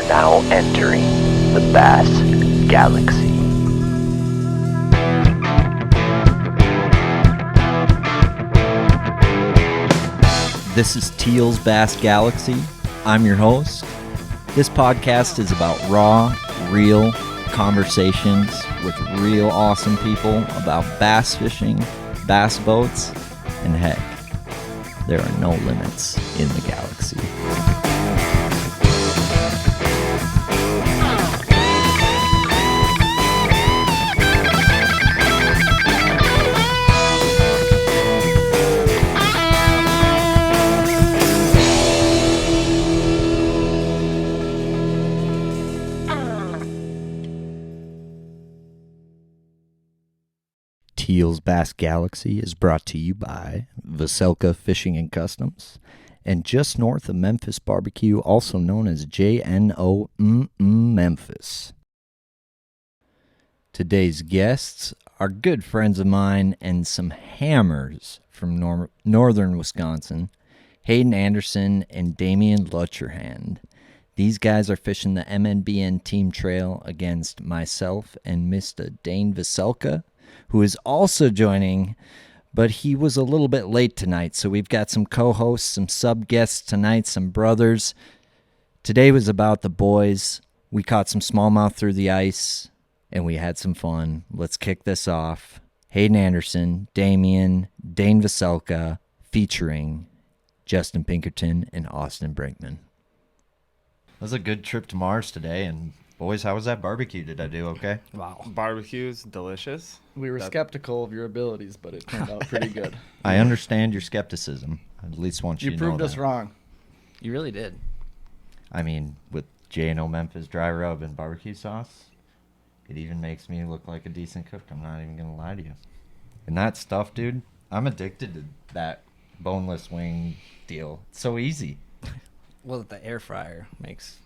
now entering the Bass Galaxy. This is Teal's Bass Galaxy. I'm your host. This podcast is about raw, real conversations with real awesome people about bass fishing, bass boats, and heck, there are no limits in the galaxy. Teal's Bass Galaxy is brought to you by Vocelka Fishing and Customs and just north of Memphis Barbecue, also known as JNO Memphis. Today's guests are good friends of mine and some hammers from northern Wisconsin, Hayden Anderson and Damien Luchterhand. These guys are fishing the MNBN Team Trail against myself and Mr. Dane Vocelka, who is also joining, but he was a little bit late tonight, so we've got some co-hosts, some sub-guests tonight, some brothers. Today was about the boys. We caught some smallmouth through the ice, and we had some fun. Let's kick this off. Hayden Anderson, Damien, Dane Vocelka, featuring Justin Pinkerton and Austin Brinkman. It was a good trip to Mars today, and boys, how was that barbecue? Did I do okay? Wow. Barbecue's delicious. We were skeptical of your abilities, but it turned out pretty good. I understand your skepticism. I at least want you to know proved us wrong. You really did. I mean, with J&O Memphis dry rub and barbecue sauce, it even makes me look like a decent cook. I'm not even going to lie to you. And that stuff, dude, I'm addicted to that boneless wing deal. It's so easy. Well, the air fryer makes...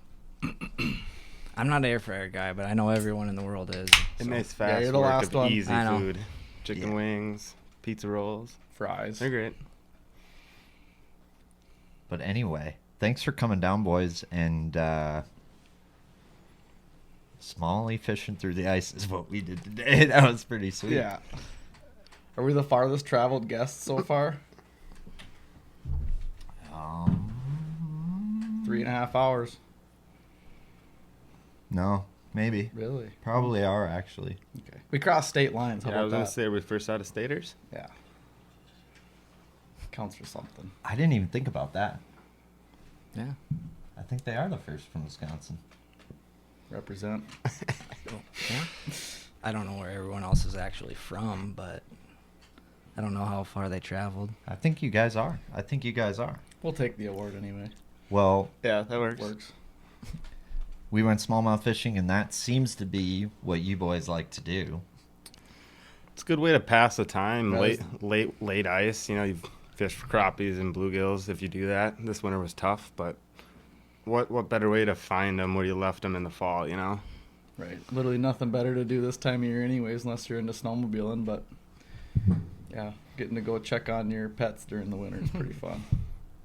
I'm not an air fryer guy, but I know everyone in the world is. It so. makes fast you're the work last of one. easy I know. food. Chicken wings, pizza rolls. Fries. They're great. But anyway, thanks for coming down, boys. And smallie fishing through the ice is what we did today. That was pretty sweet. Yeah. Are we the farthest traveled guests so far? 3.5 hours. No, maybe. Really? Probably are, actually. Okay. We crossed state lines. How Yeah, I was about going that? to say, are we first out of staters? Yeah. Counts for something. I didn't even think about that. Yeah. I think they are the first from Wisconsin. Represent. Yeah. I don't know where everyone else is actually from, but I don't know how far they traveled. I think you guys are. We'll take the award anyway. Well, Yeah, that works. Works. we went smallmouth fishing, and that seems to be what you boys like to do. It's a good way to pass the time. That Late ice. You know, you fish for crappies and bluegills if you do that. This winter was tough, but what better way to find them where you left them in the fall, you know? Right. Literally nothing better to do this time of year anyways, unless you're into snowmobiling, but yeah, getting to go check on your pets during the winter is pretty fun.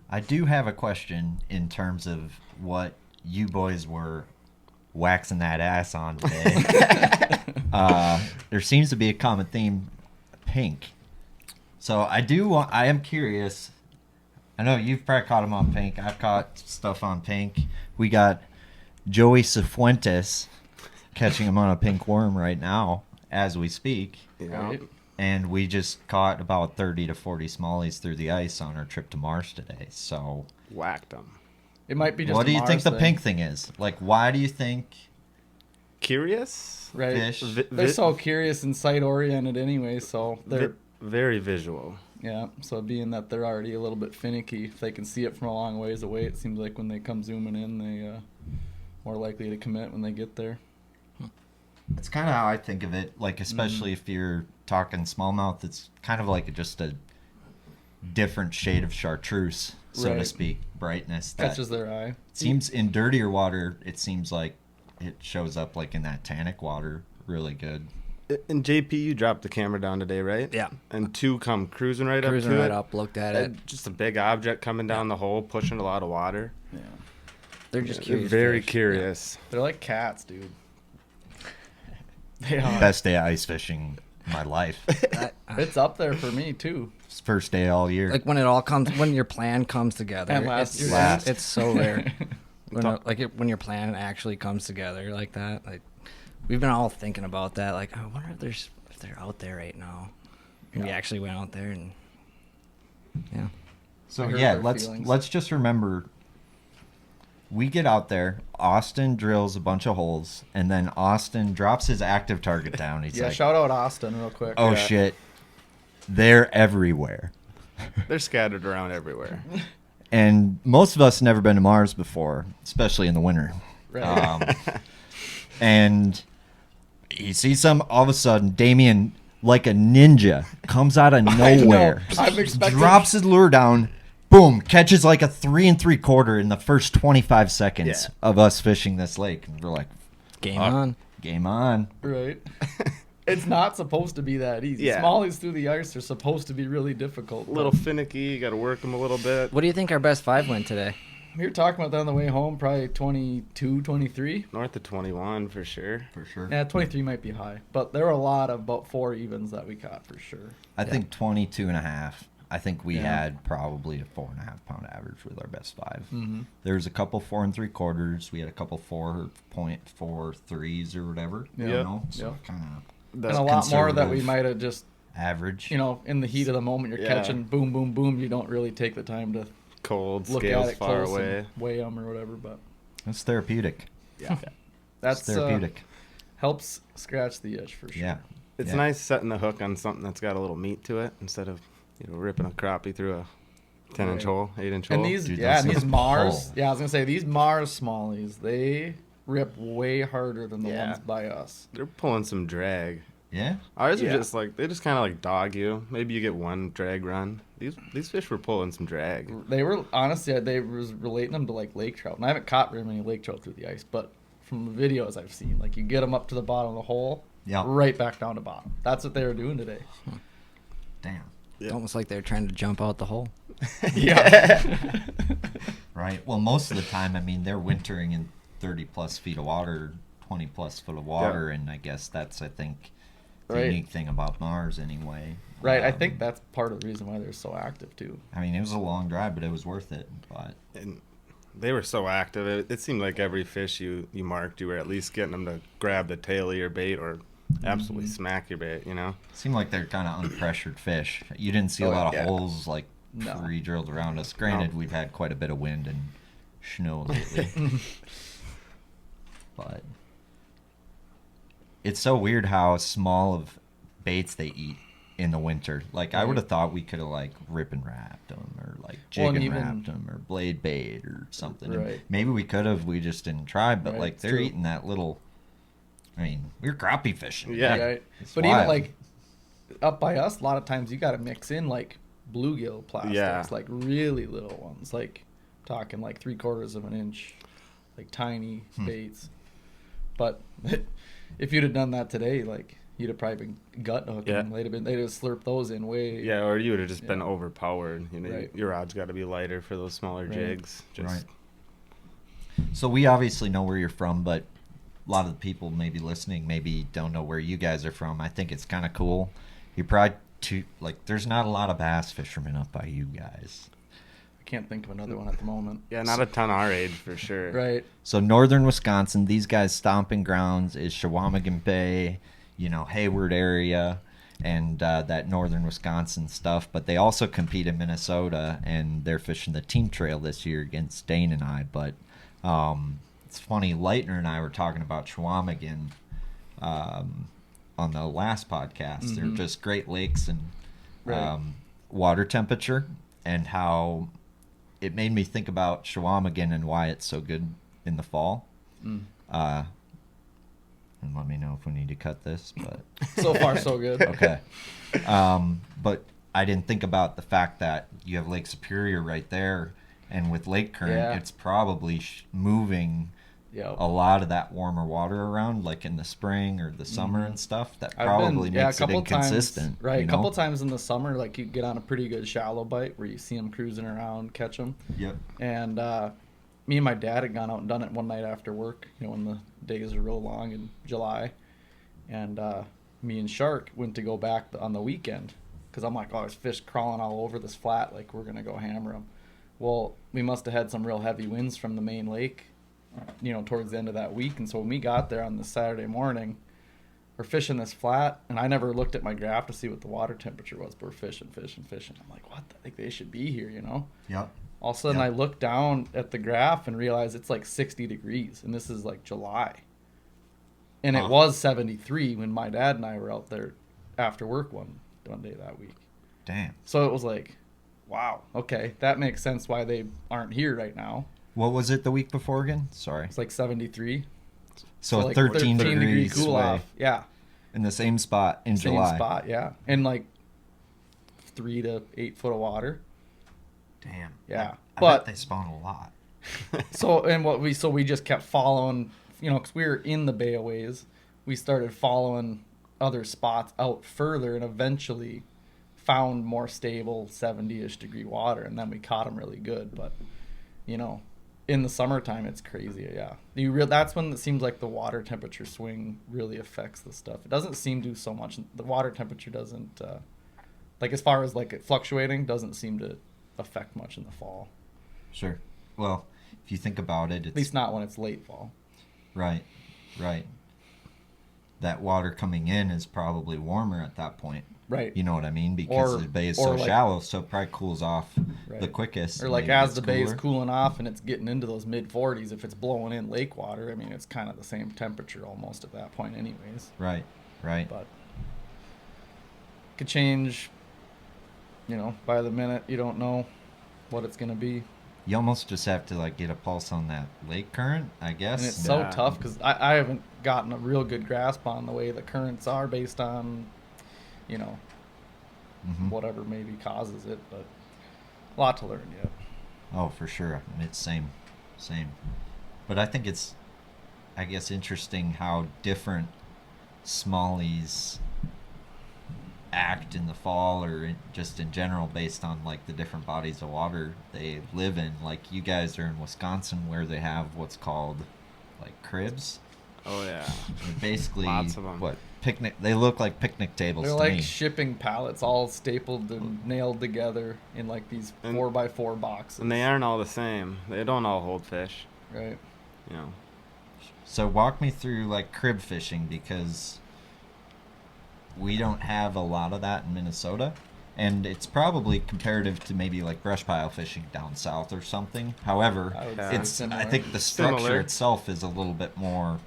I do have a question in terms of what you boys were waxing that ass on today. There seems to be a common theme, pink. So I am curious. I know you've probably caught them on pink. I've caught stuff on pink. We got Joey Cifuentes catching him on a pink worm right now as we speak. Yeah. Right? And we just caught about 30 to 40 smallies through the ice on our trip to Mars today. So Whacked them. It might be just what a do you think Mars the thing. pink thing is? Like, why do you think Curious? Right. fish? They're so curious and sight oriented anyway, so they're Very visual. yeah. So being that they're already a little bit finicky, if they can see it from a long ways away, it seems like when they come zooming in, they more likely to commit when they get there. It's kind of how I think of it. Like, especially if you're talking smallmouth, it's kind of like just a different shade of chartreuse, so to Right. speak, brightness. That Catches their eye. seems in dirtier water. It seems like it shows up like in that tannic water really good. And JP, you dropped the camera down today, right? Yeah. And two come cruising right Cruising up to right it. up, looked at it. Just a big object coming down the hole, pushing a lot of water. Yeah. They're just They're curious. very fish. curious. They're like cats, dude. They are. Best day of ice fishing in my life. It's up there for me too. It's first day all year. Like when it all comes, when your plan comes together. And last year. It's so rare. When your plan actually comes together like that. Like we've been all thinking about that. Like, I wonder if they're out there right now. And we actually went out there and yeah. So I heard yeah, their let's feelings. just remember, we get out there, Austin drills a bunch of holes, and then Austin drops his active target down. He's Yeah, like, shout out Austin real quick. oh Yeah. shit, they're everywhere. They're scattered around everywhere. And most of us never been to Mars before, especially in the winter. Right. And you see some, all of a sudden, Damien, like a ninja, comes out of nowhere, I'm expecting- drops his lure down, boom, catches like a 3 3/4 in the first 25 seconds Yeah. of us fishing this lake. And we're like, Game fuck, on. game on. Right. It's not supposed to be that easy. Yeah. Smallies through the ice are supposed to be really difficult. A little finicky. You got to work them a little bit. What do you think our best 5 went today? We were talking about that on the way home, probably 22, 23. North of 21 for sure. For sure. Yeah, 23 might be high. But there were a lot of about 4 evens that we caught for sure. I think 22 and a half. I think we Yeah. had probably a 4.5 pound average with our best 5. Mm-hmm. There's a couple 4 3/4. We had a couple 4.43s or whatever. Yeah. You know, so Yeah. kind of And That's a lot more that we conservative. might have just, average. you know, in the heat of the moment, you're Yeah. catching boom, boom, boom. You don't really take the time to cold, look scales at it far close away. and weigh them or whatever. But That's therapeutic. Yeah. that's It's therapeutic. helps scratch the itch for sure. Yeah. It's Yeah. nice setting the hook on something that's got a little meat to it instead of ripping a crappie through a 10-inch Right. hole, 8-inch hole. And these, Dude, yeah, those and these things Mars, pull. yeah, I was gonna say these Mars smallies, they rip way harder than the Yeah. ones by us. They're pulling some drag. Yeah. Ours Yeah. are just like they just kind of like dog you. Maybe you get one drag run. These fish were pulling some drag. They were honestly, they was relating them to like lake trout, and I haven't caught very many lake trout through the ice, but from the videos I've seen, like you get them up to the bottom of the hole, Yeah. right back down to bottom. That's what they were doing today. Damn. Yeah. Almost like they're trying to jump out the hole. Yeah. Right. Well, most of the time, I mean, they're wintering in 30 plus feet of water, 20 plus foot of water, and I guess that's, I think, the Right. unique thing about Mars anyway. Right. I think that's part of the reason why they're so active too. I mean, it was a long drive, but it was worth it. But And they were so active. It seemed like every fish you marked, you were at least getting them to grab the tail of your bait or absolutely smack your bait. it seemed like they're kind of unpressured fish. You didn't see a Oh, lot of yeah. holes like No. pre-drilled around us. Granted, we've had quite a bit of wind and snow lately. But it's so weird how small of baits they eat in the winter. Like, I would have thought we could have, like, rip and wrapped them or, like, jig Well, and and even- wrapped them or blade bait or something. And Right. maybe we could have. We just didn't try. But, Right, like, it's they're true. eating that little... I mean, we're crappie fishing. Yeah. Right. It's But wild. even like up by us, a lot of times you got to mix in like bluegill plastics, Yeah. like really little ones, like talking like 3/4 of an inch, like tiny baits. But if you'd have done that today, like you'd have probably been gut hooking. Yeah. They'd have slurped those in way. Yeah, or you would have just been Yeah. overpowered. Right. Your rod's got to be lighter for those smaller Right. jigs. Just Right. So we obviously know where you're from, but a lot of the people maybe listening maybe don't know where you guys are from. I think it's kind of cool. You're probably there's not a lot of bass fishermen up by you guys. I can't think of another one at the moment. Yeah, not a ton our age for sure. Right. So northern Wisconsin, these guys' stomping grounds is Chequamegon Bay, Hayward area, and that northern Wisconsin stuff. But they also compete in Minnesota, and they're fishing the Team Trail this year against Dane and I. But it's funny, Leitner and I were talking about Chequamegon on the last podcast. They're just Great Lakes and Right. water temperature, and how it made me think about Chequamegon and why it's so good in the fall. And let me know if we need to cut this, but So far, so good. okay. But I didn't think about the fact that you have Lake Superior right there, and with lake current, Yeah. it's probably moving Yep. a lot of that warmer water around, like in the spring or the summer and stuff. That probably makes it inconsistent. Times, right, you a know? couple times in the summer, like you get on a pretty good shallow bite where you see them cruising around, catch them, Yep. and me and my dad had gone out and done it one night after work, when the days are real long in July. And me and Shark went to go back on the weekend because I'm like, oh, there's fish crawling all over this flat. Like, we're going to go hammer them. Well, we must have had some real heavy winds from the main lake, towards the end of that week. And so when we got there on the Saturday morning, we're fishing this flat, and I never looked at my graph to see what the water temperature was, but we're fishing. I'm like, what? I think they should be here, Yep. All of a sudden, Yep. I look down at the graph and realize it's like 60 degrees, and this is like July. And it was 73 when my dad and I were out there after work one day that week. Damn. So it was like, wow, okay, that makes sense why they aren't here right now. What was it the week before again? Sorry. It's like 73. So like 13 degree degrees cool away off. Yeah. in the same spot in July. Same spot, yeah. And like 3 to 8 foot of water. Damn. Yeah. I But bet they spawn a lot. So we just kept following, because we were in the bay a ways. We started following other spots out further and eventually found more stable 70-ish degree water, and then we caught them really good. But in the summertime it's crazy. Yeah, that's when it seems like the water temperature swing really affects the stuff. It doesn't seem to so much. The water temperature doesn't like, as far as like it fluctuating, doesn't seem to affect much in the fall. Sure. Well, if you think about it, it's At least not when it's late fall. right. That water coming in is probably warmer at that point. Right. You know what I mean? Because Or- the bay is or so like- shallow, so it probably cools off Right. the quickest. Or like Maybe as it's the bay is cooler. cooling off and it's getting into those mid 40s, if it's blowing in lake water, I mean, it's kind of the same temperature almost at that point anyways. Right. But could change, by the minute. You don't know what it's going to be. You almost just have to like get a pulse on that lake current, I guess. And it's so Yeah. tough because I haven't gotten a real good grasp on the way the currents are based on, Mhm. whatever maybe causes it. But a lot to learn yet. Oh, for sure. It's same. But I think it's, I guess, interesting how different smallies act in the fall or just in general based on like the different bodies of water they live in. Like you guys are in Wisconsin where they have what's called like cribs. Oh yeah. They're basically Lots of 'em. what picnic. They look like picnic tables They're to like me. shipping pallets all stapled and nailed together in like these And- 4x4 boxes. And they aren't all the same. They don't all hold fish. Right. So walk me through like crib fishing because we don't have a lot of that in Minnesota. And it's probably comparative to maybe like brush pile fishing down south or something. However, I would Yeah. say it's similar. I think the structure Similar. itself is a little bit more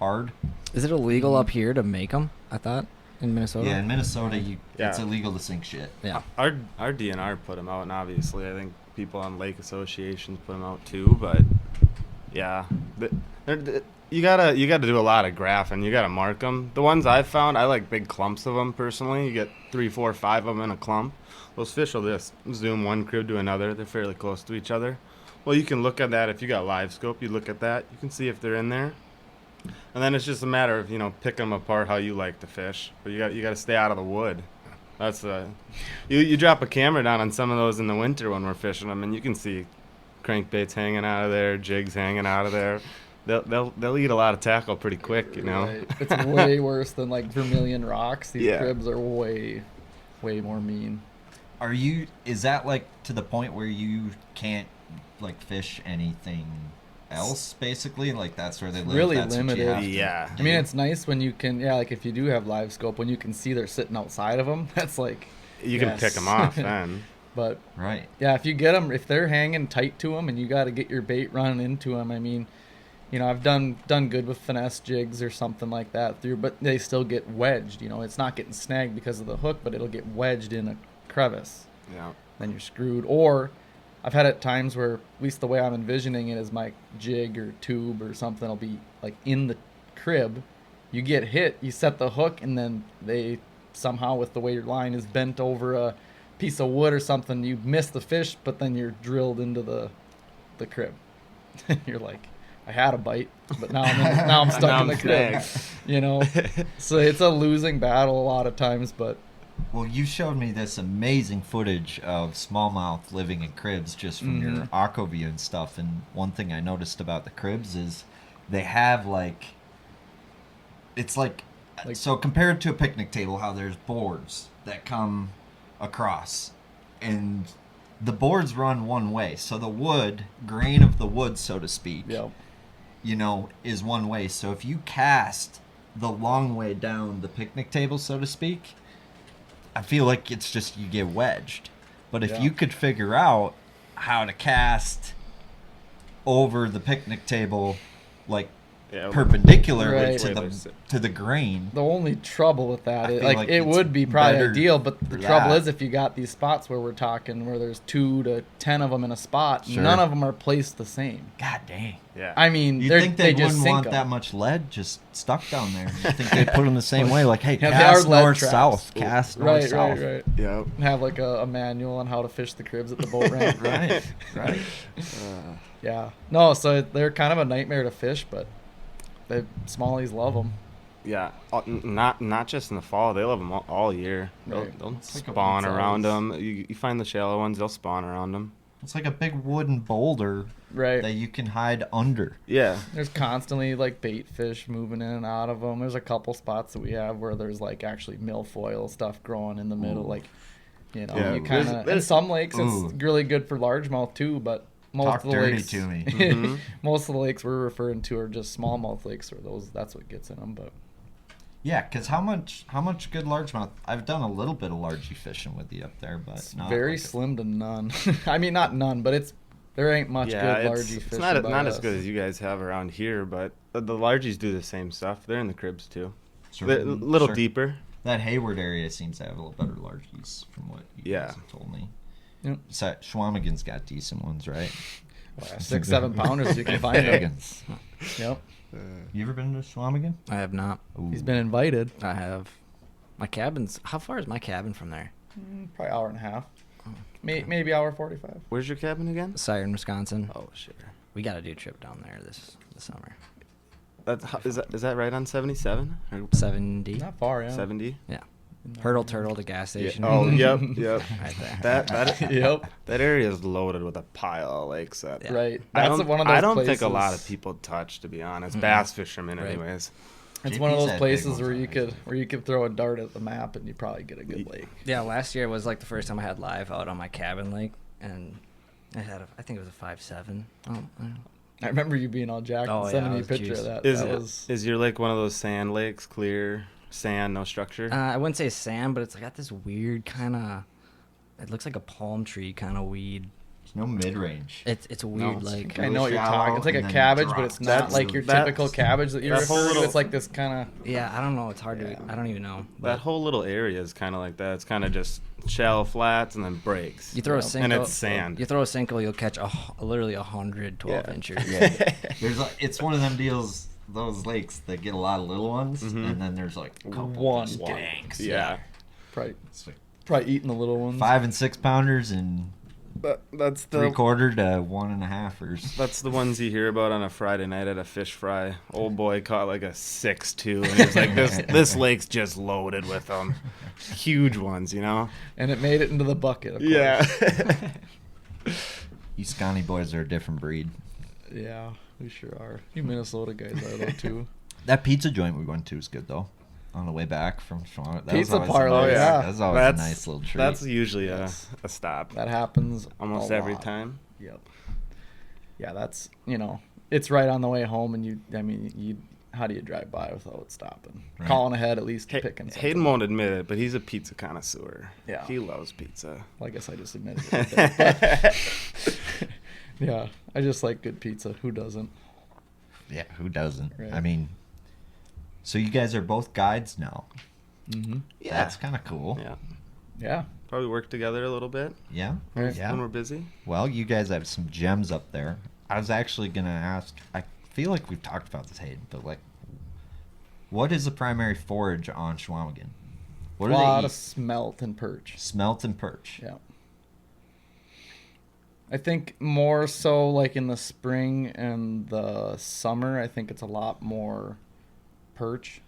hard. Is it illegal up here to make them? I thought in Minnesota. Yeah, in Minnesota, it's Yeah. illegal to sink shit. Yeah. Our DNR put them out, and obviously I think people on lake associations put them out too. But yeah, you gotta do a lot of graphing. You gotta mark them. The ones I've found, I like big clumps of them personally. You get 3, 4, 5 of them in a clump. Those fish will just zoom one crib to another. They're fairly close to each other. Well, you can look at that if you got live scope. You look at that. You can see if they're in there. And then it's just a matter of picking them apart how you like to fish. But you got to stay out of the wood. That's you drop a camera down on some of those in the winter when we're fishing them, and you can see crankbaits hanging out of there, jigs hanging out of there. They'll eat a lot of tackle pretty quick, Right. It's way worse than like Vermilion rocks. These Yeah. cribs are way more mean. Is that like to the point where you can't like fish anything else basically? Like that's where they live. Really that's what you limited. have to Yeah. I mean, it's nice when you can, like if you do have live scope, when you can see they're sitting outside of them, that's like, You can yes. pick them off then. But Right. yeah, if you get them, if they're hanging tight to them and you got to get your bait running into them, I mean, I've done good with finesse jigs or something like that through, but they still get wedged. It's not getting snagged because of the hook, but it'll get wedged in a crevice. Yeah. Then you're screwed. Or I've had it times where, at least the way I'm envisioning it, is my jig or tube or something will be like in the crib. You get hit, you set the hook, and then they somehow, with the way your line is bent over a piece of wood or something, you miss the fish, but then you're drilled into the crib. You're like, I had a bite, but now I'm stuck Now in the I'm crib. snagged. So it's a losing battle a lot of times, but Well, you showed me this amazing footage of smallmouth living in cribs just from your aquaview and stuff. And one thing I noticed about the cribs is they have it's like so compared to a picnic table, how there's boards that come across, and the boards run one way. So the wood, grain of the wood, so to speak, Yep. Is one way. So if you cast the long way down the picnic table, so to speak, I feel like it's just you get wedged. But if you could figure out how to cast over the picnic table, like perpendicular Right. to the grain. The only trouble with that, I is, feel like it it's would be probably better ideal, but the for trouble that. is if you got these spots where we're talking, where there's 2 to 10 of them in a spot, Sure. none of them are placed the same. God dang. Yeah. I mean, You they're- think they just wouldn't sink want 'em. that much lead just stuck down there? You think they'd put them the same way? Like, hey, Yeah, they cast are lead north traps. south, cast north Right, south. right. Yep. Have like a manual on how to fish the cribs at the boat ramp. Right. Yeah. No, so they're kind of a nightmare to fish, but the smallies love them. Yeah, not just in the fall. They love them all year. Right. They'll It's like a spawn big around size. them. You find the shallow ones, they'll spawn around them. It's like a big wooden boulder Right. that you can hide under. Yeah. There's constantly like bait fish moving in and out of them. There's a couple spots that we have where there's like actually milfoil stuff growing in the middle. Like, Yeah, you kind of. In some lakes, Ooh. it's really good for largemouth too, but most Talk of the dirty lakes, to me. most of the lakes we're referring to are just smallmouth lakes, or that's what gets in them. But Yeah, because how much good largemouth? I've done a little bit of largie fishing with you up there, but it's not very like slim to none. I mean, not none, but there ain't much Yeah, good it's, largie it's fishing. not by as us. good as you guys have around here, but the largies do the same stuff. They're in the cribs too. Sure. They're a little Sure. deeper. That Hayward area seems to have a little better largies from what you guys have told me. Yep. So, Schwamigan's got decent ones, right? 6-7 pounders you can find them. Schwamigan's. Yep. You ever been to Schwamigan? I have not. Ooh. He's been invited. I have. My cabin's. How far is my cabin from there? Probably hour and a half. Maybe hour 45. Where's your cabin again? Siren, Wisconsin. Oh, sure. We got to do a trip down there this summer. Is that right on 77 or 70. Not far, yeah. 70? Yeah. Hurdle Turtle to gas station. Oh, yep, yep. Right there. That Yep. that area is loaded with a pile of lakes. That Yeah. Right. I That's don't, one of those I don't places. think a lot of people touch, to be honest. Bass fishermen, Right. anyways. It's JP's one of those had big places ones where on you there. could throw a dart at the map and you probably get a good lake. Yeah, last year was like the first time I had live out on my cabin lake, and I think it was a 5.7. I remember you being all jacked Oh, and yeah, sending I me a was picture juiced. of that. Is That was is your lake one of those sand lakes, clear sand, no structure? I wouldn't say sand, but it's got this weird kind of. It looks like a palm tree kind of weed. There's no mid-range. It's a weird it's like. I know what you're shallow talking. It's like a and then cabbage, but drops. it's not That's- like your that's- typical cabbage that you're that whole referring to. little- It's like this kind of. Yeah, I don't know. It's hard to. I don't even know. that But whole little area is kind of like that. It's kind of just shallow flats and then breaks. you throw a Yeah. single, And it's sand. You throw a single, you'll catch literally 112 Yeah. inches. Yeah. It's one of them deals, those lakes that get a lot of little ones, and then there's like a couple One. just danks. Yeah. Probably It's like eating the little ones. 5 and 6 pounders and That's the 3/4 to 1.5ers. That's the ones you hear about on a Friday night at a fish fry. Old boy caught like a 6.2, and he's like, "This lake's just loaded with them, huge ones, you know." And it made it into the bucket. Of course. Yeah. You Scotty boys are a different breed. Yeah, we sure are. You Minnesota guys are though too. That pizza joint we went to is good though. On the way back from Schwamigan. Pizza parlor, yeah. That's always a nice little treat. That's usually Yes. a stop. That happens Almost a every lot. time. Yep. Yeah, that's it's right on the way home, and how do you drive by without stopping? Right. Calling ahead, at least picking something. Hayden won't admit it, but he's a pizza connoisseur. Yeah. He loves pizza. Well, I guess I just admitted it. right there, but- yeah, I just like good pizza. Who doesn't? Yeah, who doesn't? Right. I mean, so you guys are both guides now. Mm-hmm. Yeah. That's kind of cool. Yeah. Yeah. Probably work together a little bit Yeah. Right. Yeah. when we're busy. Well, you guys have some gems up there. I was actually gonna ask. I feel like we've talked about this, Hayden, but like, what is the primary forage on Schwamigan? What a do lot they of eat? smelt and perch. Smelt and perch. Yeah. I think more so like in the spring and the summer, I think it's a lot more perch.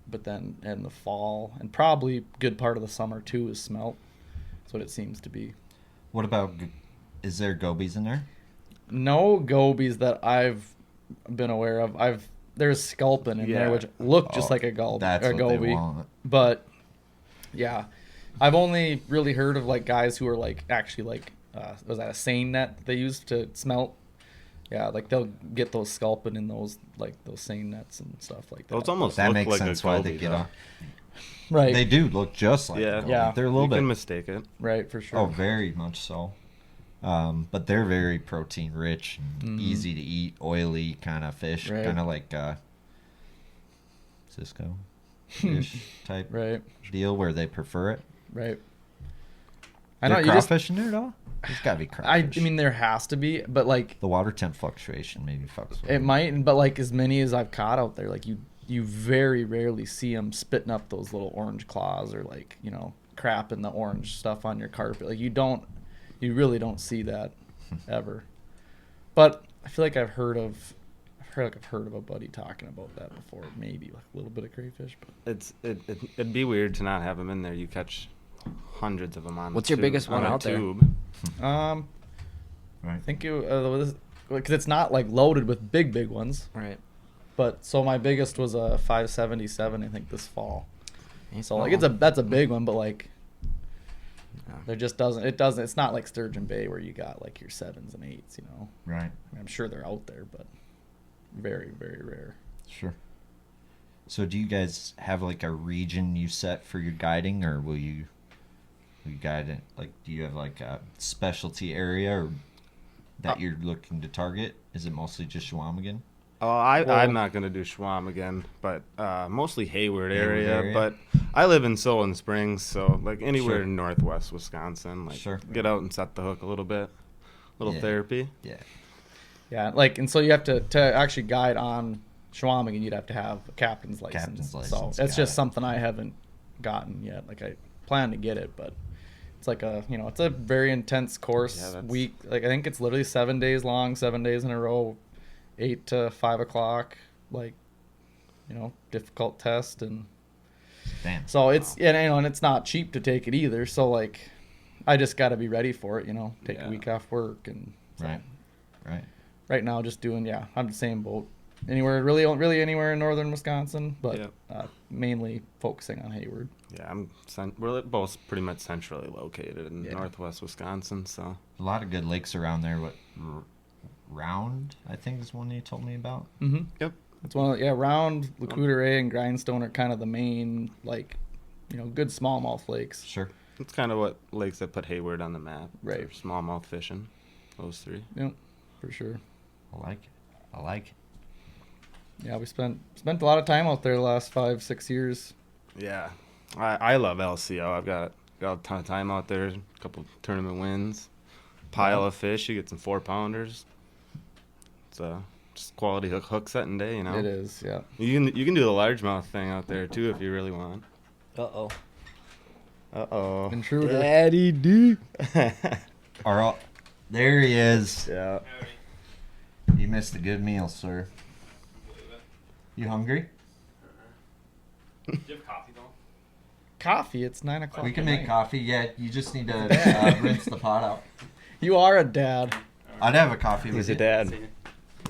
but then in the fall and probably good part of the summer too is smelt. That's what it seems to be. What about, is there gobies in there? No gobies that I've been aware of. There's sculpin in there, which look just like a goby. That's what goby. they want. But yeah, I've only really heard of like guys who are like actually like was that a seine net they use to smelt? Yeah, like they'll get those sculpin in those like those seine nets and stuff like that. Those almost That look makes like sense a why goby, they get though. on. Right. They do look just like Yeah. a goby. Yeah. They're a little You bit. can mistake it. Right, for sure. Oh, very much so. But they're very protein rich, and easy to eat, oily kind of fish, Right. kind of like Cisco fish type Right, deal where they prefer it. right. I I know know you just. crawfish in there at all? There's got to be I crawfish. mean, there has to be, but like the water temp fluctuation maybe fucks with it might. But like as many as I've caught out there, like you very rarely see them spitting up those little orange claws or like crapping the orange stuff on your carpet. Like you really don't see that ever. But I feel like I've heard of a buddy talking about that before. Maybe like a little bit of crayfish, but It'd be weird to not have them in there. You catch hundreds of them on. What's your biggest one a out there? tube. Right. I think because it's not like loaded with big ones. Right. But so my biggest was a 577, I think, this fall. So like Oh. that's a big one, but like Yeah. there just doesn't it's not like Sturgeon Bay where you got like your 7s and 8s, Right. I mean, I'm sure they're out there, but very, very rare. Sure. So do you guys have like a region you set for your guiding, or will you guide it? Like, do you have like a specialty area or that you're looking to target? Is it mostly just Chequamegon? Oh, I'm not gonna do Chequamegon, but mostly Hayward area. area. But I live in Solon Springs, so like anywhere Sure. in northwest Wisconsin, like Sure. get out and set the hook a little bit, little Yeah. therapy. Yeah. Yeah, like and so you have to actually guide on Chequamegon, you'd have to have a captain's license. Captain's license, So that's got just it. something I haven't gotten yet. Like I plan to get it, but it's like it's a very intense course Yeah, that's- week. Like I think it's literally 7 days long, 7 days in a row, 8 to 5 o'clock. Like, difficult test, and Damn. so it's and it's not cheap to take it either. So like, I just got to be ready for it. Take a Yeah. week off work, and so Right. Right. right now just doing I'm the same boat. Anywhere really anywhere in northern Wisconsin, but Yep. mainly focusing on Hayward. Yeah, we're both pretty much centrally located in Yeah. northwest Wisconsin, so A lot of good lakes around there. What Round, I think, is one you told me about. Mm-hmm. yep. It's one of Round, Luchterhand, and Grindstone are kind of the main good smallmouth lakes. Sure. It's kind of what lakes that put Hayward on the map. Right. For smallmouth fishing, those three. Yep, for sure. I like it. Yeah, we spent a lot of time out there the last 5-6 years. Yeah, I love LCO. I've got a ton of time out there. A couple tournament wins, pile of fish. You get some 4-pounders. It's just quality hook setting day. It is, yeah. You can do the largemouth thing out there too if you really want. Uh-oh. Uh-oh. Intruder. Daddy D. There he is. Yeah. You missed a good meal, sir. You hungry? Do you have coffee though? Coffee. It's 9 o'clock. We can at make night. coffee. Yeah, you just need to rinse the pot out. You are a dad. I'd have a coffee with you. dad.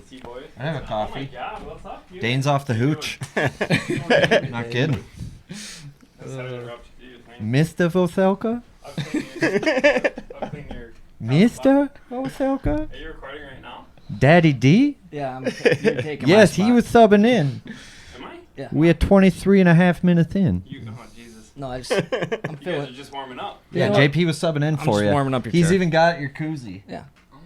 See, boys? I'd have a Oh my coffee. god, what's up, dude? Dane's off the hooch. Not kidding. Sorry to interrupt you, man. Mr. Vocelka? I'll clean your Mr. Vocelka? Are you recording right now? Daddy D? Yeah, you're taking Yes, my he spot. was subbing in. Am I? Yeah. We're 23 and a half minutes in. You, oh, Jesus. No, I'm You guys are feeling. just warming up. Yeah, You know what? JP was subbing in I'm for just you. warming up your He's chair. even got your koozie Yeah. Oh my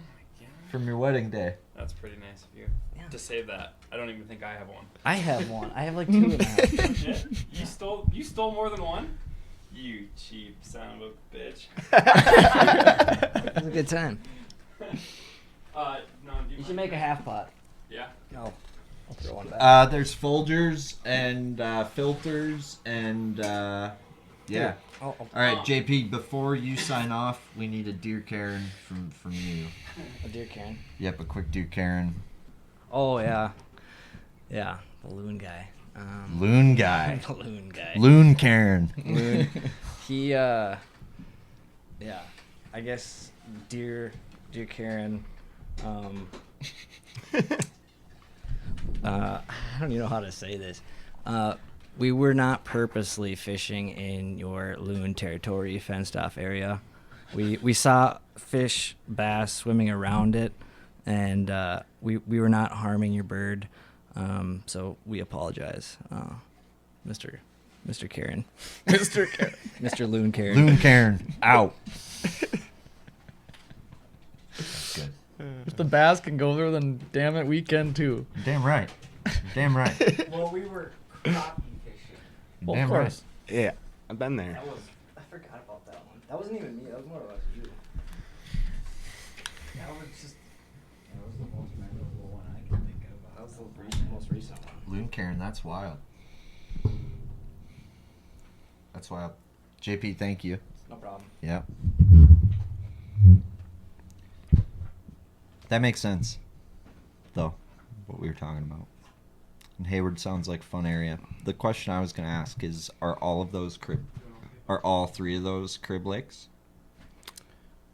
god. from your wedding day. That's pretty nice of you. Yeah. To save that. I don't even think I have one. I have one. I have like 2.5. Yeah? You stole more than one? You cheap son of a bitch. It was a good time. No, do You should make a half pot. Yeah. No. I'll throw one back. There's Folgers and filters and yeah. Oh, All right, JP. Before you sign off, we need a dear Karen from you. a dear Karen. Yep, a quick dear Karen. Oh, yeah. Yeah, balloon guy. Loon guy. Loon guy. Loon Karen. Loon. He, yeah, I guess dear Karen, I don't even know how to say this. We were not purposely fishing in your loon territory fenced off area. We saw fish, bass swimming around it, and we were not harming your bird. So we apologize, Mr. Karen. Mr. Karen. Mr. Loon Karen. Loon Karen. Out. That's good. If the bass can go there, then damn it, we can too. Damn right. Damn right. Well, we were crappie fishing. Well, Damn of course. Yeah, I've been there. I forgot about that one. That wasn't even me. That was more or less you. That was the most memorable one I can think of. That was the most recent one. Loon Karen, that's wild. That's wild. JP, thank you. No problem. Yeah. That makes sense, though, what we were talking about. And Hayward sounds like a fun area. The question I was going to ask is, are all three of those crib lakes?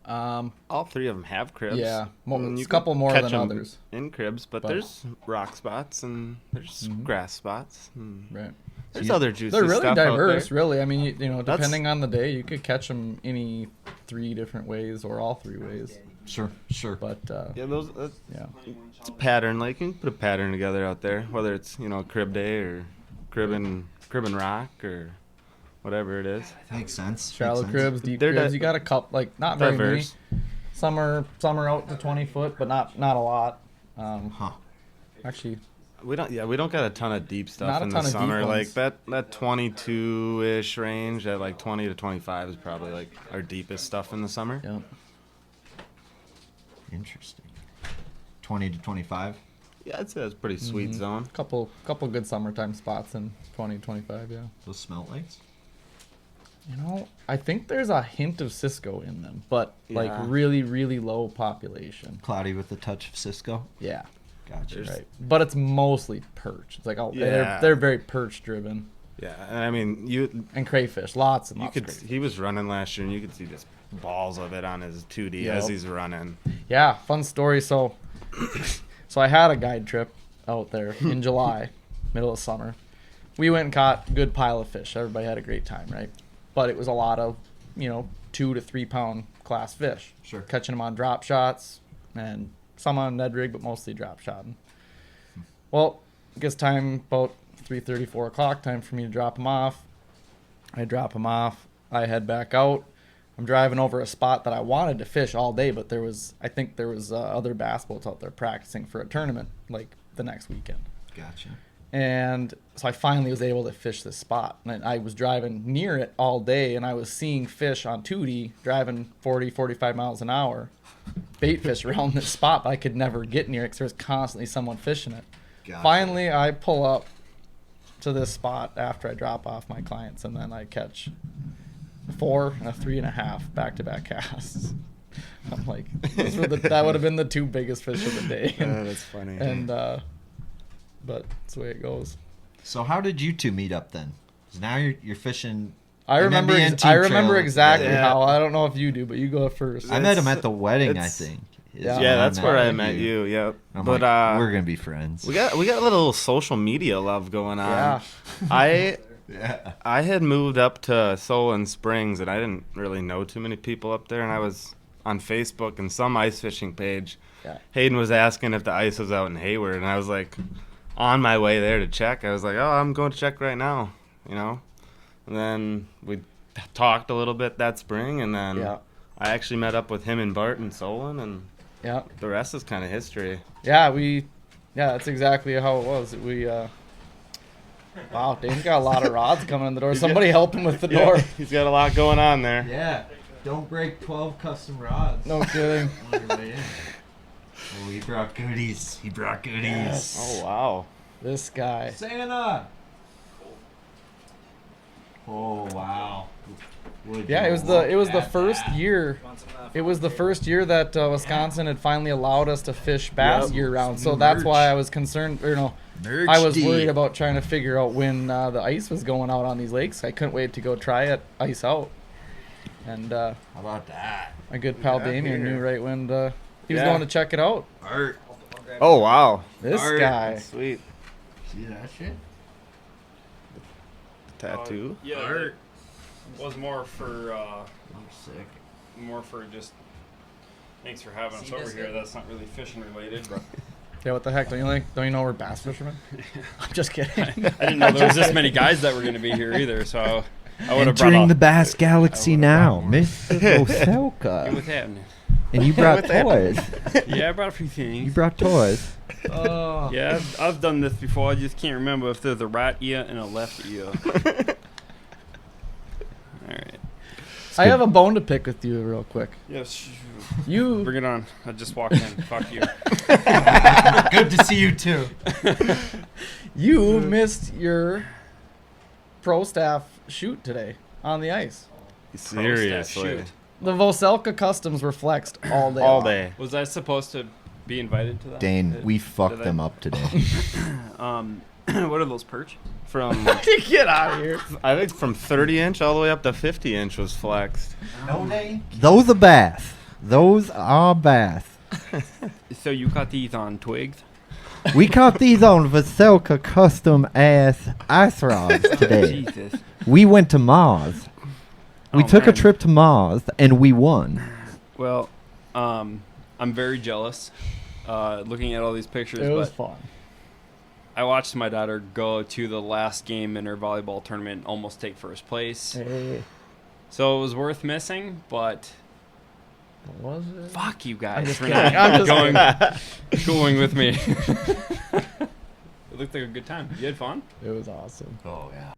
All three of them have cribs. Yeah, And a you couple can more catch than 'em others. in cribs, but there's rock spots and there's grass spots. And Right. there's other juicy They're really stuff out diverse, there. really. I mean, you know, That's- depending on the day, you could catch them any 3 different ways or all 3 ways. Sure. But Yeah, those. yeah, It's a pattern. Like you can put a pattern together out there, whether it's crib day or crib and rock or whatever it is. Makes sense. shallow cribs, deep They're cribs. di- You got a couple, like not very many. Diverse. Some are out to 20 foot, but not a lot. Huh. Actually, We don't got a ton of deep stuff Not a in ton the of deep summer. Like ones. that 22-ish range, at like 20 to 25 is probably like our deepest stuff in the summer. yeah. Interesting. 20 to 25? Yeah, I'd say that's a pretty sweet zone. Couple good summertime spots in 20, 25, yeah. Those smelt lakes? You know, I think there's a hint of Cisco in them, but like Yeah. really, really low population. Cloudy with a touch of Cisco? Yeah, Gotcha. right. But it's mostly perch. It's like Yeah. they're very perch driven, Yeah, and I mean and crayfish, lots and you lots. could of crayfish. he was running last year and you could see just balls of it on his 2D Yep. as he's running. Yeah, fun story. So I had a guide trip out there in July, middle of summer. We went and caught a good pile of fish. Everybody had a great time, right? But it was a lot of, 2 to 3 pound class fish. Sure. Catching them on drop shots and some on Ned rig, but mostly drop shotting. Well, it gets time about 3:30, 4 o'clock, time for me to drop them off. I drop them off. I head back out. I'm driving over a spot that I wanted to fish all day, but I think there was other bass boats out there practicing for a tournament like the next weekend. Gotcha. And so I finally was able to fish this spot. And I was driving near it all day, and I was seeing fish on 2D driving 40, 45 miles an hour, bait fish around this spot, but I could never get near it because there was constantly someone fishing it. Gotcha. Finally, I pull up to this spot after I drop off my clients, and then I catch 4 and a 3.5 back-to-back casts. I'm like, that would have been the 2 biggest fish of the day. That's funny. And but that's the way it goes. So how did you two meet up then? 'Cause now you're fishing. I remember. MNBN Team I remember Trail. exactly Yeah. how. I don't know if you do, but you go first. I met him at the wedding, I it's- think. is Yeah. when Yeah, that's where I met met you. Yep. I'm But like, we're gonna be friends. we got a little social media love going on. Yeah. Yeah. I had moved up to Solon Springs and I didn't really know too many people up there, and I was on Facebook and some ice fishing page. Yeah. Hayden was asking if the ice was out in Hayward, and I was like on my way there to check. I was like, oh, I'm going to check right now, And then we talked a little bit that spring, and then Yeah. I actually met up with him and Bart in Solon, and Yeah. the rest is kind of history. Yeah. That's exactly how it was. Wow, Dane's got a lot of rods coming in the door. Somebody help him with the door. He's got a lot going on there. Yeah. Don't break 12 custom rods. No kidding. On your way in. Oh, he brought goodies. He brought goodies. Yes. Oh, wow. This guy. Santa. Oh wow. Yeah, it was the first year. It was the first year that Wisconsin had finally allowed us to fish bass year round. So that's why I was concerned. I was worried about trying to figure out when the ice was going out on these lakes. I couldn't wait to go try it ice out. And How about that? my good pal Damien knew right when he was going to check it out. Art. Oh wow. This Art. guy. Sweet. See that shit? Tattoo. Yeah, Art. it was more for I'm sick. just. Thanks for having us over here. That's not really fishing related, but Yeah, what the heck? Don't you know we're bass fishermen? I'm just kidding. I didn't know there was this many guys that were going to be here either. So I would have brought Entering a, the Bass Galaxy now, more. Mr. Hey, Vocelka. what's happening? And you brought toys. Yeah, I brought a few You things. brought toys. Oh. Yeah, I've done this before. I just can't remember if there's a right ear and a left ear. All right. I have a bone to pick with you real quick. Yes. You Bring it on. I just walked in. Fuck you. Good to see you too. you missed your pro staff shoot today on the ice. Seriously. Shoot. The Vocelka customs were flexed all day. All long. day. Was I supposed to be invited to that? Dane, we fucked Did I- them up today. What are those perch? From Get out of here. I think from 30-inch all the way up to 50-inch was flexed. No, Dane. Those are bass. Those are bass. So you caught these on twigs? We caught these on Vocelka custom ass ice rods today. Jesus. We went to Mars. We Oh, took a man. trip to Mars and we won. Well, I'm very jealous looking at all these pictures. It was but fun. I watched my daughter go to the last game in her volleyball tournament and almost take first place. Hey, So it was worth missing, but what was it? fuck you I'm guys just for kidding. not I'm just going with me. It looked like a good time. You had fun? It was awesome. Oh, yeah.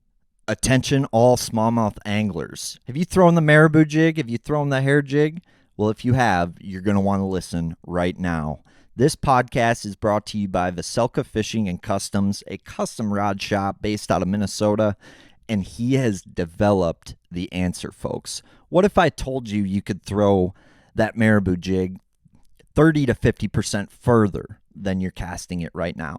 Attention, all smallmouth anglers. Have you thrown the marabou jig? Have you thrown the hair jig? Well, if you have, you're going to want to listen right now. This podcast is brought to you by Vocelka Fishing and Customs, a custom rod shop based out of Minnesota, and he has developed the answer, folks. What if I told you you could throw that marabou jig 30 to 50% further than you're casting it right now?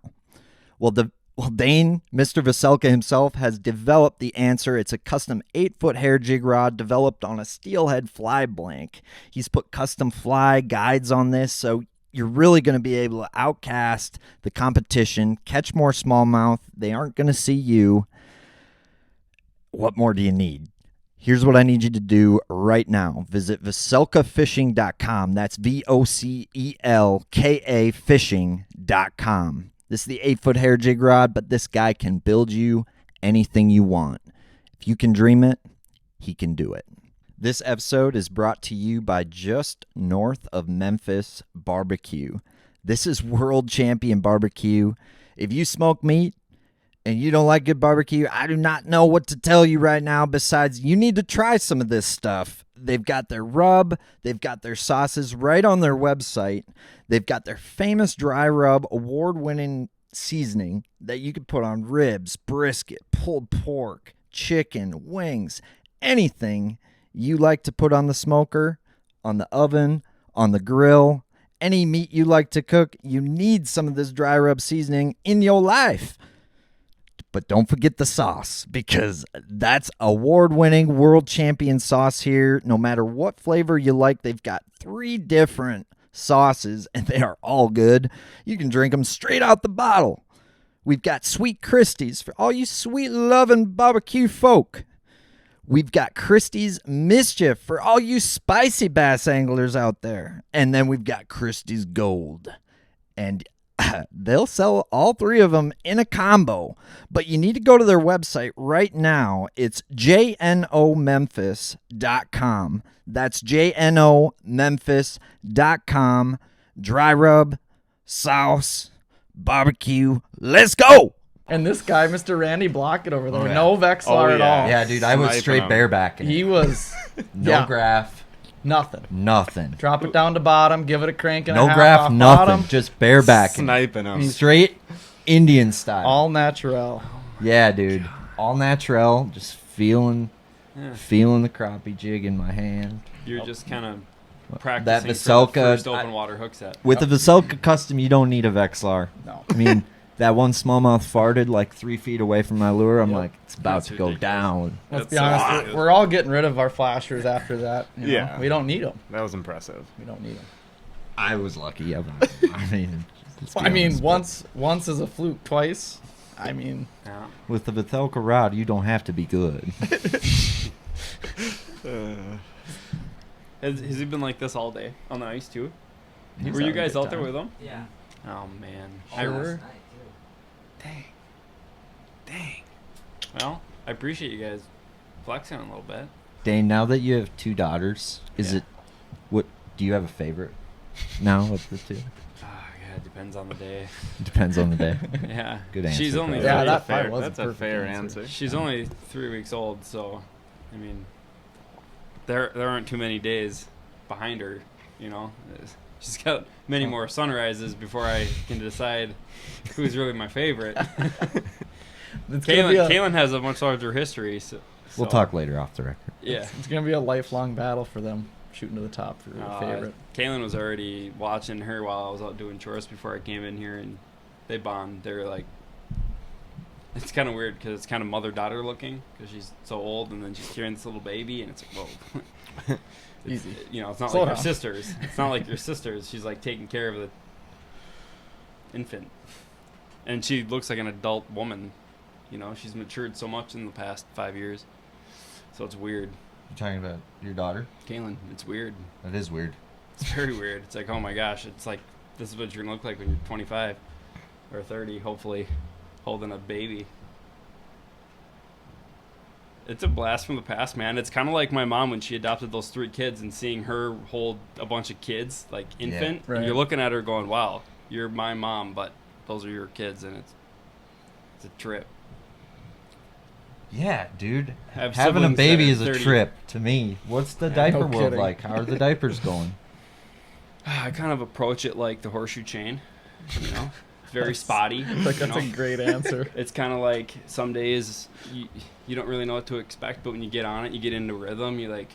Well, Dane, Mr. Vocelka himself, has developed the answer. It's a custom 8-foot hair jig rod developed on a steelhead fly blank. He's put custom fly guides on this, so you're really going to be able to outcast the competition, catch more smallmouth. They aren't going to see you. What more do you need? Here's what I need you to do right now. Visit VocelkaFishing.com. That's VOCELKA fishing.com. This is the 8-foot hair jig rod, but this guy can build you anything you want. If you can dream it, he can do it. This episode is brought to you by just north of Memphis Barbecue. This is World Champion Barbecue. If you smoke meat and you don't like good barbecue, I do not know what to tell you right now besides you need to try some of this stuff. They've got their rub. They've got their sauces right on their website. They've got their famous dry rub award-winning seasoning that you could put on ribs, brisket, pulled pork, chicken, wings, anything you like to put on the smoker, on the oven, on the grill, any meat you like to cook, you need some of this dry rub seasoning in your life. But don't forget the sauce, because that's award-winning world champion sauce here. No matter what flavor you like, they've got 3 different sauces, and they are all good. You can drink them straight out the bottle. We've got Sweet Christie's for all you sweet-loving barbecue folk. We've got Christie's Mischief for all you spicy bass anglers out there. And then we've got Christie's Gold. And they'll sell all 3 of them in a combo. But you need to go to their website right now. It's jnomemphis.com. That's jnomemphis.com. Dry rub, sauce, barbecue. Let's go! And this guy, Mr. Randy Blockett over there, Oh, yeah. no Vexlar Oh, at yeah. all. Yeah, dude, I was Sniping straight 'em. barebacking. He was No graph, nothing. nothing. Drop it down to bottom, give it a crank and No a half graph, off nothing. bottom. Just barebacking. Sniping them. Straight Indian style. All natural. Yeah, dude. All natural. Just feeling Yeah. the crappie jig in my hand. You're just kind of That practicing for the Vocelka, first open water hook set. with the Vocelka Custom, you don't need a Vexlar. No. I mean, that one smallmouth farted like 3 feet away from my lure. I'm Yep. like, it's about That's to go ridiculous. down. Let's That's be so honest. good. We're all getting rid of our flashers after that. you know? Yeah. We don't need them. That was impressive. We don't need them. I was lucky. I mean, let's be I mean, honest, once is a fluke. Twice. I mean, Yeah. with the Vocelka rod, you don't have to be good. Has he been like this all day on the ice too? He's Were you having a guys good out there time. with him? Yeah. Oh man. Sure were. Dang. Well, I appreciate you guys flexing a little bit. Dane, now that you have 2 daughters, is Yeah. it what? Do you have a favorite now of the 2? Yeah, it depends on the day. Depends on the day. Yeah. Good answer, She's only Kyle. Yeah, three- that probably was That's a a perfect fair answer. answer. She's only 3 weeks old, so I mean, there aren't too many days behind her. You know, she's got many more sunrises before I can decide who's really my favorite. It's gonna be a- Kaylin has a much larger history. We'll so- talk later off the record. Yeah. It's gonna be a lifelong battle for them shooting to the top for their favorite. Kaylin was already watching her while I was out doing chores before I came in here, and they bond. They're like, it's kind of weird because it's kind of mother-daughter looking because she's so old, and then she's carrying this little baby, and it's like, whoa. Easy. You know, it's not Slow like your down. sisters. It's not like your sisters. She's like taking care of the infant, and she looks like an adult woman. You know, she's matured so much in the past 5 years, so it's weird. You're talking about your daughter? Kaylin, it's weird. That is weird. It's very weird. It's like, oh my gosh, it's like this is what you're gonna look like when you're 25 or 30, hopefully, holding a baby. It's a blast from the past, man. It's kind of like my mom when she adopted those 3 kids and seeing her hold a bunch of kids, like infant. right. And you're looking at her going, wow, you're my mom, but those are your kids, and it's a trip. Yeah, dude. Have Having a siblings baby that is are a 30. trip to me. What's the Yeah, diaper no world kidding. like? How are the diapers going? I kind of approach it like the horseshoe chain, you know? It's very spotty. Like you that's know? a great answer. It's kind of like some days you don't really know what to expect, but when you get on it, you get into rhythm. You like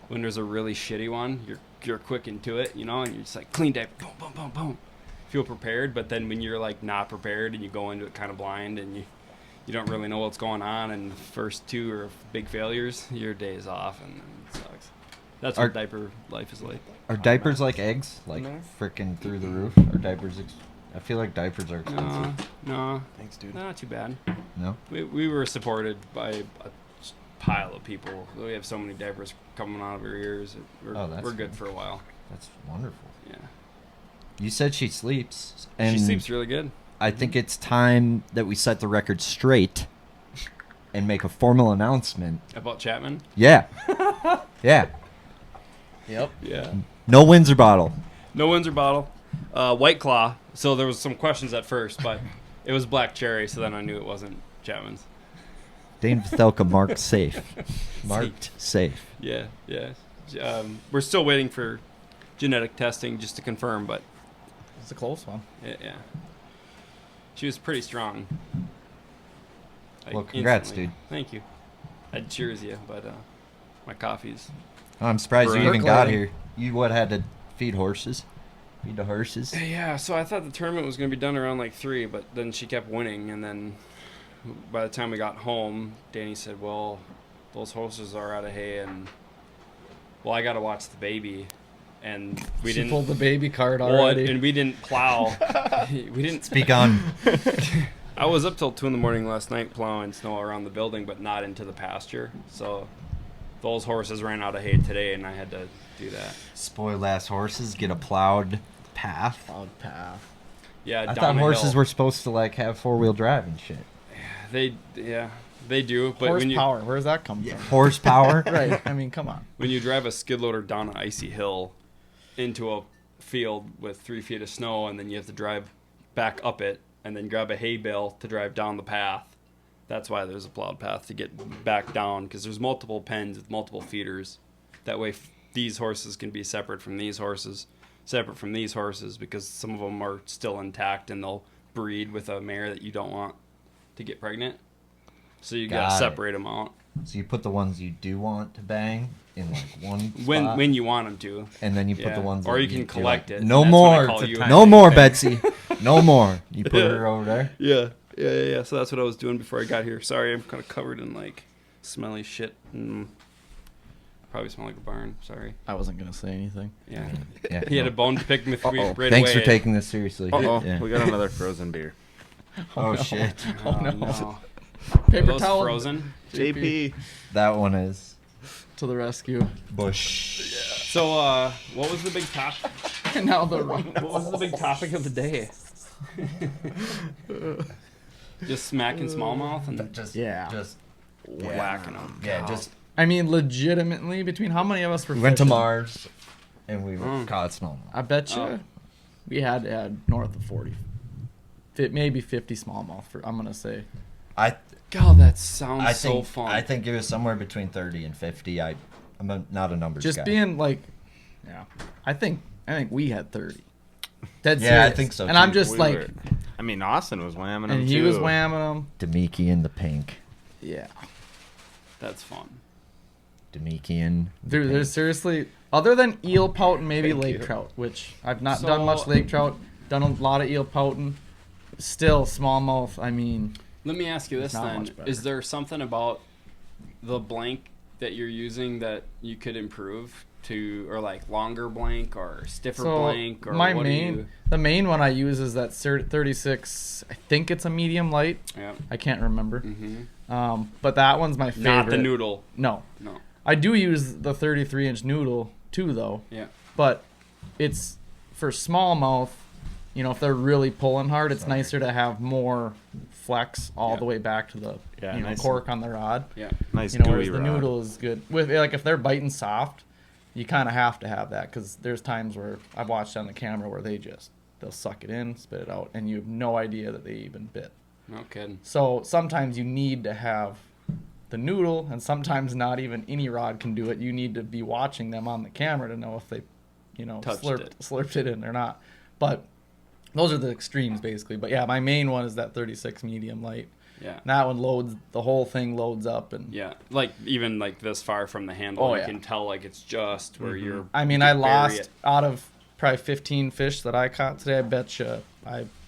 when there's a really shitty one, you're quick into it, you know, and you're just like clean diaper, boom, boom, boom, boom. Feel prepared, but then when you're like not prepared and you go into it kind of blind and you don't really know what's going on, and the first 2 are big failures, your day is off and it sucks. That's what diaper life is like. Are diapers like eggs? Like No. frickin' through the roof? Are diapers I feel like diapers are expensive. No, Thanks, dude. not too bad. No? We were supported by a pile of people. We have so many diapers coming out of our ears. Oh, that's We're good good. for a while. That's wonderful. Yeah. You said she sleeps. And She sleeps really good. I think it's time that we set the record straight and make a formal announcement. About Chapman? Yeah. Yeah. Yep. Yeah. No Windsor bottle. No Windsor bottle. White Claw. So there was some questions at first, but it was Black Cherry, so then I knew it wasn't Chapman's. Dane Vocelka marked safe. Marked safe. Yeah, yeah. We're still waiting for genetic testing just to confirm, but It's a close one. yeah. She was pretty strong. Like, Well, congrats, instantly. dude. Thank you. I'd cheers you, but my coffee's. Oh, I'm surprised you even Percolating. got here. You had to feed horses? Feed the horses? Yeah, so I thought the tournament was going to be done around like 3, but then she kept winning, and then by the time we got home, Danny said, well, those horses are out of hay, and well, I got to watch the baby, and we She didn't pulled the baby card well, already. and we didn't plow. We didn't Speak on. I was up till 2 in the morning last night plowing snow around the building, but not into the pasture. So those horses ran out of hay today, and I had to do that. Spoiled ass horses get a plowed path. Plowed path. Yeah, I down thought the horses hill. were supposed to like have 4-wheel drive and shit. They do. But when you Horsepower. Where's that come from? Horsepower. Right. I mean, come on. when you drive a skid loader down an icy hill into a field with 3 feet of snow, and then you have to drive back up it, and then grab a hay bale to drive down the path. That's why there's a plowed path to get back down, because there's multiple pens with multiple feeders. That way these horses can be separate from these horses, because some of them are still intact and they'll breed with a mare that you don't want to get pregnant. So you Got gotta it. separate them out So you put the ones you do want to bang in like one when spot, when you want them to. and then you put Yeah. the ones Or that you can you're collect like, it, No and that's when I more, call you no and more, everything. Betsy, no more. You put her over there. Yeah. So that's what I was doing before I got here. Sorry, I'm kind of covered in like smelly shit. Probably smell like a barn. Sorry. I wasn't gonna say anything. Yeah. Yeah, He had no. a bone to pick with me right Thanks away. for taking this seriously. Uh-oh, Yeah. we got another frozen beer. Oh shit, Oh, no. Are Paper those towel. frozen? JP. that one is To the rescue. Bush. So, what was the big topic? And now the What was the big topic of the day? Just smacking smallmouth and Just Yeah. whacking them. Yeah, just I mean, legitimately, between how many of us were we went to fishing? Mars, and we caught smallmouth. I bet you Oh. we had north of 40. Maybe 50 smallmouth, I'm going to say. God, that sounds I so think fun. I think it was somewhere between 30 and 50. I'm not a numbers Just guy. being like, yeah. I think we had 30. Dead Yeah, I serious. think so, And I'm too. just We like, were- I mean, Austin was whamming them and too. he was whamming them. Demikian the pink. Yeah. That's fun. Demikian. Dude, there's seriously, other than eel pout and maybe Thank lake you. trout, which I've not So- done much lake trout, done a lot of eel pouting. Still, smallmouth, I mean, Let me ask you It's this not then: much better. is there something about the blank that you're using that you could improve to, or like longer blank or stiffer so blank, or my what main, the main one I use is that 36, I think it's a medium light. Yeah. I can't remember. Mm-hmm. But that one's my favorite. Not the noodle. No. No. I do use the 33-inch noodle too, though. Yeah. But it's for smallmouth. You know, if they're really pulling hard, it's nicer to have more flex all Yeah. the way back to the Yeah, nice cork on the rod. Yeah. Nice You know, gooey whereas the rod. noodle is good. With like if they're biting soft, you kind of have to have that because there's times where I've watched on the camera where they'll suck it in, spit it out, and you have no idea that they even bit. No kidding. So sometimes you need to have the noodle, and sometimes not even any rod can do it. You need to be watching them on the camera to know if they, Touched slurped it in or not. But those are the extremes basically. But yeah, my main one is that 36 medium light. Yeah. And that one loads, the whole thing loads up, and Yeah. Like even like this far from the handle, Oh, you yeah. can tell like it's just where you're. I mean, you I can bury lost it. out of probably 15 fish that I caught today. I bet you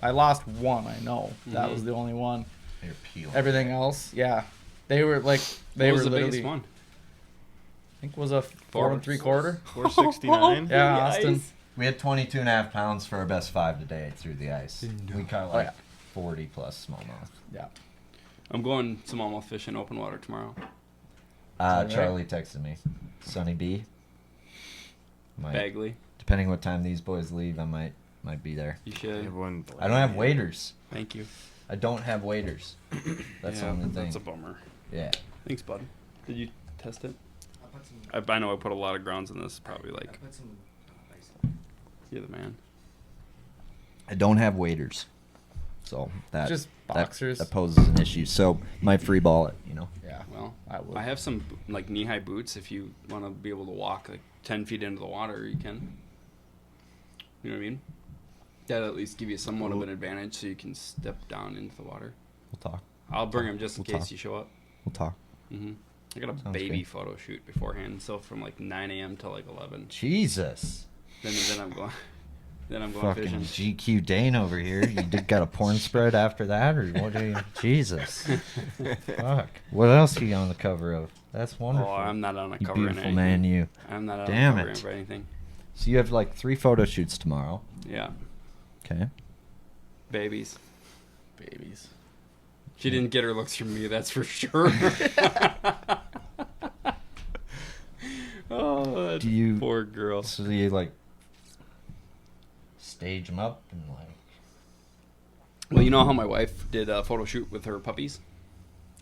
I lost one. I know that was the only one. They're peeling. Everything else, yeah, they were like What was the literally. biggest one? I think it was a 4 3/4. 469. Yeah, The Austin. ice. We had 22.5 pounds for our best 5 today through the ice. We caught like yeah. 40 plus smallmouth. Yeah. I'm going smallmouth fishing open water tomorrow. that right? Charlie texted me. Sonny B. Bagley, Depending what time these boys leave, I might be there. you should. Everyone. I don't have waders. Thank you. I don't have waders. That's the only thing. That's a bummer. Yeah. Thanks, bud. Did you test it? I know I put a lot of grounds in this. Probably like you're the man. I don't have waders. So that Just that- boxers. That poses an issue. So might free ball it, Yeah. Well, I would. I have some like knee-high boots. If you want to be able to walk like 10 feet into the water, you can. You know what I mean? That'll at least give you somewhat of an advantage, so you can step down into the water. We'll talk. I'll bring them just in We'll case talk. you show up. We'll talk. I got a Sounds baby good. photo shoot beforehand, so from like 9 a.m. till like 11. Jesus. Then I'm going. Then I'm going Fucking fishing. GQ Dane over here. You did got a porn spread after that, or what? Are you? Jesus. Fuck. What else are you on the cover of? That's wonderful. Oh, I'm not on a You cover in beautiful anything. man, you. I'm not on Damn a cover it. for anything. So you have like 3 photo shoots tomorrow. Yeah, Okay. babies. Babies. She didn't get her looks from me, that's for sure. Oh, that Do you- poor girl. So you like stage them up and like. Well, you know how my wife did a photo shoot with her puppies?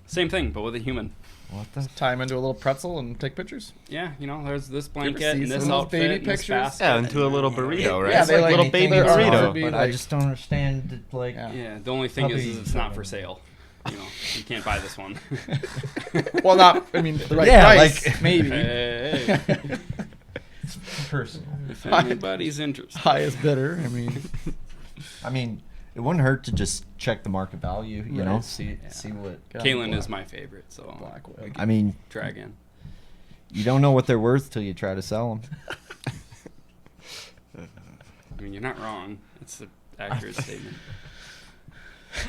Same thing, but with a human. What the? Tie them into a little pretzel and take pictures. Yeah, you know, there's this ever blanket see and this some of those outfit baby and this pictures? basket. Yeah, into a little burrito, right? Yeah, It's they like like little anything baby there are burrito. to be But I like- just don't understand like. Yeah. Yeah, the only thing is Puppy. it's not for sale. You know, you can't buy this one. Well, not. I mean, the right Yeah, price, like- maybe. Hey, Personal. if anybody's interested. Highest bidder. I mean, I mean, It wouldn't hurt to just check the market value, you know, Right. see what. Kalen is my favorite, so Black wig. I mean, dragon. you don't know what they're worth till you try to sell them. I mean, you're not wrong. It's an accurate statement.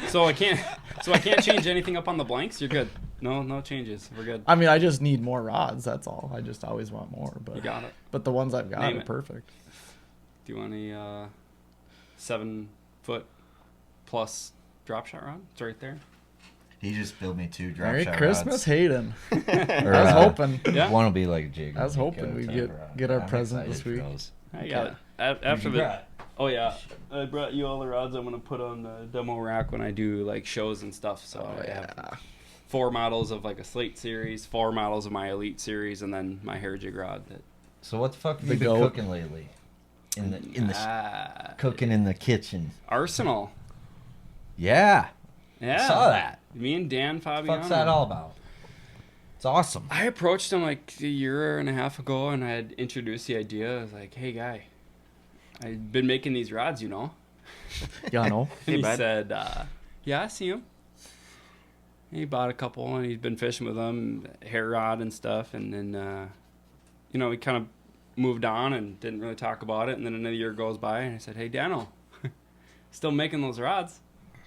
So I can't change anything up on the blanks. You're good. No changes. We're good. I mean, I just need more rods. That's all. I just always want more. But You got it. But the ones I've got Name are it. perfect. Do you want a 7-foot plus drop shot rod? It's right there. He just built me 2 drop Merry shot Christmas, rods. Hayden. Or, I was hoping. Yeah. One will be like a jig. I was hoping we'd get our present this week. I got it. After the. Oh yeah, I brought you all the rods I'm gonna put on the demo rack when I do like shows and stuff. So I have 4 models of like a slate series, 4 models of my elite series, and then my hair jig rod. That So what the fuck have The you been goat. cooking lately? In the cooking in the kitchen. Arsenal. Yeah. Yeah, Saw that. Me and Dan Fabiano. What's that all about? It's awesome. I approached him like a year and a half ago, and I had introduced the idea. I was like, "Hey, guy, I've been making these rods, you know." Yeah, no. And he bud. said, "Yeah, I see him." And he bought a couple, and he's been fishing with them, hair rod and stuff. And then, we kind of moved on and didn't really talk about it. And then another year goes by, and I said, "Hey, Dano, still making those rods,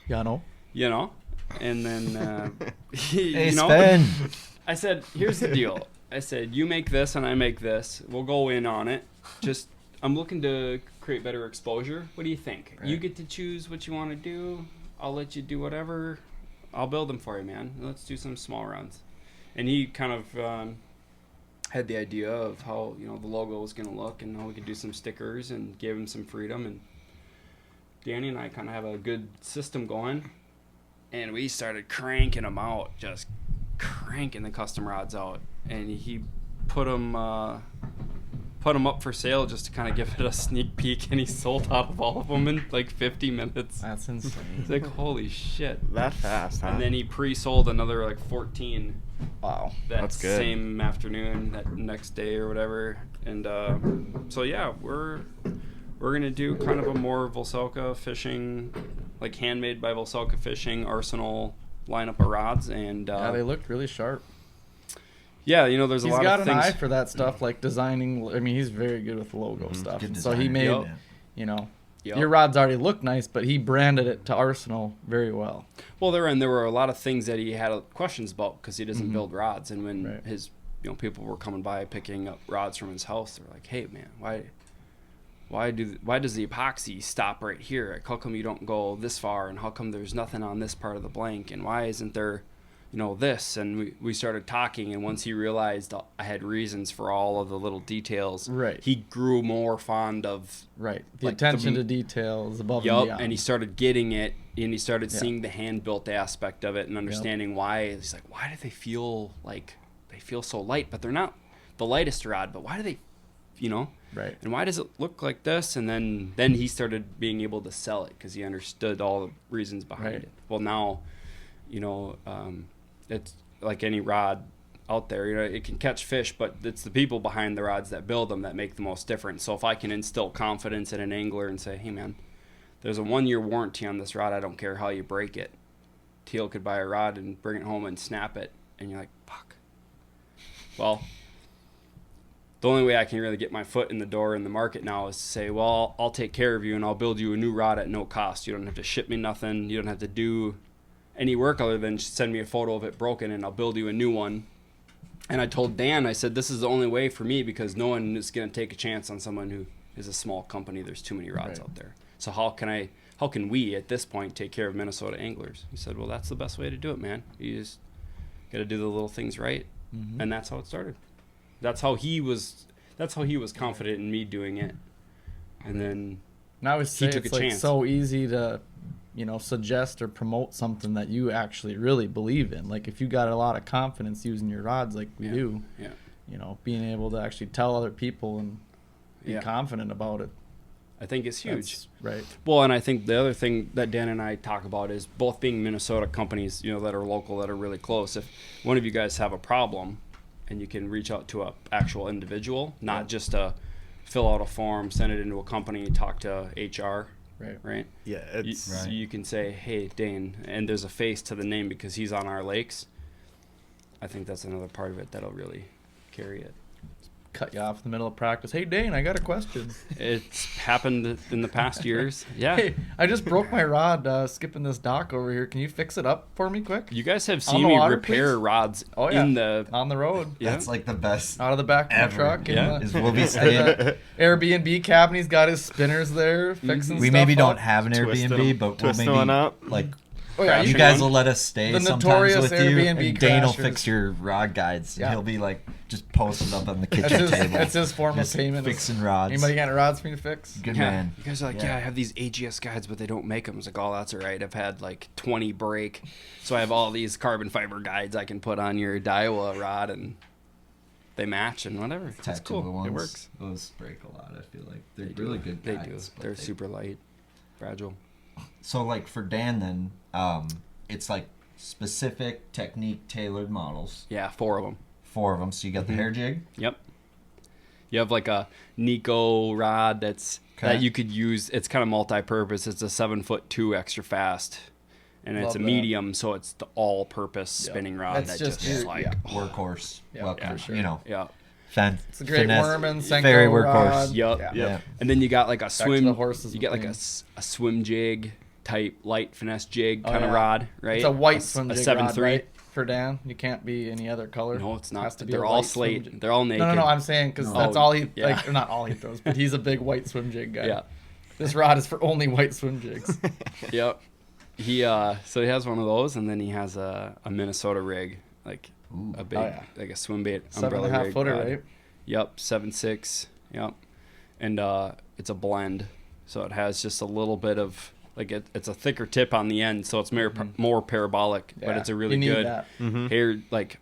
Yeah, no. you know?" And then, Hey, you know, Sven. I said, "Here's the deal." I said, "You make this, and I make this. We'll go in on it. Just, I'm looking to create better exposure. What do you think? You Right. get to choose what you want to do. I'll let you do whatever. I'll build them for you, man. Let's do some small runs." And he kind of had the idea of how the logo was going to look and how we could do some stickers, and gave him some freedom. And Danny and I kind of have a good system going, and we started cranking them out, just cranking the custom rods out. And he put them up for sale just to kind of give it a sneak peek, and he sold out of all of them in like 50 minutes. That's insane. It's like, holy shit. That fast, huh? And then he pre-sold another like 14 Wow. that That's good. same afternoon, that next day or whatever. And so yeah, we're gonna do kind of a more Vocelka fishing, like handmade by Vocelka fishing arsenal lineup of rods. And Yeah, they looked really sharp. yeah, there's a He's lot got of an things. eye for that stuff, like designing. I mean, he's very good with logo stuff. Good And so he design. made, Yup. Yep. your rods already look nice, but he branded it to Arsenal very well. Well, there were a lot of things that he had questions about because he doesn't build rods. And when Right. his people were coming by picking up rods from his house, they're like, "Hey, man, why does the epoxy stop right here? Like, how come you don't go this far? And how come there's nothing on this part of the blank? And why isn't there, this?" And we started talking, and once he realized I had reasons for all of the little details, Right. he grew more fond of Right. The Like attention the- to detail is above and Yup, beyond. and he started getting it, and he started Yeah. seeing the hand-built aspect of it and understanding why. He's like, why do they feel like they feel so light, but they're not the lightest rod, but why do they, Right. and why does it look like this? And then he started being able to sell it because he understood all the reasons behind Right. it. Well, now, it's like any rod out there, it can catch fish, but it's the people behind the rods that build them that make the most difference. So if I can instill confidence in an angler and say, "Hey, man, there's a 1-year warranty on this rod. I don't care how you break it." Teal could buy a rod and bring it home and snap it, and you're like, "Fuck." Well, the only way I can really get my foot in the door in the market now is to say, "Well, I'll take care of you and I'll build you a new rod at no cost. You don't have to ship me nothing. You don't have to do any work other than just send me a photo of it broken, and I'll build you a new one." And I told Dan, I said, "This is the only way for me because no one is going to take a chance on someone who is a small company. There's too many rods Right. out there. So how can we at this point take care of Minnesota anglers?" He said, "Well, that's the best way to do it, man. You just got to do the little things right." And that's how it started. That's how he was confident in me doing it. And then And I always say took it's a like chance. so easy to, suggest or promote something that you actually really believe in. Like if you got a lot of confidence using your rods, like we do, yeah. Being able to actually tell other people and be Yeah. confident about it. I think it's huge. That's right. Well, and I think the other thing that Dan and I talk about is both being Minnesota companies, that are local, that are really close. If one of you guys have a problem and you can reach out to a actual individual, not just fill out a form, send it into a company, talk to HR, right? Yeah, it's So you can say, hey, Dane, and there's a face to the name because he's on our lakes. I think that's another part of it that'll really carry it. Cut you off in the middle of practice. Hey, Dane, I got a question. It's happened in the past years. Yeah. Hey, I just broke my rod skipping this dock over here. Can you fix it up for me quick? You guys have On seen the me water, repair please? rods Oh, yeah. in the... On the road. Yeah. That's like the best. Out of the back of Ever. the truck. Yeah. In Is the, we'll be at staying. the Airbnb cabin. He's got his spinners there fixing We stuff maybe up. don't have an Twisting Airbnb, them- but we'll twisting maybe one up. like Oh, yeah. you Crashing guys one. will let us stay The sometimes notorious with you, Airbnb and Dane will crashers. fix your rod guides. Yeah. He'll be like just posted up on the kitchen That's his, table. that's his form just of payment. fixing rods. Anybody got any rods for me to fix? Good Yeah. man. You guys are like, Yeah. yeah, I have these AGS guides, but they don't make them. It's like, oh, that's all right. I've had like 20 break. So I have all these carbon fiber guides I can put on your Daiwa rod, and they match and whatever. It's Tattoo cool. ones, It works. Those break a lot. I feel like they're They really do. good They guides. do. but They're they- super light, fragile. So like for Dan then, it's like specific technique tailored models. Yeah, 4 of them. 4 of them. So you got the hair jig. Yep. You have like a Nico rod that Okay. you could use. It's kind of multi-purpose. It's a 7'2" extra fast, and it's Love a that. medium, so it's the all-purpose spinning rod. That's that just just your- like yeah. Workhorse. Yeah, Welcome. for sure. You know, yeah. It's a great worm and Senko fairy rod. workhorse. Yup. Yeah. Yeah. And then you got like a to swim. the horses You get like thing. a swim jig type light finesse jig Oh, kind of yeah. rod, right? It's a white swim jig 7.3. rod, right? For Dan, you can't be any other color. No, it's It has not. to be They're a all white swim slate. jig. They're all naked. No. I'm saying because No. that's all he Yeah. like. Or not all he throws, but he's a big white swim jig guy. Yeah. This rod is for only white swim jigs. Yep. So he has one of those, and then he has a Minnesota rig, like a big, Oh, yeah. like a swim bait 7.5 umbrella rig. footer, rod. right? Yep, 7.6. Yep, and it's a blend, so it has just a little bit of like it's a thicker tip on the end, so it's more parabolic, but Yeah, it's a really you need good that. hair. Like,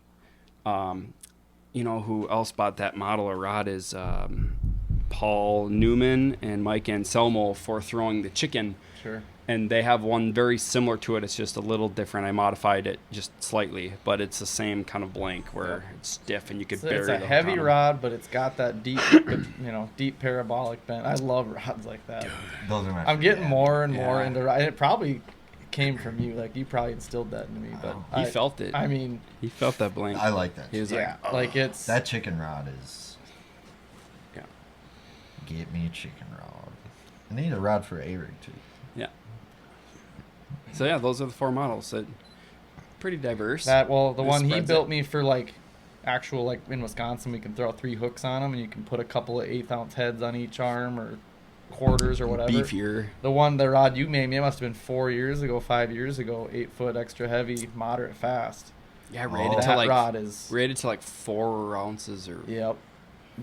you know who else bought that model of rod is Paul Newman and Mike Anselmo for throwing the chicken. Sure. And they have one very similar to it. It's just a little different. I modified it just slightly, but it's the same kind of blank where it's stiff and you could bury It's a the heavy hook on 'em. rod, but it's got that deep, deep parabolic bend. I love rods like that. Those are my I'm getting more and more Yeah. into rod. It probably came from you. Like you probably instilled that into me. But He felt it. I mean, He felt that blank. I like that. He was yeah, like, like it's That chicken rod is. Yeah. Get me a chicken rod. I need a rod for a rig too. yeah. So yeah, those are the 4 models. That pretty diverse. that. Well, the It one he spreads built it. me for like actual like in Wisconsin, we can throw 3 hooks on them, and you can put a couple of 1/8 ounce heads on each arm or quarters or whatever. Beefier. The rod you made me, it must have been 4 years ago, 5 years ago. 8 foot, extra heavy, moderate fast. Yeah, Oh. rated to That like rod is. rated to like 4 ounces or Yep.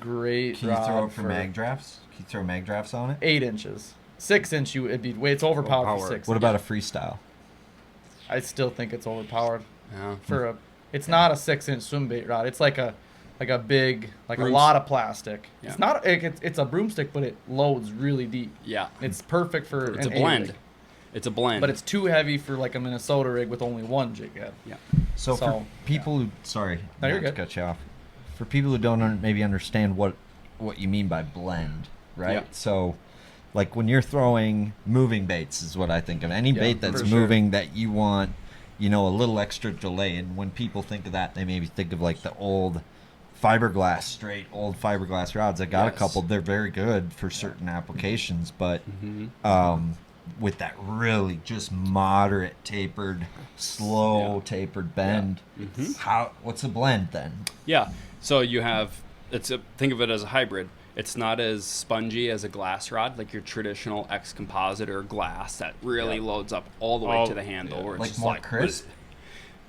Great Can you rod throw it for mag drafts? Can you throw mag drafts on it? 8 inches. 6 inch, it'd be it's overpowered for Overpowered. 6. What about a freestyle? I still think it's overpowered yeah. for a. It's not a 6-inch swim bait rod. It's like a big a Brooms- lot of plastic. Yeah. It's not. It's a broomstick, but it loads really deep. Yeah. It's perfect for. It's a an blend. rig, It's a blend. but it's too heavy for like a Minnesota rig with only 1 jig head. yeah. So, for So, people who, sorry, No, you're not to good. cut you off. For people who don't maybe understand what you mean by blend, right? Yeah. So, like when you're throwing moving baits is what I think of. Any Yeah, bait that's for sure. moving that you want, a little extra delay. And when people think of that, they maybe think of like the old fiberglass rods. I got a Yes. couple. They're very good for certain applications, but Mm-hmm. with that really just moderate tapered, slow Yeah. tapered bend. Mhm. What's a blend then? Yeah. So you have think of it as a hybrid. It's not as spongy as a glass rod, like your traditional X composite or glass that really Yeah. loads up all the way All- to the handle. yeah. Where it's Like just more like crisp?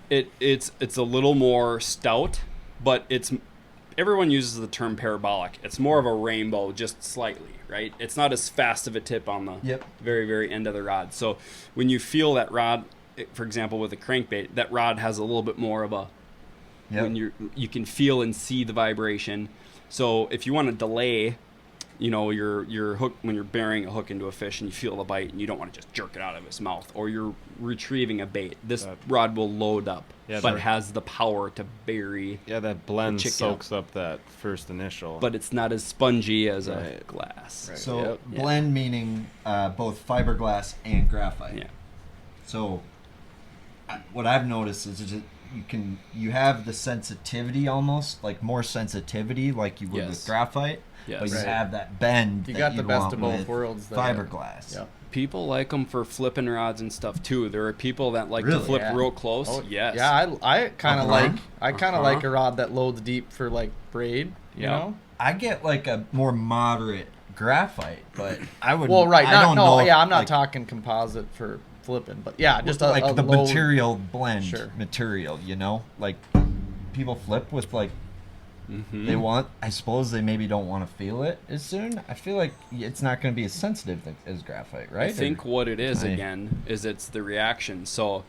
It's a little more stout, but everyone uses the term parabolic. It's more of a rainbow, just slightly, right? It's not as fast of a tip on the Yep. very, very end of the rod. So when you feel that rod, for example, with a crankbait, that rod has a little bit more of a when you can feel and see the vibration. So if you want to delay, your hook, when you're burying a hook into a fish and you feel the bite and you don't want to just jerk it out of its mouth, or you're retrieving a bait, this rod will load up, but has the power to bury. Yeah, that blend chicken. soaks up that first initial. But it's not as spongy as a glass. Right. So blend meaning both fiberglass and graphite. Yeah. So what I've noticed is you have the sensitivity, almost like more sensitivity like you would with graphite. Yes. But you have that bend. You that got the you'd best want of both with worlds there. Fiberglass. Yep. People like them for flipping rods and stuff too. There are people that like to Really? flip Yeah. real close. Oh, yes. Yeah, I kind of Uh-huh. like a rod that loads deep for like braid. You know. I get like a more moderate graphite, but I would. Well, right. I don't know. If, I'm not like, talking composite for flipping, but yeah, just like a the low, material blend Sure. material. Like people flip with like. Mm-hmm. They want. I suppose they maybe don't want to feel it as soon. I feel like it's not going to be as sensitive as graphite, right? I think what it is again is it's the reaction. So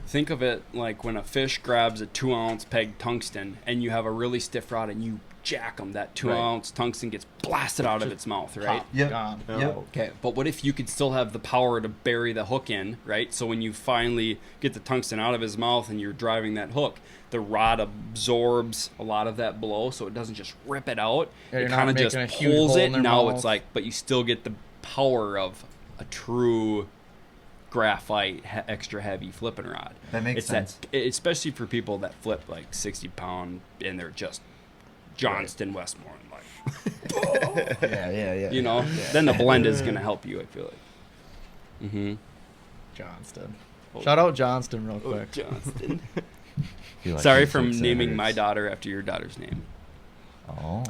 think of it like when a fish grabs a 2-ounce peg tungsten and you have a really stiff rod and you jack them, that 2-ounce tungsten gets blasted out of its mouth, right? Yep. Gone. Yep. Okay, but what if you could still have the power to bury the hook in, right? So when you finally get the tungsten out of his mouth and you're driving that hook, the rod absorbs a lot of that blow, so it doesn't just rip it out. Yeah, it you're kind not of just making a huge pulls hole it. in their Now mouth. it's like, but you still get the power of a true graphite extra heavy flipping rod. That makes sense. Especially for people that flip like 60-pound and they're just Johnston Westmore, like Yeah. you know. Then the blend is gonna help you. I feel like. Mm-hmm. Johnston. Oh. Shout out Johnston real Oh, quick. Johnston. Feel like Sorry it's for like naming Senators. my daughter after your daughter's name. Oh.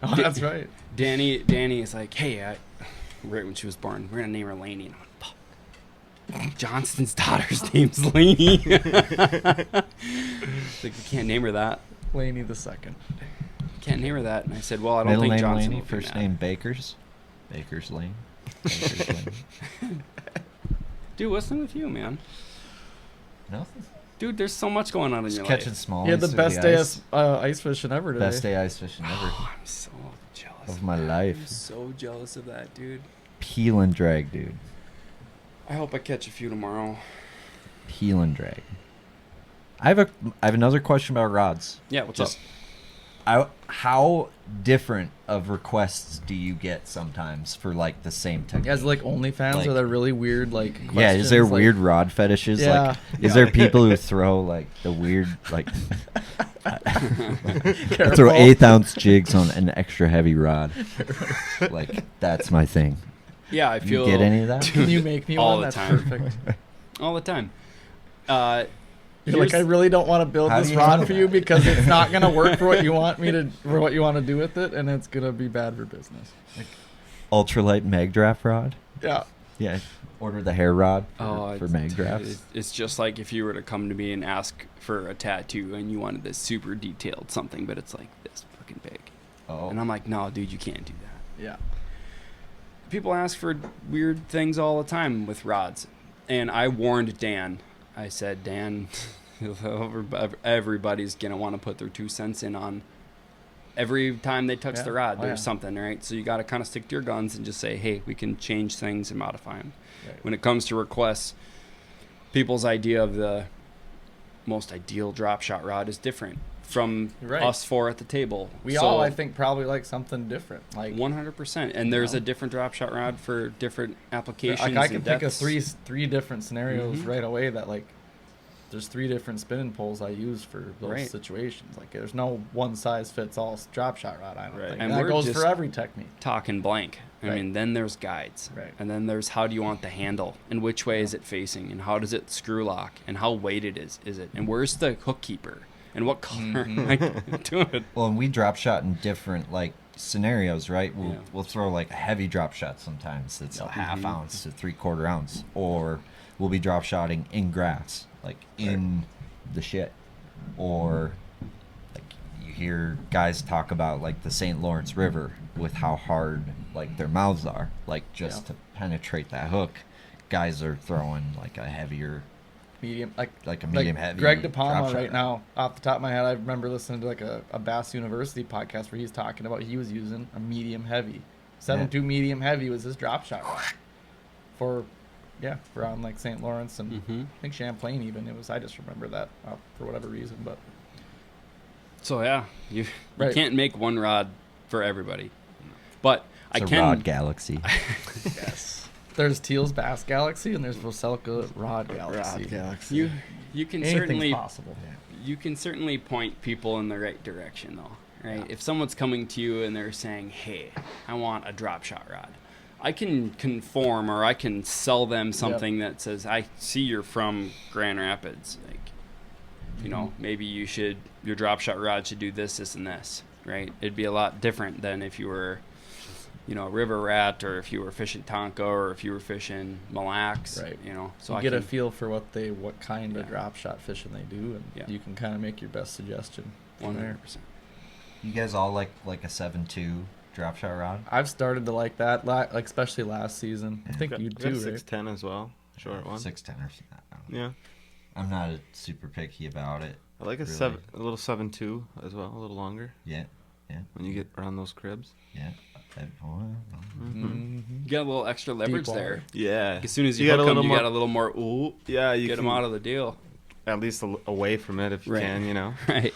Oh, that's right. Danny is like, hey, right when she was born, we're gonna name her Lainey. And I'm like, fuck. Johnston's daughter's name's Lainey. Like, we can't name her that. Laney the second. Can't name her that. And I said, well, I don't Middle think name Johnson Laney, will be first mad. name Bakers. Bakers Lane. Bakers Lane. Dude, what's wrong with you, man? Nothing. Dude, there's so much going on in Just your catching life. small. You had the best day of ice fishing ever today. Best day ice fishing ever Oh, I'm so jealous of my I'm life. so jealous of that, dude. Peel and drag, dude. I hope I catch a few tomorrow. Peel and drag. I have another question about rods. Yeah, what's Just up? how different of requests do you get sometimes for like the same technique? You guys like OnlyFans Like- or the really weird like yeah, is there questions, like- weird rod fetishes? Yeah. Like, is there people who throw like the weird like Careful. throw 1/8-ounce jigs on an extra heavy rod? Like that's my thing. Yeah, I You feel. get any of that? Can you make me All one? the That's time. perfect. All the time. You're like, I really don't want to build How do this you rod know for you that? because it's not gonna work for what you want to do with it, and it's gonna be bad for business. Ultralight mag draft rod. Yeah. Yeah. Order the hair rod for it's- mag drafts. It's just like if you were to come to me and ask for a tattoo and you wanted this super detailed something, but it's like this fucking big. Oh. And I'm like, no, dude, you can't do that. Yeah. People ask for weird things all the time with rods. And I warned Dan. I said, Dan, everybody's going to want to put their 2 cents in on every time they touch Yeah. the rod. Oh, There's yeah. something, right? So you got to kind of stick to your guns and just say, hey, we can change things and modify them. Right. When it comes to requests, people's idea of the most ideal drop shot rod is different from Right. us 4 at the table. We So, all, I think, probably like something different. Like 100%. And there's know? a different drop shot rod for different applications. Like I can and think of depths. three different scenarios Mhm. right away that like there's 3 different spinning poles I use for those Right. situations. Like there's no one size fits all drop shot rod. I don't Right. think. And And that we're goes just- for every technique. Talking blank. I Right. mean, then there's guides. Right. And then there's how do you want the handle and which way is it facing and how does it screw lock and how weighted is it and where's the hook keeper and what color Mhm. like dude. Well, and we drop shot in different like scenarios, right? Yeah. We'll throw like a heavy drop shot sometimes. It's a half ounce to 3/4 ounce, or we'll be drop shotting in grass, like in the shit, or like you hear guys talk about like the St. Lawrence River with how hard like their mouths are, like just to penetrate that hook. Guys are throwing like a heavier, Medium, like a medium heavy. Greg drop DePalma shot. right now, off the top of my head, I remember listening to like a Bass University podcast where he's talking about he was using a medium heavy 7.2 medium heavy was his drop shot rod. For around like St. Lawrence and Mm-hmm. I think Champlain even. I just remember that for whatever reason, but So yeah, you Right. can't make one rod for everybody, but I It's a can. rod galaxy. yes. There's Teal's Bass Galaxy and there's Vocelka Rod Galaxy. You can Anything's certainly possible. you can certainly point people in the right direction though, right? If someone's coming to you and they're saying, "Hey, I want a drop shot rod," I can conform or I can sell them something that says, "I see you're from Grand Rapids, like, you know, maybe your drop shot rod should do this, this, and this," right? It'd be a lot different than if you were, you know, a river rat, or if you were fishing Tonka, or if you were fishing Mille Lacs, Right. you know. So So you get I a can, feel for what kind of drop shot fishing they do, and Yeah. you can kind of make your best suggestion from there. 100%. You guys all like a 7.2 drop shot rod? I've started to like that, like especially last season. I think you got too, right? 610 as well. Short one. 610 or something. I don't know. Yeah. I'm not super picky about it. I like a Really? a little 7.2 as well, a little longer Yeah. when you get around those cribs. Yeah. Mm-hmm. You got a little extra leverage water. there. Yeah. As soon as you, got hook a little them, more. you got a little more, ooh, Yeah, you get can them out of the deal. at least away from it if you Right. can, you know. Right.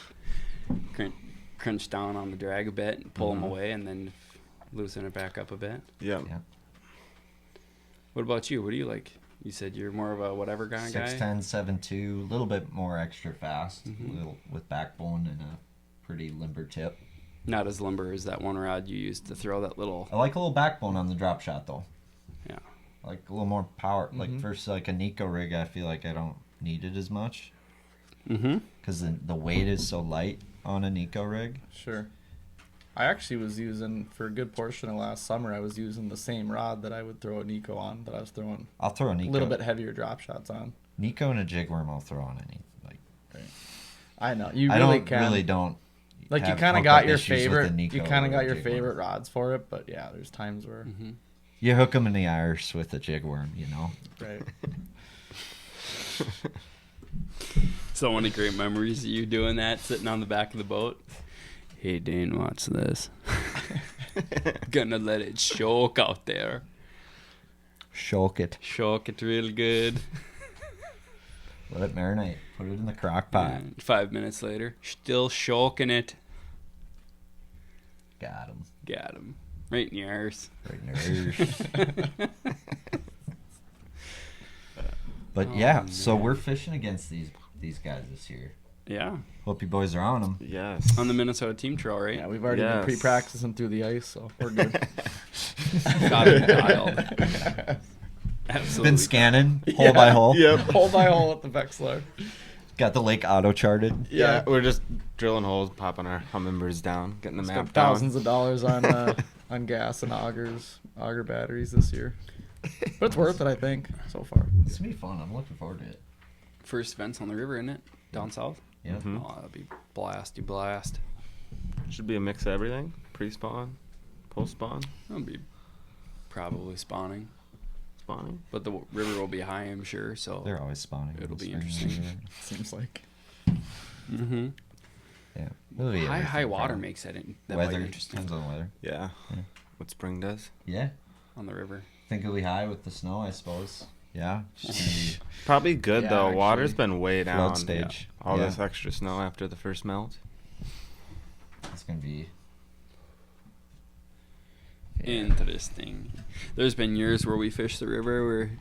Crunch down on the drag a bit and pull them Mhm. away and then loosen it back up a bit. Yeah. Yeah. What about you? What do you like? You said you're more of a whatever kind of guy? 610, 7.2, a little bit more extra fast, Mhm. little with backbone and a pretty limber tip. Not as limber as that one rod you used to throw that little. I like a little backbone on the drop shot though. Yeah. I like a little more power. Like Mhm. versus like a Nico rig, I feel like I don't need it as much Mm-hmm. because the weight is so light on a Nico rig. Sure. I actually was using, for a good portion of last summer, I was using the same rod that I would throw a Nico on, that I was throwing I'll throw a a Nico. little bit heavier drop shots on. Nico and a jig worm I'll throw on any. Like I know. You I really don't can. really don't. Like, you have kind of hookup got your issues with a favorite, Nico you kind of or got a your jig worm. favorite rods for it, but yeah, there's times where, Mm-hmm. You hook them in the Irish with a jig worm, you know. right. So many great memories of you doing that, sitting on the back of the boat. Hey, Dane, watch this. Gonna let it choke out there. Shock it. Choke it real good. Let it marinate. Put it in the crock pot. And 5 minutes later, still choking it. Got him. Got him. Right in your arse. Right in the ears. But Oh, yeah, so man. we're fishing against these guys this year. Yeah. Hope you boys are on them. Yes. On the Minnesota Team Trail, right? Yeah, we've already been Yes. pre-practicing through the ice, so we're good. Got it dialed. Absolutely. Been scanning hole by hole. Yep. Hole by hole at the Vexler. Got the lake auto charted. Yeah, we're just drilling holes, popping our hummingbirds down, getting the map Spent down. thousands of dollars on gas and auger batteries this year. But it's worth it, I think, so far. It's gonna be fun. I'm looking forward to it. First events on the river, isn't it? Down south? Yeah. Mhm. Oh, that'll be blasty blast. Should be a mix of everything. Pre-spawn, post-spawn, That'll be probably spawning. spawning. But the river will be high, I'm sure, so. They're always spawning. It'll in be spring interesting. anyway. Seems like. Mm-hmm. Yeah. It'll be High everything, water probably. makes that bite Weather interesting depends on the weather. Yeah. Yeah. What spring does. Yeah. on the river. Think it'll be high with the snow, I suppose. Yeah. It's just gonna be Probably good Yeah, though. actually. Water's been way down. flood stage. All Yeah. this extra snow after the first melt. It's gonna be. Interesting. There's been years where we fish the river where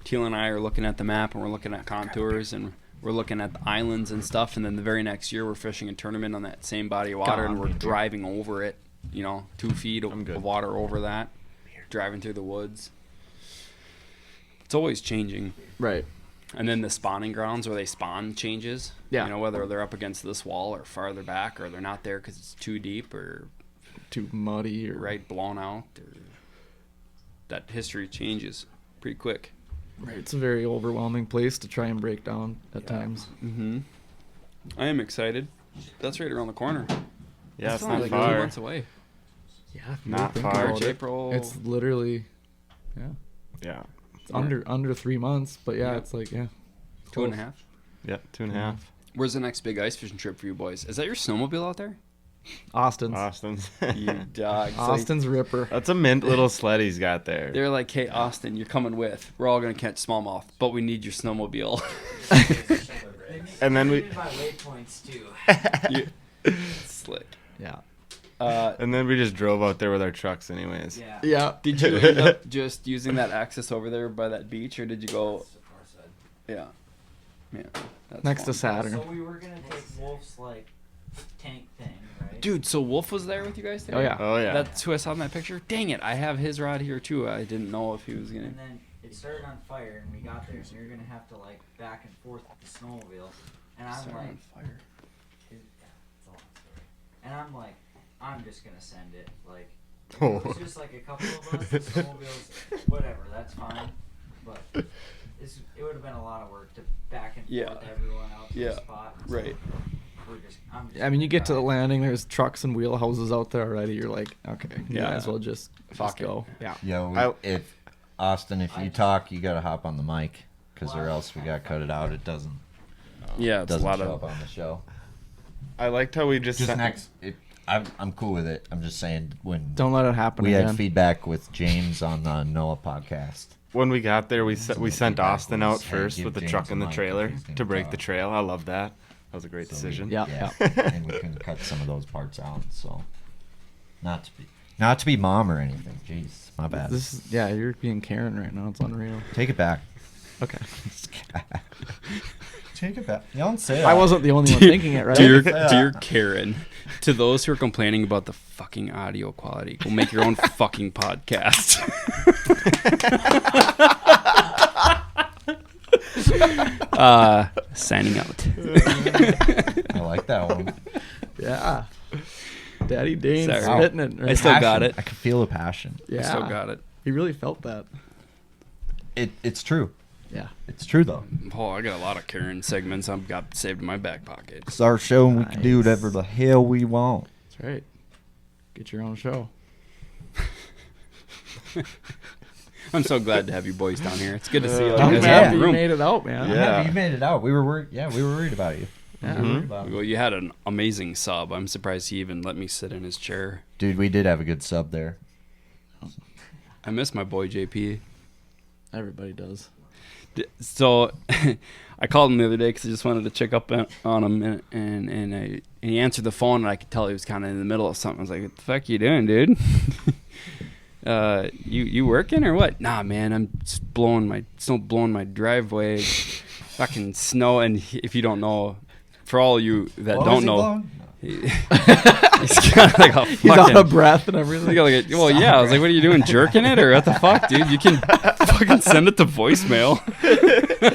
Teal and I are looking at the map and we're looking at contours and we're looking at the islands and stuff, and then the very next year we're fishing a tournament on that same body of water and we're driving over it, 2 feet I'm good. of water over that, driving through the woods. It's always changing. Right. And then the spawning grounds where they spawn changes. Yeah. Whether they're up against this wall or farther back, or they're not there because it's too deep or Too muddy or blown out. Or that history changes pretty quick. Right. It's a very overwhelming place to try and break down at times. Mm-hmm. I am excited. That's right around the corner. Yeah, That's it's only not like far. 2 months away. Yeah. If you Not really think far. about March, it, April. It's literally, Yeah. it's under 3 months, but yeah, Yeah. it's like 2.5. Yep. 2.5. Where's the next big ice fishing trip for you boys? Is that your snowmobile out there? Austin's. You dog. So Austin's Ripper. That's a mint little sled he's got there. they're like, hey, Austin, you're coming with. We're all going to catch smallmouth, but we need your snowmobile. And then we my waypoints too. Slick. Yeah. and then we just drove out there with our trucks anyways. Yeah. Yeah. Did you end up just using that access over there by that beach, or did you go? Yeah. Yeah. That's Next fun. to Saturn. So we were gonna take Wolf's like tank thing, right? Dude, so Wolf was there with you guys today? Oh, yeah. Oh yeah. That's who I saw in that picture. Dang it, I have his rod here too. I didn't know if he was gonna. And then it started on fire, and we got there, so you're gonna have to like back and forth with the snowmobile. And I'm Start like, on fire. yeah, it's a long story. And I'm like, I'm just gonna send it. Like, if Oh. it was just like a couple of us, the snowmobiles, whatever, that's fine. But it would have been a lot of work to back and Yeah. forth everyone out to Yeah. the spot. So Right. I'm just I mean, you get to the gonna landing. There's trucks and wheelhouses out there already. You're like, okay, you Yeah. might as well just Fuck it. go. Yeah. Yeah, if Austin, if you talk, you gotta hop on the mic, because or else we gotta cut it out. It doesn't Yeah, it's a doesn't lot show of. up on the show. I liked how we just Just sent- next, I'm cool with it. I'm just saying when Don't let it happen we again. had feedback with James on the Noah podcast. when we got there, we sent feedback Austin out was, hey, first give with the James truck a and the mic if trailer he's gonna to break the talk. trail. I love that. That was a great So decision. Yeah. and we can cut some of those parts out. So not to be mom or anything. Jeez, my bad. This is, yeah, you're being Karen right now. It's unreal. Take it back. Okay. Take it back. You don't say that. I wasn't the only one thinking it, right? Dear Karen, to those who are complaining about the fucking audio quality, go make your own fucking podcast. Signing out. I like that one. Yeah. Daddy Dane Sorry. spitting it. Right? I still got Passion. it. I can feel the passion. Yeah. I still got it. He really felt that. It's true. Yeah. It's true though. Oh, I got a lot of Karen segments I've got saved in my back pocket. It's our show and we can do Nice. whatever the hell we want. That's right. Get your own show. I'm so glad to have you boys down here. It's good to see you. I'm guys yeah. happy in the you room. made it out, man. I'm Yeah. happy you made it out. We were worried. Yeah, we were worried about you. Yeah. We were worried about you. Well, you had an amazing sub. I'm surprised he even let me sit in his chair. Dude, we did have a good sub there. I miss my boy JP. Everybody does. So I called him the other day because I just wanted to check up on him, and he answered the phone, and I could tell he was kind of in the middle of something. I was like, "What the fuck you doing, dude? You working or what?" "Nah, man, I'm just blowing my driveway, fucking snow." And if you don't know, for all you that What was don't he know, blowing? he's got like a He's out fucking. of breath and He's everything. got like well, yeah. I was like, "What are you doing, jerking it or what the fuck, dude? You can fucking send it to voicemail."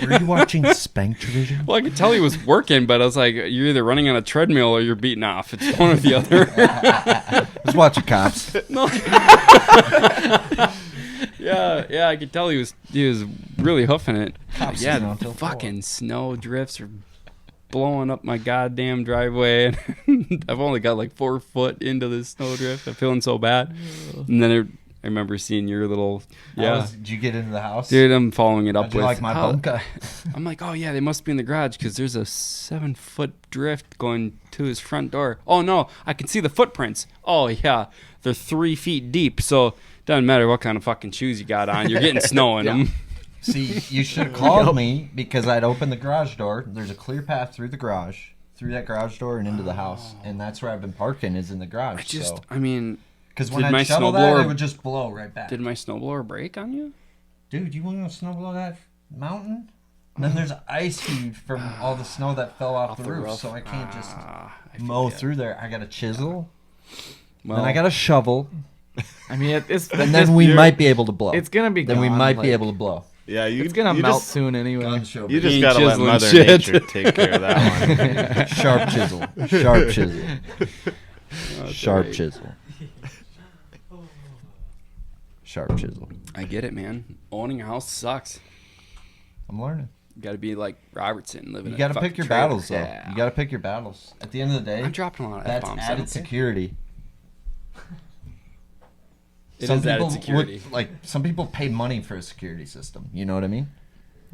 Were you watching Spanktrovision? Well, I could tell he was working, but I was like, you're either running on a treadmill or you're beating off. It's one or the other. I was watching Cops. No. yeah, I could tell he was really hoofing it. Cops Yeah, isn't the until fucking snow drifts are blowing up my goddamn driveway, and I've only got like 4 foot into this snow drift. I'm feeling so bad. And then I remember seeing your little Did you get into the house? Dude, I'm following it up How'd you with like my bunker? I'm like, oh yeah, they must be in the garage because there's a 7-foot drift going to his front door. Oh no, I can see the footprints. Oh yeah, they're 3 feet deep. So doesn't matter what kind of fucking shoes you got on, you're getting snow in them. See, you should have called me because I'd opened the garage door. There's a clear path through that garage door and into the house. And that's where I've been parking is in the garage. I mean, Because when Did my I shovel that, snowblower- it would just blow right back. did my snowblower break on you? Dude, you want to snowblow that mountain? And then there's ice heave from all the snow that fell off the roof, so I can't just I mow forget. through there. I got a chisel, Well, then I got a shovel, I mean, it's and then we might be able to blow. It's gonna be. then we gone, might be like, able to blow. Yeah, It's gonna you melt just, soon anyway. You He just ain't gotta let chiseling Mother shit. Nature take care of that one. Sharp chisel. Sharp chisel. That's Sharp right. chisel. Sharp chisel. I get it, man. Owning a house sucks. I'm learning. You got to be like Robertson, living. You in got a to pick fucking your trailer. battles, though. Yeah. You got to pick your battles. At the end of the day, I'm dropping a lot of that's F-bombs. I added don't think. security. It is added security. Some people pay money for a security system. You know what I mean?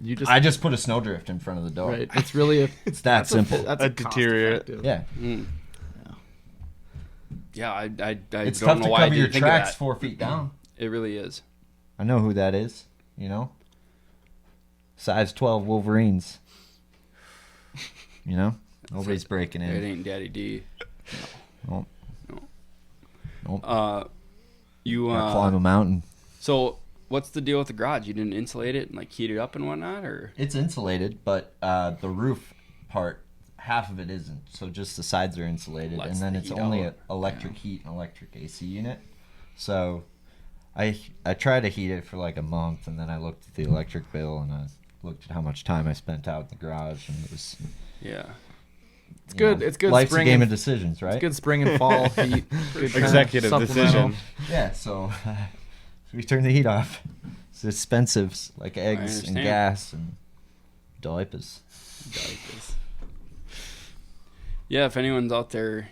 You just I just put a snowdrift in front of the door. right. It's really a. It's that simple. That's A a deteriorate. cost-effective. Yeah. Mm. Yeah, I It's don't tough know to why I cover your didn't think of tracks that. 4 feet down. It really is. I know who that is. Size 12 Wolverines. Nobody's breaking in. It ain't Daddy D. Nope. No. Nope. You Gotta climb a mountain. So what's the deal with the garage? You didn't insulate it and like heat it up and whatnot, or? It's insulated, but the roof part, half of it isn't. So just the sides are insulated, Lets and then the it's heat only out. an electric heat and electric AC unit. So I tried to heat it for like a month, and then I looked at the electric bill, and I looked at how much time I spent out in the garage, and it was Yeah. It's good. It's good. Life's spring a game and, of decisions, right? It's good spring and fall heat. Good kind of Executive supplemental. decision. Yeah, so we turned the heat off. It's expensive, like eggs and understand. gas and diapers. Yeah, if anyone's out there,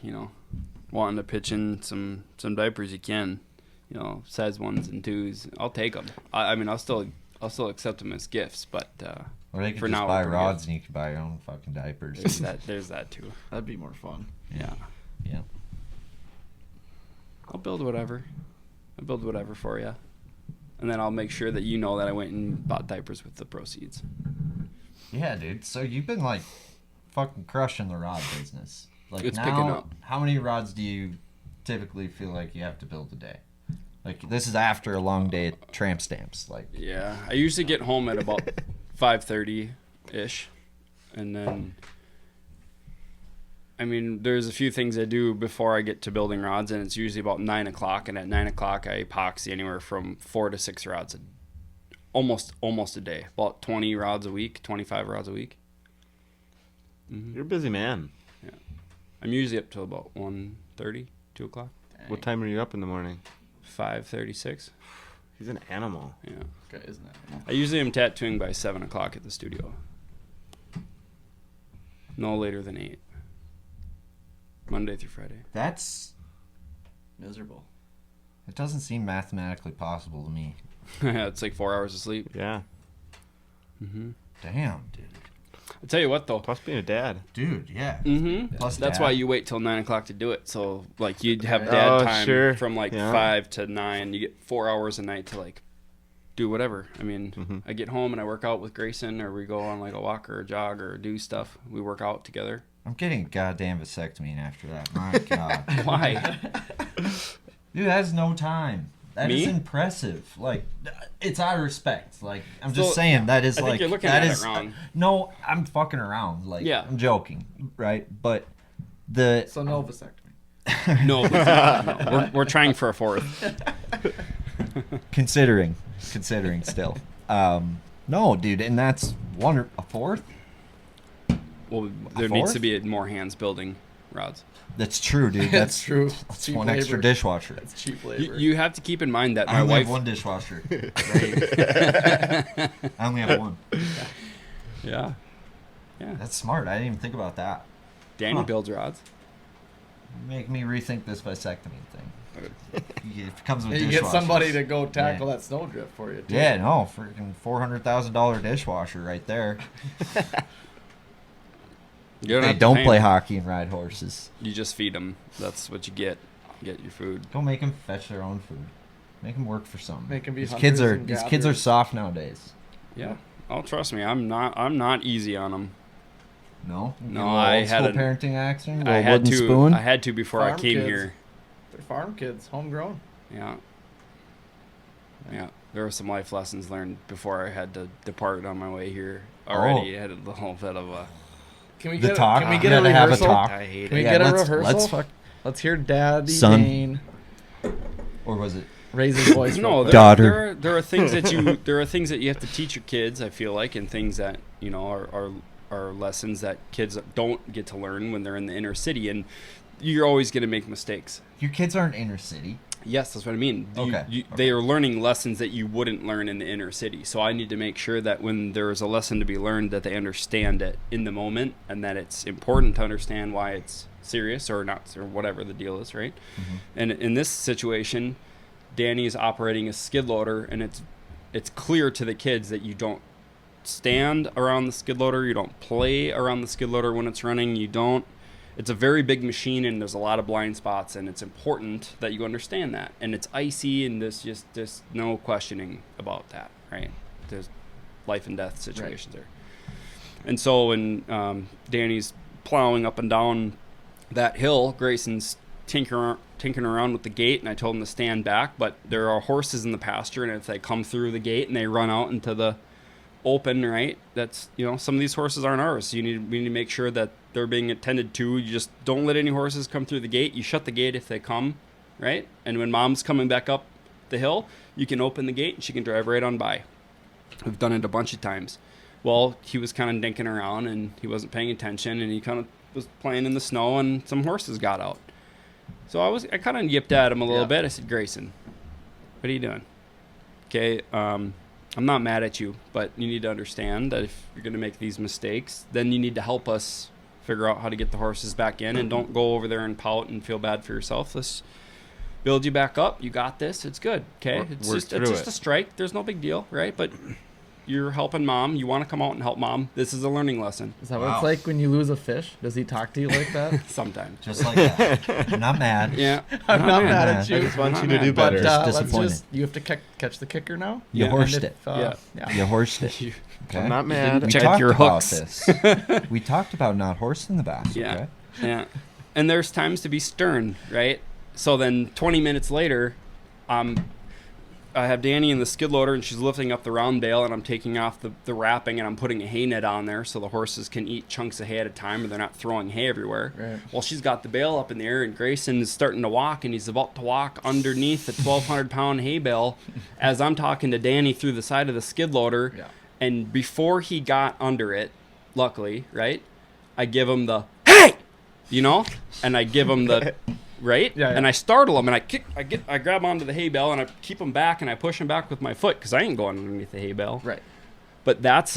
wanting to pitch in some diapers, you can. Size 1s and 2s. I'll take them. I mean, I'll still accept them as gifts, but Or they could For just now, buy we're good. rods and you could buy your own fucking diapers. there's that too. That'd be more fun. Yeah. Yeah. I'll build whatever. I'll build whatever for you. And then I'll make sure that you know that I went and bought diapers with the proceeds. Yeah, dude. So you've been like fucking crushing the rod business. Like It's now, picking up. How many rods do you typically feel like you have to build a day? Like this is after a long day at tramp stamps. Like Yeah, I usually get home at about 5:30-ish. And then, I mean, there's a few things I do before I get to building rods, and it's usually about 9 o'clock. And at 9 o'clock, I epoxy anywhere from 4 to 6 rods, almost a day. About 20 rods a week, 25 rods a week. You're a busy man. I'm usually up till about 1:30, 2 o'clock, What time are you up in the morning? 5:36. He's an animal. Yeah. Okay, isn't it? I usually am tattooing by 7 o'clock at the studio. No later than 8. Monday through Friday. that's Miserable. it doesn't seem mathematically possible to me. It's like 4 hours of sleep. Yeah. Damn, dude. I'll tell you what, though. Plus being a dad. Dude, yeah. Plus That's dad. why you wait till 9 o'clock to do it. So, like, you'd have Oh, dad time sure. from, like, Yeah. 5 to 9. You get 4 hours a night to, like, do whatever. I mean, I get home and I work out with Grayson, or we go on, like, a walk or a jog or do stuff. We work out together. I'm getting a goddamn vasectomy after that. My God. Why? Dude, that's no time. That Me? is impressive. Like, it's out of respect. Like, I'm just So, saying that is I think like you're looking that at it is wrong. no. I'm fucking around. Like, Yeah. I'm joking, right? But the So no vasectomy. No, we're trying for a fourth. considering still, no, dude, and that's a fourth. Well, there needs fourth? to be more hands building rods. That's true, dude. That's true. That's Cheap one labor. extra dishwasher. That's cheap You, labor. you have to keep in mind that I my only wife. have one dishwasher. Right? I only have one. Yeah, That's smart. I didn't even think about that. Danny builds rods. Make me rethink this vasectomy thing. If it comes with you get dishwashers. somebody to go tackle Yeah. that snowdrift for you. Too. Yeah, no, freaking $400,000 dishwasher right there. You don't Hey, have to don't pay play 'em. hockey and ride horses. You just feed them. That's what you get. You get your food. Don't make them fetch their own food. Make them work for something. Make 'em be these kids hunters are and these kids are gatherers. soft nowadays. Yeah. Oh, trust me, I'm not easy on them. No, You No, get a little I old had school a- parenting action. I Little had wooden to. spoon. I had to before I Farm came kids. here. They're farm kids, homegrown. Yeah. Yeah. There were some life lessons learned before I had to depart on my way here. Already had a little bit of a. Can we The get talk. Can we You get a gotta have a rehearsal? talk. I hate Can we it. get a let's, rehearsal? Let's fuck. Let's hear Daddy Son. Dane Or was it? raise his voice. No, real quick. Daughter. there are things that you have to teach your kids. I feel like, and things that are lessons that kids don't get to learn when they're in the inner city, and you're always going to make mistakes. Your kids aren't inner city. Yes, that's what I mean. Okay. They are learning lessons that you wouldn't learn in the inner city. So I need to make sure that when there is a lesson to be learned, that they understand it in the moment, and that it's important to understand why it's serious or not, or whatever the deal is, right? Mm-hmm. And in this situation, Danny is operating a skid loader, and it's clear to the kids that you don't stand around the skid loader, you don't play around the skid loader when it's running, you don't it's a very big machine, and there's a lot of blind spots, and it's important that you understand that. And it's icy, and there's no questioning about that, right? There's life and death situations there. And so when Danny's plowing up and down that hill, Grayson's tinkering around with the gate, and I told him to stand back, but there are horses in the pasture, and if they come through the gate and they run out into the open, right, that's, you know, some of these horses aren't ours, so we need to make sure that they're being attended to. You just don't let any horses come through the gate. You shut the gate if they come, right? And when mom's coming back up the hill, you can open the gate and she can drive right on by. We've done it a bunch of times. Well, he was kind of dinking around and he wasn't paying attention, and he kind of was playing in the snow, and some horses got out. So I kind of yipped at him a little bit. I said, Grayson, what are you doing? Okay, I'm not mad at you, but you need to understand that if you're going to make these mistakes, then you need to help us figure out how to get the horses back in, and don't go over there and pout and feel bad for yourself. Let's build you back up. You got this. It's good. Okay, it's just a strike. There's no big deal, right? But you're helping mom. You want to come out and help mom. This is a learning lesson. Is that what it's like when you lose a fish? Does he talk to you like that? Sometimes. Just like that. I'm not mad. Yeah. I'm not mad at you. I just want you Not to do mad. better. But disappointed. you have to catch the kicker now? You Yeah. horsed And it. if, You horsed it. Okay? I'm not mad. We Check talked your about hooks. this. We talked about not horsing the bass. Yeah. Okay? Yeah. And there's times to be stern, right? So then 20 minutes later, I have Danny in the skid loader, and she's lifting up the round bale, and I'm taking off the wrapping, and I'm putting a hay net on there so the horses can eat chunks of hay at a time, and they're not throwing hay everywhere. Right. Well, she's got the bale up in the air, and Grayson is starting to walk, and he's about to walk underneath the 1,200-pound hay bale as I'm talking to Danny through the side of the skid loader. Yeah. And before he got under it, luckily, right, I give him the, hey! You know? And I give him the... Right? Yeah. And I startle him, and I grab onto the hay bale, and I keep him back, and I push him back with my foot, because I ain't going underneath the hay bale. Right. But that's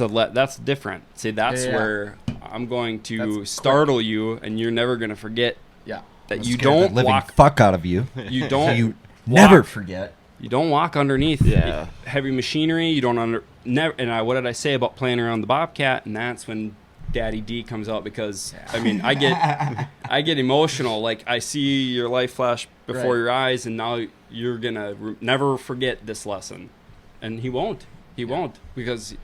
different. See, that's where I'm going to That's startle you, and you're never going to forget Yeah. that you Scared don't the living walk. fuck out of you. You don't. You never forget. You don't walk underneath Yeah. heavy machinery. You don't never. And what did I say about playing around the Bobcat? And that's when Daddy D comes out, because I mean I get emotional. Like, I see your life flash before Right. your eyes, and now you're gonna never forget this lesson. And he won't. He won't, because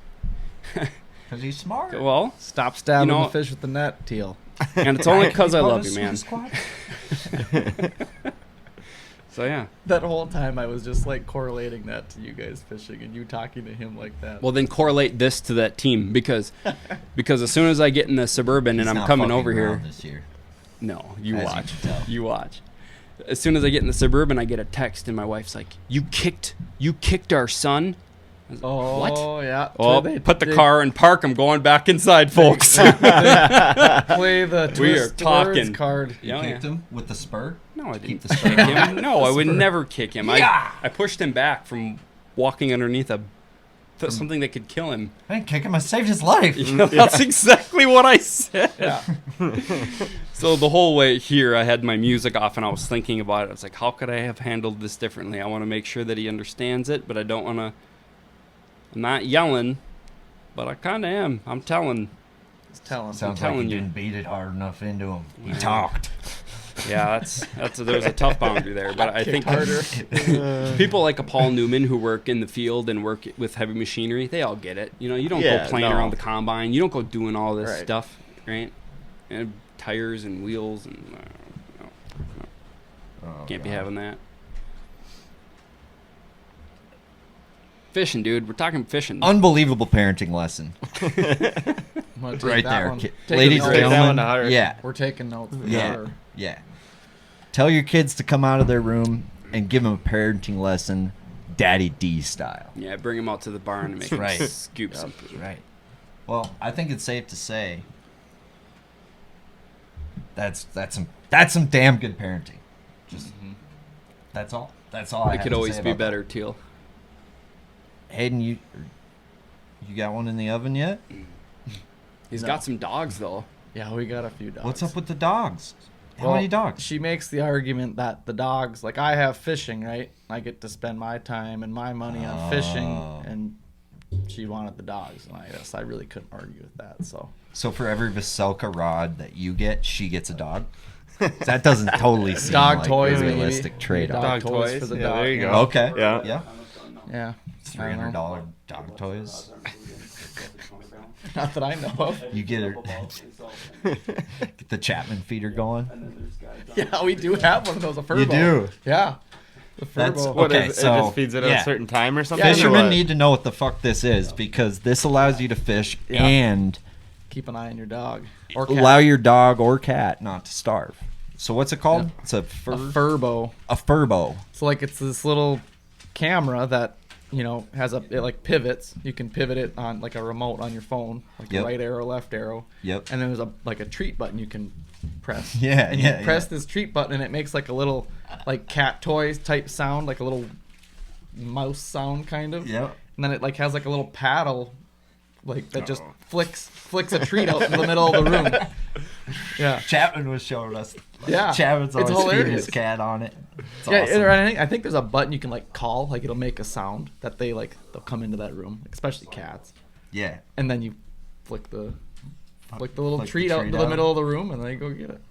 Because he's smart. well, Stop stabbing You know- the fish with the net, Teal. and it's only because I Part love of you, the man. squad? So yeah. That whole time I was just like correlating that to you guys fishing and you talking to him like that. Well, then correlate this to that team, because as soon as I get in the Suburban and He's I'm not coming fucking over here, around this year. no, you As you watch, can tell. you watch. As soon as I get in the Suburban, I get a text, and my wife's like, "You kicked our son." I was like, Oh, what? yeah. Oh, They- put the they car in park. I'm going back inside, folks. Play the We are twist talking. words card. You Yeah, kicked yeah. him with the spur? No, I Keep didn't the kick spur. him. No, I would Spur. never kick him. I pushed him back from walking underneath something that could kill him. I didn't kick him. I saved his life. That's exactly what I said. So the whole way here, I had my music off, and I was thinking about it. I was like, how could I have handled this differently? I want to make sure that he understands it, but I don't want to. I'm not yelling, but I kind of am. I'm telling. Tell him. Sounds telling like you you. didn't beat it hard enough into him. He Yeah. talked. Yeah, there's a tough boundary there, but I think harder. people like a Paul Newman who work in the field and work with heavy machinery, they all get it. You know, you don't Yeah, go playing no. around the combine. You don't go doing all this Right. stuff, right? And tires and wheels and no. Oh, Can't be God. having that. Fishing, dude. We're talking fishing. Unbelievable parenting lesson. I'm gonna take Right that there. one. Ki- Take Ladies notes. and Take that gentlemen. one to heart. Yeah. We're taking notes for Yeah. sure. Yeah. Tell your kids to come out of their room and give them a parenting lesson, Daddy D style. Yeah, bring him out to the barn and make him Right. scoop some food. Right. Well, I think it's safe to say that's some damn good parenting. Just that's all. That's all I It have could to always say be about that. better, Teal. Hayden, you got one in the oven yet? He's No. got some dogs, though. Yeah, we got a few dogs. What's up with the dogs? How Well, many dogs? She makes the argument that the dogs, like I have fishing, right? I get to spend my time and my money on fishing, Oh. and she wanted the dogs, and I guess I really couldn't argue with that. So for every Vocelka rod that you get, she gets a dog. That doesn't totally seem Dog like toys, a maybe. realistic trade-off. Dog toys for the dog. There you go. Okay. Yeah. Yeah. Yeah, $300 dog toys. not that I know of. You get her. Get the Chapman feeder going. Yeah, we do have one of those. A Furbo. You do? Yeah. The That's Furbo. What Okay, is, so, it just feeds it at yeah. a certain time or something? Yeah, or Fishermen what? need to know what the fuck this is because this allows you to fish Yeah. and Keep an eye on your dog or cat. allow your dog or cat not to starve. So what's it called? Yeah. It's a a Furbo. a furbo. So like it's this little camera that has it like pivots. You can pivot it on like a remote on your phone, like Yep. a right arrow, left arrow. Yep. And then there's a treat button you can press. Yeah, And yeah, you press yeah. this treat button and it makes like a little like cat toys type sound, like a little mouse sound kind of. Yep. And then it like has like a little paddle like that just flicks a treat out in the middle of the room. Yeah. Chapman was showing us. Yeah. Chapman's It's always feeding hilarious. his cat on it. It's Yeah, awesome. I think there's a button you can like call, like it'll make a sound that they'll come into that room, especially cats. Yeah. And then you flick the little Flick the treat out treat into the out. middle of the room, and then you go get it.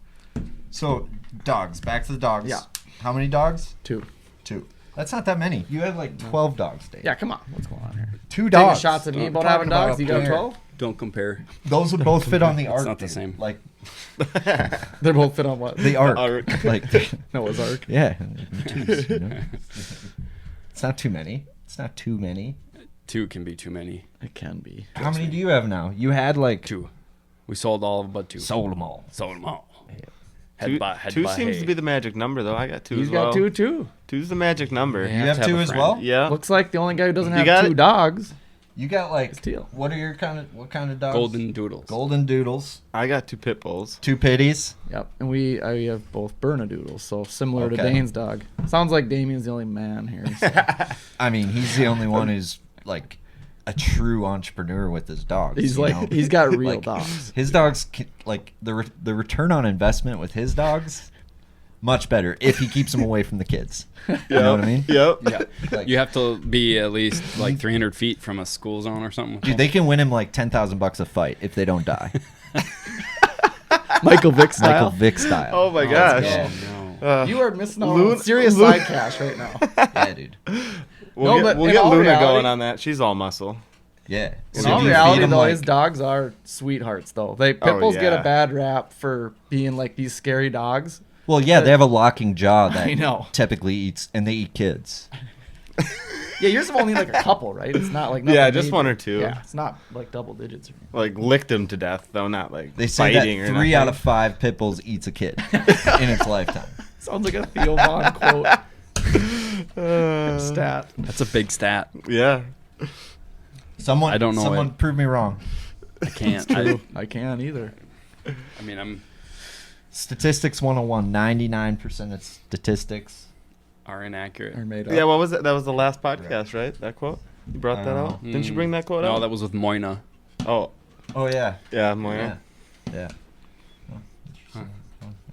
So dogs. Back to the dogs. Yeah. How many dogs? 2. 2. That's not that many. You have like 12 dogs, Dave. Yeah, come on, what's going on here? 2 Taking dogs. shots at me about Talking having dogs. a You got pair. 12? Don't compare. Those would both fit on the arc. not the dude. same. Like They're both fit on what? the arc. Arc. Like Noah's Ark. yeah. Twos, It's not too many. It's not too many. 2 can be too many. It can be. How many do you have now? You had like 2. We sold all of but 2. sold them all. Sold them all. Two, Head two by seems hay. to be the magic number, though. I got 2 He's as well. got 2 too. 2's the magic number. Yeah. You have to have 2 a as friend. well. Yeah. Looks like the only guy who doesn't You have got 2 it? dogs. You got like It's teal. what kind of dogs? Golden doodles. Golden doodles. I got 2 pit bulls. 2 pitties. Yep, and we have both Bernedoodles, so similar to Okay. Dane's dog. Sounds like Damien's the only man here. So. I mean, he's the only one who's like a true entrepreneur with his dogs. He's you like know? he's got real Like, dogs. His dogs, like the return on investment with his dogs, much better if he keeps them away from the kids. You know what I mean? Yep. Yeah. Like, You have to be at least like 300 feet from a school zone or something. dude, they can win him like $10,000 a fight if they don't die. Michael Vick style. Michael Vick style. Oh my gosh. no. You are missing out on Loon- serious Loon- side cash right now. Yeah, dude. We'll No, get, but we'll in get all Luna reality- going on that. She's all muscle. Yeah. In So all do you feed reality, 'em, though, like- his dogs are sweethearts. Though pit bulls get yeah. a bad rap for being like these scary dogs. Well, yeah, they have a locking jaw that I know. typically eats, and they eat kids. Yeah, yours have only like a couple, right? It's not like Yeah, nothing just major. one or two. Yeah, it's not like double digits. Like licked him to death, though, not like They say that biting or 3 nothing. out of 5 pit bulls eats a kid in its lifetime. Sounds like a Theo Vaughn quote stat. That's a big stat. Yeah. Someone, I don't know Someone it. prove me wrong. I can't. I can't either. I mean, I'm Statistics 101. 99% of statistics. are inaccurate. Or made up. Yeah, what was it? That was the last podcast, right? That quote? You brought I that don't out? Didn't you bring that quote out? No, that was with Moina. Oh, Oh yeah. yeah, Moya. Yeah.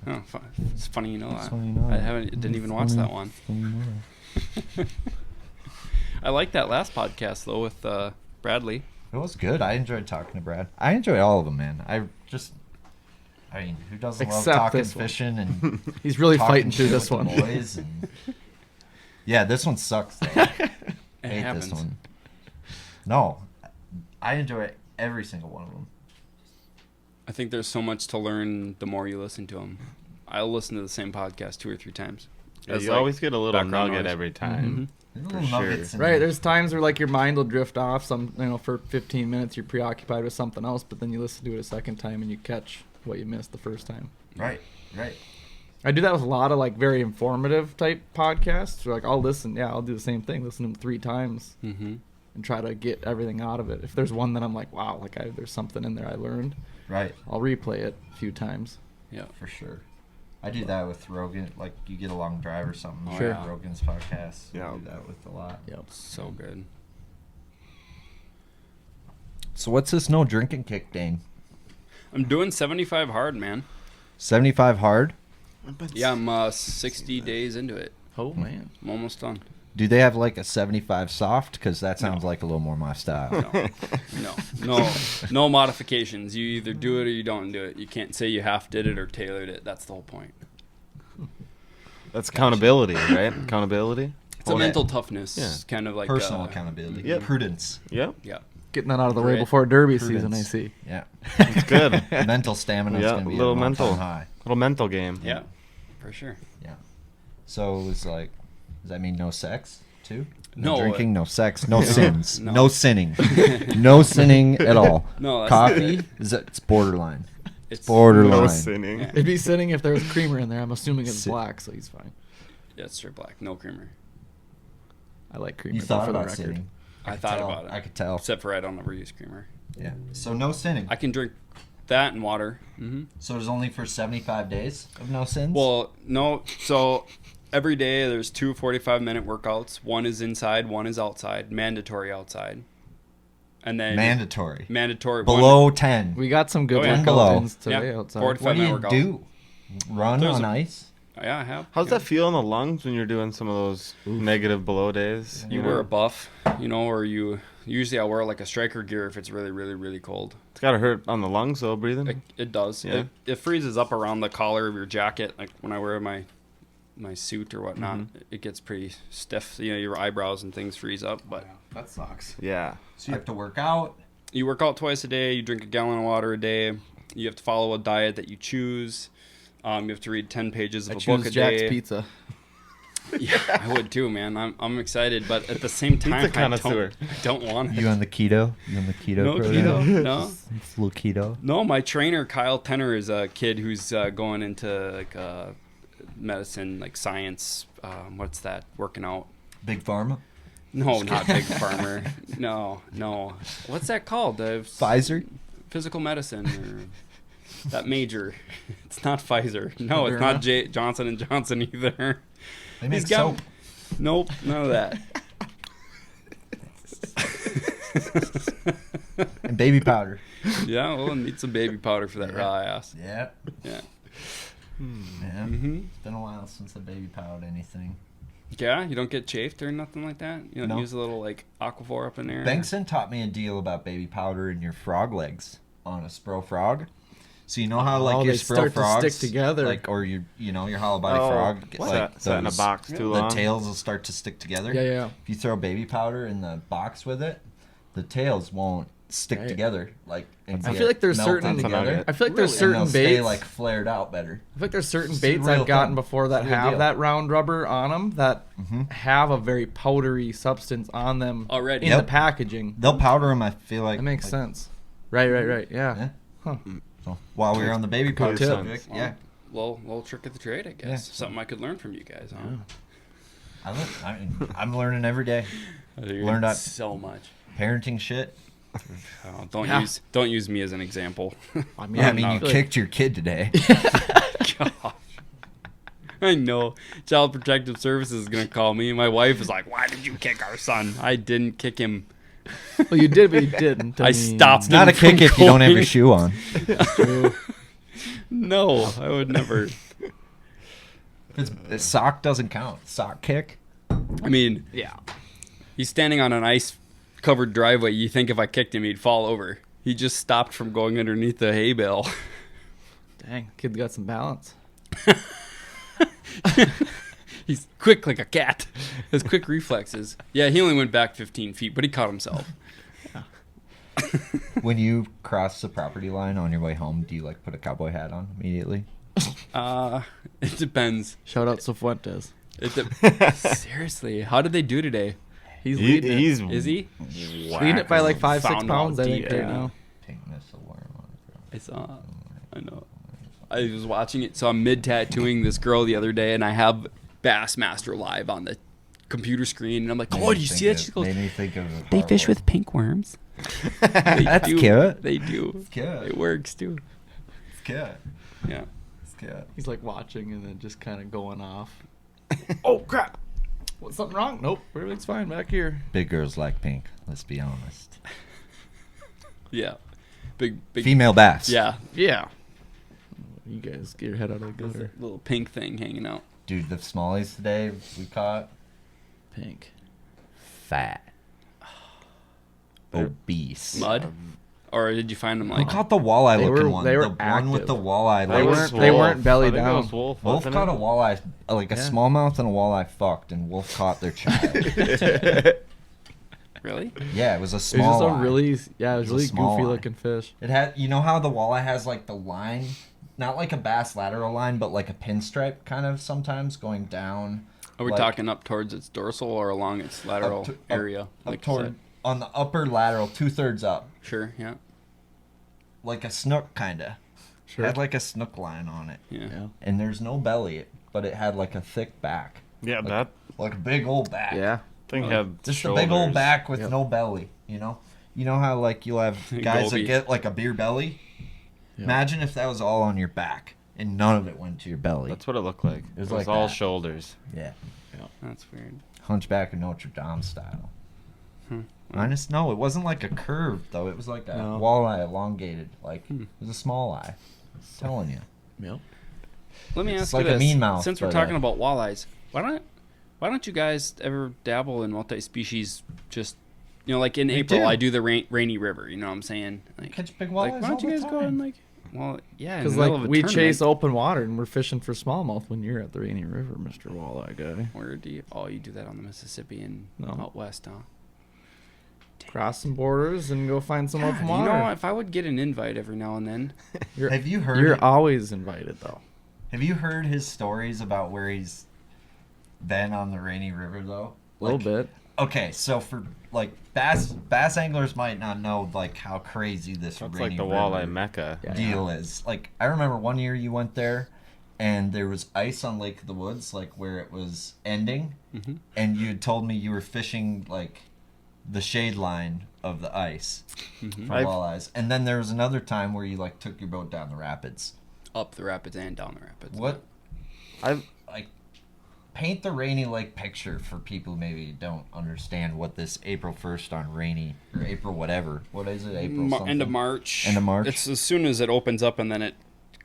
Oh, it's funny you know that. funny you know I that. didn't even watch that one. I like that last podcast though with Bradley. It was good. I enjoyed talking to Brad. I enjoy all of them, man. I mean, who doesn't Except love talking this one. fishing and He's really talking fighting through shit this with one. the boys and yeah, this one sucks. Though. It Hate happens. this one. No, I enjoy every single one of them. I think there's so much to learn the more you listen to them. I'll listen to the same podcast 2 or 3 times. Yeah, As, you like, always get a little background nugget noise. every time. There's For little sure. nuggets in Right, there. there's times where like your mind will drift off. For 15 minutes you're preoccupied with something else, but then you listen to it a second time and you catch what you missed the first time. Right. I do that with a lot of like very informative type podcasts. Where, like I'll do the same thing, listen to them 3 times Mm-hmm. and try to get everything out of it. If there's one that I'm like, wow, there's something in there I learned, Right. I'll replay it a few times. Yeah. For sure. I do that with Rogan. Like, you get a long drive or something. Oh, Sure. yeah. Rogan's podcast. Yeah. I do that with a lot. Yep. So good. So what's this no drinking kick, Dane? I'm doing 75 hard, man. 75 hard? Yeah, I'm 60 days into it. Oh man. I'm almost done. Do they have like a 75 soft? Because that sounds like a little more my style. No modifications. You either do it or you don't do it. You can't say you half did it or tailored it. That's the whole point. That's accountability, right? Accountability. It's a mental toughness, kind of like Personal accountability. Yep. Prudence. Yep. Yeah. Getting that out of the way Grit. before Derby Prudence. season, I see. Yeah. It's good. Mental stamina is Yeah, going to be little a mental. high. Little mental game. Yeah, for sure. Yeah. So it's like, does that mean no sex too? No, drinking, no sex, no sins, No. no sinning, no sinning at all. No, that's Coffee it's borderline. It's Borderline. No sinning. Yeah. It'd be sinning if there was creamer in there. I'm assuming it's black, so he's fine. Yeah, it's straight black, no creamer. I like creamer. You though, thought for the about record. sinning. I could thought tell. about it. I could tell. Except for I don't ever use creamer. Yeah. So no sinning. I can drink that and water. So it's only for 75 days of no sins? Well, no. So every day there's 2 45-minute workouts. One is inside, one is outside. Mandatory outside. And then mandatory. Below 10. We got some good Oh, yeah. workout Below. ins today Yeah. outside. 45 What do you minute workout. do? Run There's on a- ice? Yeah, I have. How's Yeah. that feel in the lungs when you're doing some of those negative below days? You wear a buff, or you usually I wear like a striker gear if it's really, really, really cold. It's gotta hurt on the lungs though, breathing. It does. Yeah. It freezes up around the collar of your jacket. Like when I wear my suit or whatnot, it gets pretty stiff. Your eyebrows and things freeze up. But That sucks. Yeah. So you have to work out. you work out twice a day. You drink a gallon of water a day. You have to follow a diet that you choose. You have to read 10 pages of I a book choose a Jack's day. Pizza. Yeah, I would too, man. I'm excited, but at the same time, Pizza connoisseur. I don't want it. You on the keto? You on the keto No program? keto? No. It's a little keto. No, my trainer Kyle Tenner is a kid who's going into like medicine, like science. What's that? Working out. Big Pharma? No, not big farmer. No. What's that called? Pfizer? Physical medicine or that major. It's not Pfizer. No, it's not Johnson and Johnson either. They make He's got- soap. Nope, none of that. And baby powder. Yeah, well, need some baby powder for that raw ass. Yeah. Yeah. Yeah. Mm-hmm. It's been a while since I baby powdered anything. Yeah, you don't get chafed or nothing like that. You don't No. use a little like Aquaphor up in there. Bengtson taught me a deal about baby powder in your frog legs on a spro frog. So you know how like your they spro start to frogs stick together. like or your your hollow body frog What's like that? Sat in a those- box too the long. tails will start to stick together. Yeah. If you throw baby powder in the box with it, the tails won't stick Right. together like and I get feel like there's melted certain. together. I feel like there's And certain they'll stay baits. like flared out better. I feel like there's certain It's a baits real I've gotten thing. before that It's a real have deal. that round rubber on them that Mhm. have a very powdery substance on them Already. in Yep. the packaging. They'll powder them. I feel like That makes like, sense. Right. Yeah. Yeah. Huh. So while we were on the baby powder tip. subject, yeah, Well, little trick of the trade, I guess. Yeah. Something I could learn from you guys, huh? I'm learning every day. You're Learned that- so much. Parenting shit. Oh, Yeah. don't use me as an example. I mean, Yeah, I mean, you feel like- kicked your kid today. Gosh. I know. Child Protective Services is gonna call me. My wife is like, "Why did you kick our son?" I didn't kick him. Well, you did, but you didn't. I mean, stopped It's not a him from kick if you don't have your going. shoe on. True. No, I would never. The sock doesn't count. Sock kick. I mean, Yeah. he's standing on an ice-covered driveway. You think if I kicked him, he'd fall over. He just stopped from going underneath the hay bale. Dang, kid's got some balance. He's quick like a cat. Has quick reflexes. Yeah, he only went back 15 feet, but he caught himself. When you cross the property line on your way home, do you like put a cowboy hat on immediately? It depends. Shout out Cifuentes. Seriously, how did they do today? He's leading it. He's Is he? Leading it by like 5-6 Found pounds, out I think, deep, right yeah. now. Pink missile worm on it. I saw. I know. I was watching it. So I'm mid tattooing this girl the other day, and I have Bassmaster Live on the computer screen, and I'm like, "Oh, do you see it?" She goes, Made me think of "They fish with pink worms." That's do. cute. They do. It's cute. It works too. It's cute. Yeah. It's cute. He's like watching and then just kind of going off. Oh, crap. Was something wrong? Nope. Everything's fine back here. Big girls like pink. Let's be honest. Yeah. Big. Female bass. Yeah. Yeah. You guys get your head out of the There's gutter. a little pink thing hanging out. Dude, the smallies today we caught. pink? Fat. Obese. Mud? Or did you find them Who like... caught the walleye They looking were- one? they were the one with active. the walleye. They Like, weren't- they weren't belly I think it down. was Wolf Wolf wasn't caught it? a walleye, like a Yeah. smallmouth and a walleye fucked, and Wolf caught their child. Really? Yeah, it was a It was small. just a really, it was It was a really small goofy eye. looking fish. It had, you know how the walleye has like the line, not like a bass lateral line, but like a pinstripe kind of sometimes going down. Are we like, talking up towards its dorsal or along its lateral to- up- area? up like you toward said? on the upper lateral, 2/3 up, Sure, yeah. like a snook kinda. Sure. Had like a snook line on it, Yeah. Yeah. and there's no belly, but it had like a thick back, Yeah, Like- that like a big old back. Yeah. thing had Just a big old shoulders. back with Yep. no belly, you know? You know how, like, you'll have guys that Goby. get, like, a beer belly? Yep. Imagine if that was all on your back, and none of it went to your belly. That's what it looked like. It was was like all that. shoulders. Yeah. That's weird. Hunchback of Notre Dame style. Hmm. Minus, no, it wasn't like a curve, though. It was like a No. walleye elongated. Like, Hmm. it was a small eye. I'm telling you. Yep. Let me It's ask like you a this. mean mouth, Since we're but, talking about walleyes, why don't you guys ever dabble in multi-species? Just like in We April, do. I do the rainy river. You know what I'm saying? Like, Catch big walleyes why don't all you the guys go time. and like? Well, yeah, Because because like we chase open water and we're fishing for smallmouth when you're at the Rainy River, Mr. Walleye guy. Where do you? Oh, you do that on the Mississippi and No. out west, huh? Cross some borders and go find some God, open you water. know, if I would get an invite every now and then, You're, Have you heard you're it? always invited though. Have you heard his stories about where he's been on the Rainy River, though? A little Like, bit. Okay, so for like bass anglers might not know like how crazy this That's Rainy like the River walleye mecca. Yeah. deal is. Like I remember one year you went there, and there was ice on Lake of the Woods, like where it was ending, Mhm. and you had told me you were fishing like the shade line of the ice Mhm. for I've- walleyes, and then there was another time where you like took your boat down the rapids. up the rapids and down the rapids. What? I've Like paint the Rainy Lake picture for people who maybe don't understand what this April 1st on Rainy or April whatever. What is it? April something? End of March. End of March? It's as soon as it opens up and then it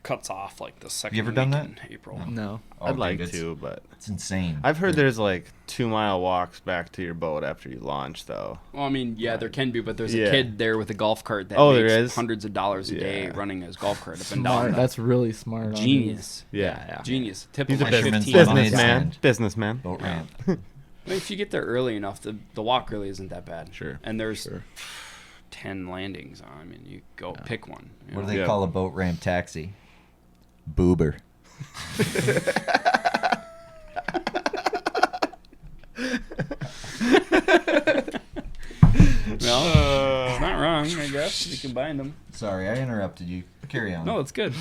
cuts off like the second. ever done week that? in April. No. Oh, I'd dude, like it's- to, but It's insane. I've heard there's like 2-mile walks back to your boat after you launch, though. Well, I mean, yeah, there can be, but there's a Yeah. kid there with a golf cart that Oh, there makes is? hundreds of dollars a day Yeah. running his golf cart up and Smart. down. That's really smart. on Genius. Yeah, Genius. Tip He's of a my fisherman's 15 lemonade businessman. stand. Businessman. Boat Yeah. ramp. I mean, if you get there early enough, the walk really isn't that bad. Sure. And there's Sure. 10 landings. I mean, you go pick one. you What do know? they Yeah. call a boat ramp taxi? Boober. Well, it's not wrong, I guess. You can bind them. Sorry, I interrupted you. Carry on. No, it's good.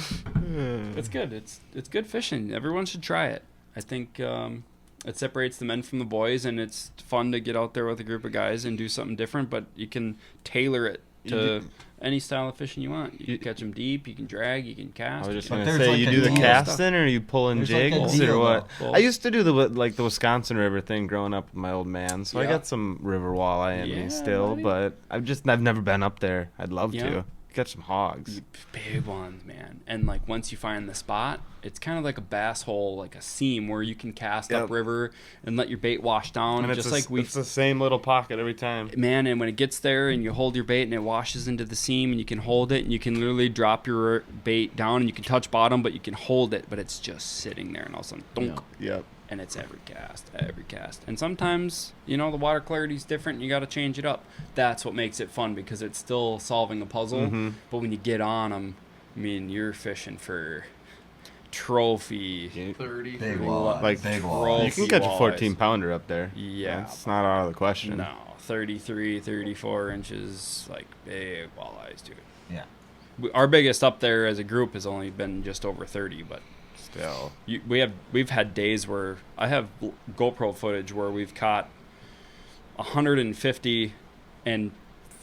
It's good. It's good fishing. Everyone should try it. I think it separates the men from the boys, and it's fun to get out there with a group of guys and do something different. But you can tailor it to any style of fishing you want. You can catch them deep. You can drag. You can cast. I was you just can- But gonna there's say, like you a do the deal. casting, or are you pulling There's like a jiggles, deal, or what? though. I used to do the Wisconsin River thing growing up with my old man, so I Yeah. got some river walleye in Yeah, me still. buddy. But I've never been up there. I'd love Yeah. to catch some hogs. Big ones, man. And like once you find the spot, it's kind of like a bass hole, like a seam where you can cast Yep. upriver and let your bait wash down, And just it's like we. it's the same little pocket every time. Man, and when it gets there and you hold your bait and it washes into the seam and you can hold it and you can literally drop your bait down and you can touch bottom, but you can hold it, but it's just sitting there and all of a sudden, thunk, Yep. and it's every cast. And sometimes, the water clarity's different and you got to change it up. That's what makes it fun because it's still solving a puzzle. Mhm. But when you get on them, I mean, you're fishing for trophy. 30. Big 40. walleye. Like, big Trophy walleye. You can catch a walleyes. 14-pounder up there. Yeah. It's not out of the question. No, 33, 34 inches, like big walleyes, dude. Yeah. Our biggest up there as a group has only been just over 30, but Still. we've had days where I have GoPro footage where we've caught 150 and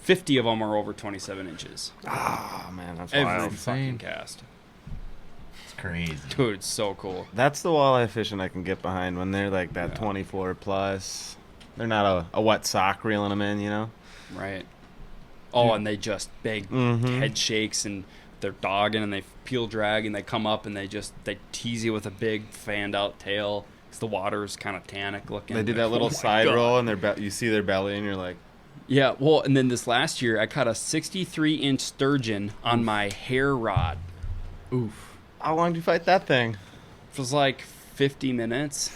50 of them are over 27 inches. Ah, man, that's Every wild. fucking Insane. cast. It's crazy. Dude, it's so cool. That's the walleye fishing I can get behind when they're like that Yeah. 24 plus. They're not a wet sock reeling them in, you know? Right. Oh, and they just big Mhm. head shakes and they're dogging and they peel drag and they come up and they tease you with a big fanned out tail. 'cause the water is kind of tannic looking. They do that Like, little oh my side God. roll, and you see their belly, and you're like, Yeah, well, and then this last year, I caught a 63-inch sturgeon on my hair rod. Oof. how long do you fight that thing? It was like 50 minutes.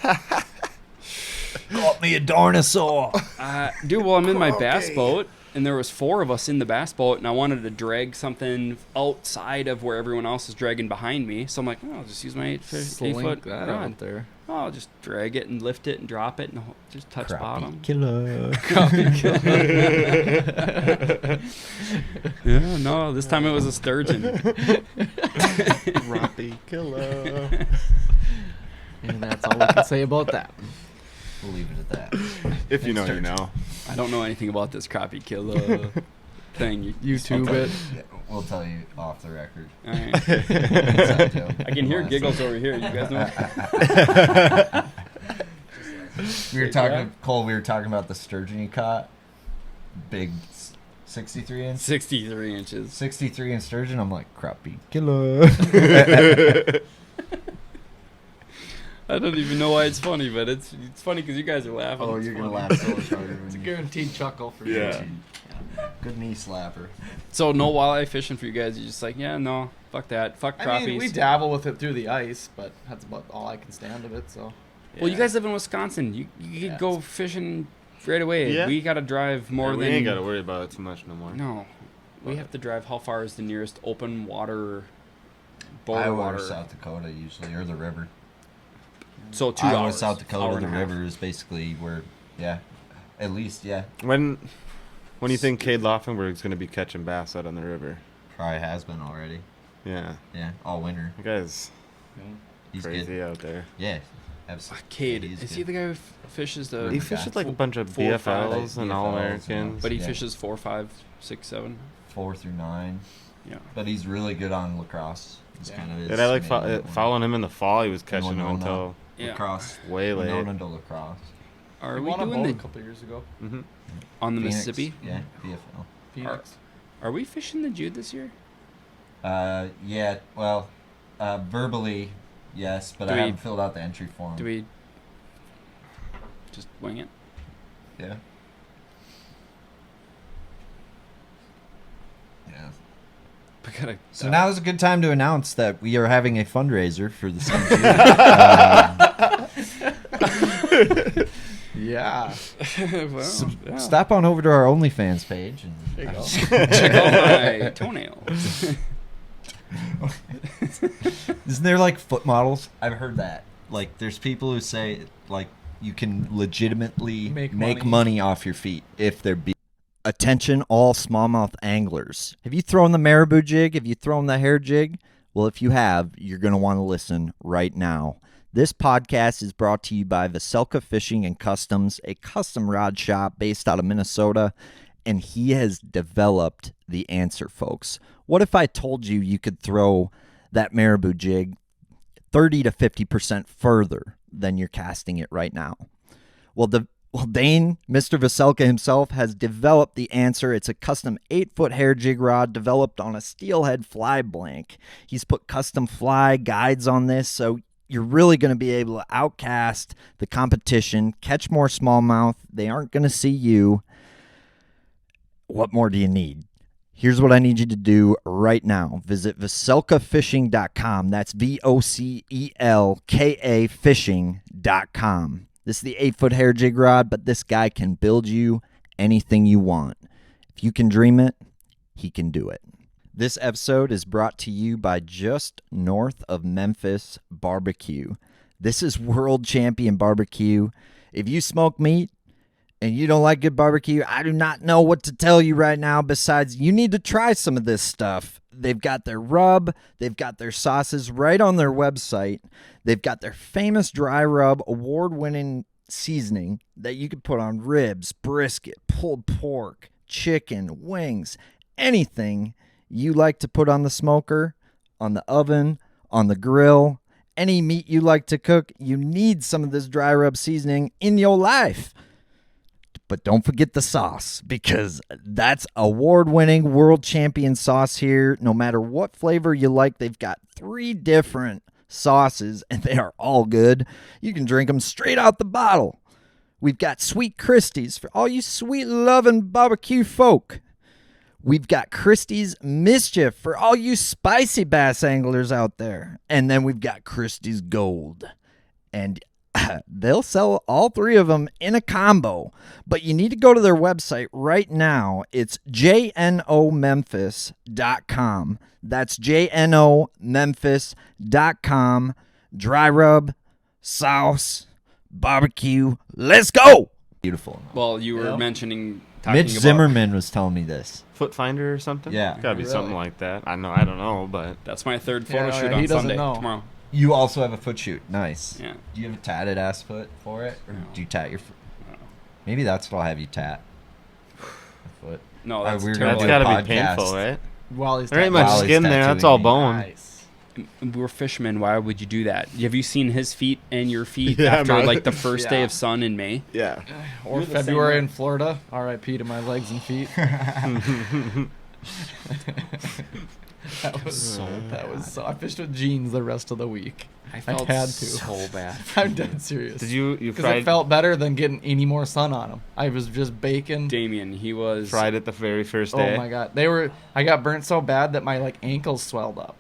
Got me a dinosaur. Dude, well, I'm in my bass boat, and there was 4 of us in the bass boat, and I wanted to drag something outside of where everyone else is dragging behind me. So I'm like, oh, I'll just use my 8-foot Slink that rod. out there. Oh, I'll just drag it and lift it and drop it and just touch bottom. Killer. Yeah, no, this time it was a sturgeon. Crappie killer. And that's all we can say about that. We'll leave it at that. If you know, you know. I don't know anything about this crappie killer thing. YouTube it. We'll tell you off the record. All right. I can hear giggles over here. You guys know? We were talking, Cole. We were talking about the sturgeon you caught. Big, 63 inch. 63 inches. 63 inch sturgeon. I'm like crappie killer. I don't even know why it's funny, but it's funny because you guys are laughing. Oh, It's you're gonna funny. laugh so much harder It's a when you. guaranteed chuckle for you. Yeah. Good knee slapper. So no walleye fishing for you guys. You're just like, yeah, no, fuck that, fuck crappies. I mean, we dabble with it through the ice, but that's about all I can stand of it. So. Well, you guys live in Wisconsin. You could Yeah, go fishing right away. Yeah. We got to drive more Yeah, we than. ain't got to worry about it too much no more. No, we have to drive. How far is the nearest open water? Border Iowa water. or South Dakota usually, or the river. So 2 Iowa, hours. South hour Dakota, and the a half. river is basically where, yeah, at least, yeah, When do you think Cade Laufenberg's going to be catching bass out on the river? probably has been already. Yeah. Yeah, all winter. The guy's He's crazy good. out there. Yeah, absolutely. Cade, He's is good. he the guy who fishes the? He River guy. fishes like a bunch of 4 or 5 BFLs and BFLs, All-Americans. But he Yeah. fishes 4, 5, 6, 7. 4 through 9. Yeah. But he's really good on lacrosse. It's Yeah. kind of his And I like main one. following him in the fall. He was catching them Winona. until Yeah. Lacrosse. way late. Winona to lacrosse. Are We we won a doing boat a the couple years ago. Mm-hmm. on the Phoenix, Mississippi? Yeah, BFL. Phoenix. Are we fishing the Jude this year? Yeah, well, verbally, yes, but Do I we- haven't filled out the entry form. Do we just wing it? Yeah. Yeah. We gotta. So now is a good time to announce that we are having a fundraiser for the Sunburns. Yeah. Well, yeah. Stop on over to our OnlyFans page. And There you go. Check out my toenails. Isn't there like foot models? I've heard that. Like, there's people who say like you can legitimately Make make money. money off your feet if they're. Attention, all smallmouth anglers. Have you thrown the marabou jig? Have you thrown the hair jig? Well, if you have, you're going to want to listen right now. This podcast is brought to you by Vocelka Fishing and Customs, a custom rod shop based out of Minnesota, and he has developed the answer, folks. What if I told you you could throw that marabou jig 30 to 50% further than you're casting it right now? Well, Dane, Mr. Vocelka himself, has developed the answer. It's a custom 8-foot hair jig rod developed on a steelhead fly blank. He's put custom fly guides on this, so you're really going to be able to outcast the competition, catch more smallmouth. They aren't going to see you. What more do you need? Here's what I need you to do right now. Visit VocelkaFishing.com. That's VOCELKA fishing.com. This is the 8-foot hair jig rod, but this guy can build you anything you want. If you can dream it, he can do it. This episode is brought to you by just north of Memphis Barbecue. This is World Champion Barbecue. If you smoke meat and you don't like good barbecue, I do not know what to tell you right now besides you need to try some of this stuff. They've got their rub. They've got their sauces right on their website. They've got their famous dry rub award-winning seasoning that you can put on ribs, brisket, pulled pork, chicken, wings, anything you like to put on the smoker, on the oven, on the grill, any meat you like to cook, you need some of this dry rub seasoning in your life. But don't forget the sauce, because that's award-winning world champion sauce here. No matter what flavor you like, they've got 3 different sauces, and they are all good. You can drink them straight out the bottle. We've got Sweet Christie's for all you sweet-loving barbecue folk. We've got Christie's Mischief for all you spicy bass anglers out there. And then we've got Christie's Gold. And they'll sell all three of them in a combo. But you need to go to their website right now. It's jnomemphis.com. That's jnomemphis.com. Dry rub, sauce, barbecue. Let's go! Beautiful. Well, you were mentioning talking Mitch about Zimmerman was telling me this. Foot finder or something? Yeah. Gotta be something like that. I don't know, but That's my third photo Yeah, shoot he on doesn't Sunday know. tomorrow. You also have a foot shoot. Nice. Yeah. Do you have a tatted ass foot for it? Or No. do you tat your foot? No. Maybe that's what I'll have you tat. A foot. No, that's we're gonna that's do terrible. a gotta be podcast. painful, right? Wally's There ain't much Wally's skin there. That's tattooing all me. bone. Nice. We're fishermen. Why would you do that? Have you seen his feet and your feet Yeah, after man. like the first day Yeah. of sun in May? Yeah. Or You're the same February way. in Florida. R.I.P. to my legs and feet. That was so. I fished with jeans the rest of the week. I felt had to. so bad. I'm dead serious. Did you Because fried it felt better than getting any more sun on them. I was just baking. Damien, he was fried it the very first day? Oh my god, I got burnt so bad that my like ankles swelled up.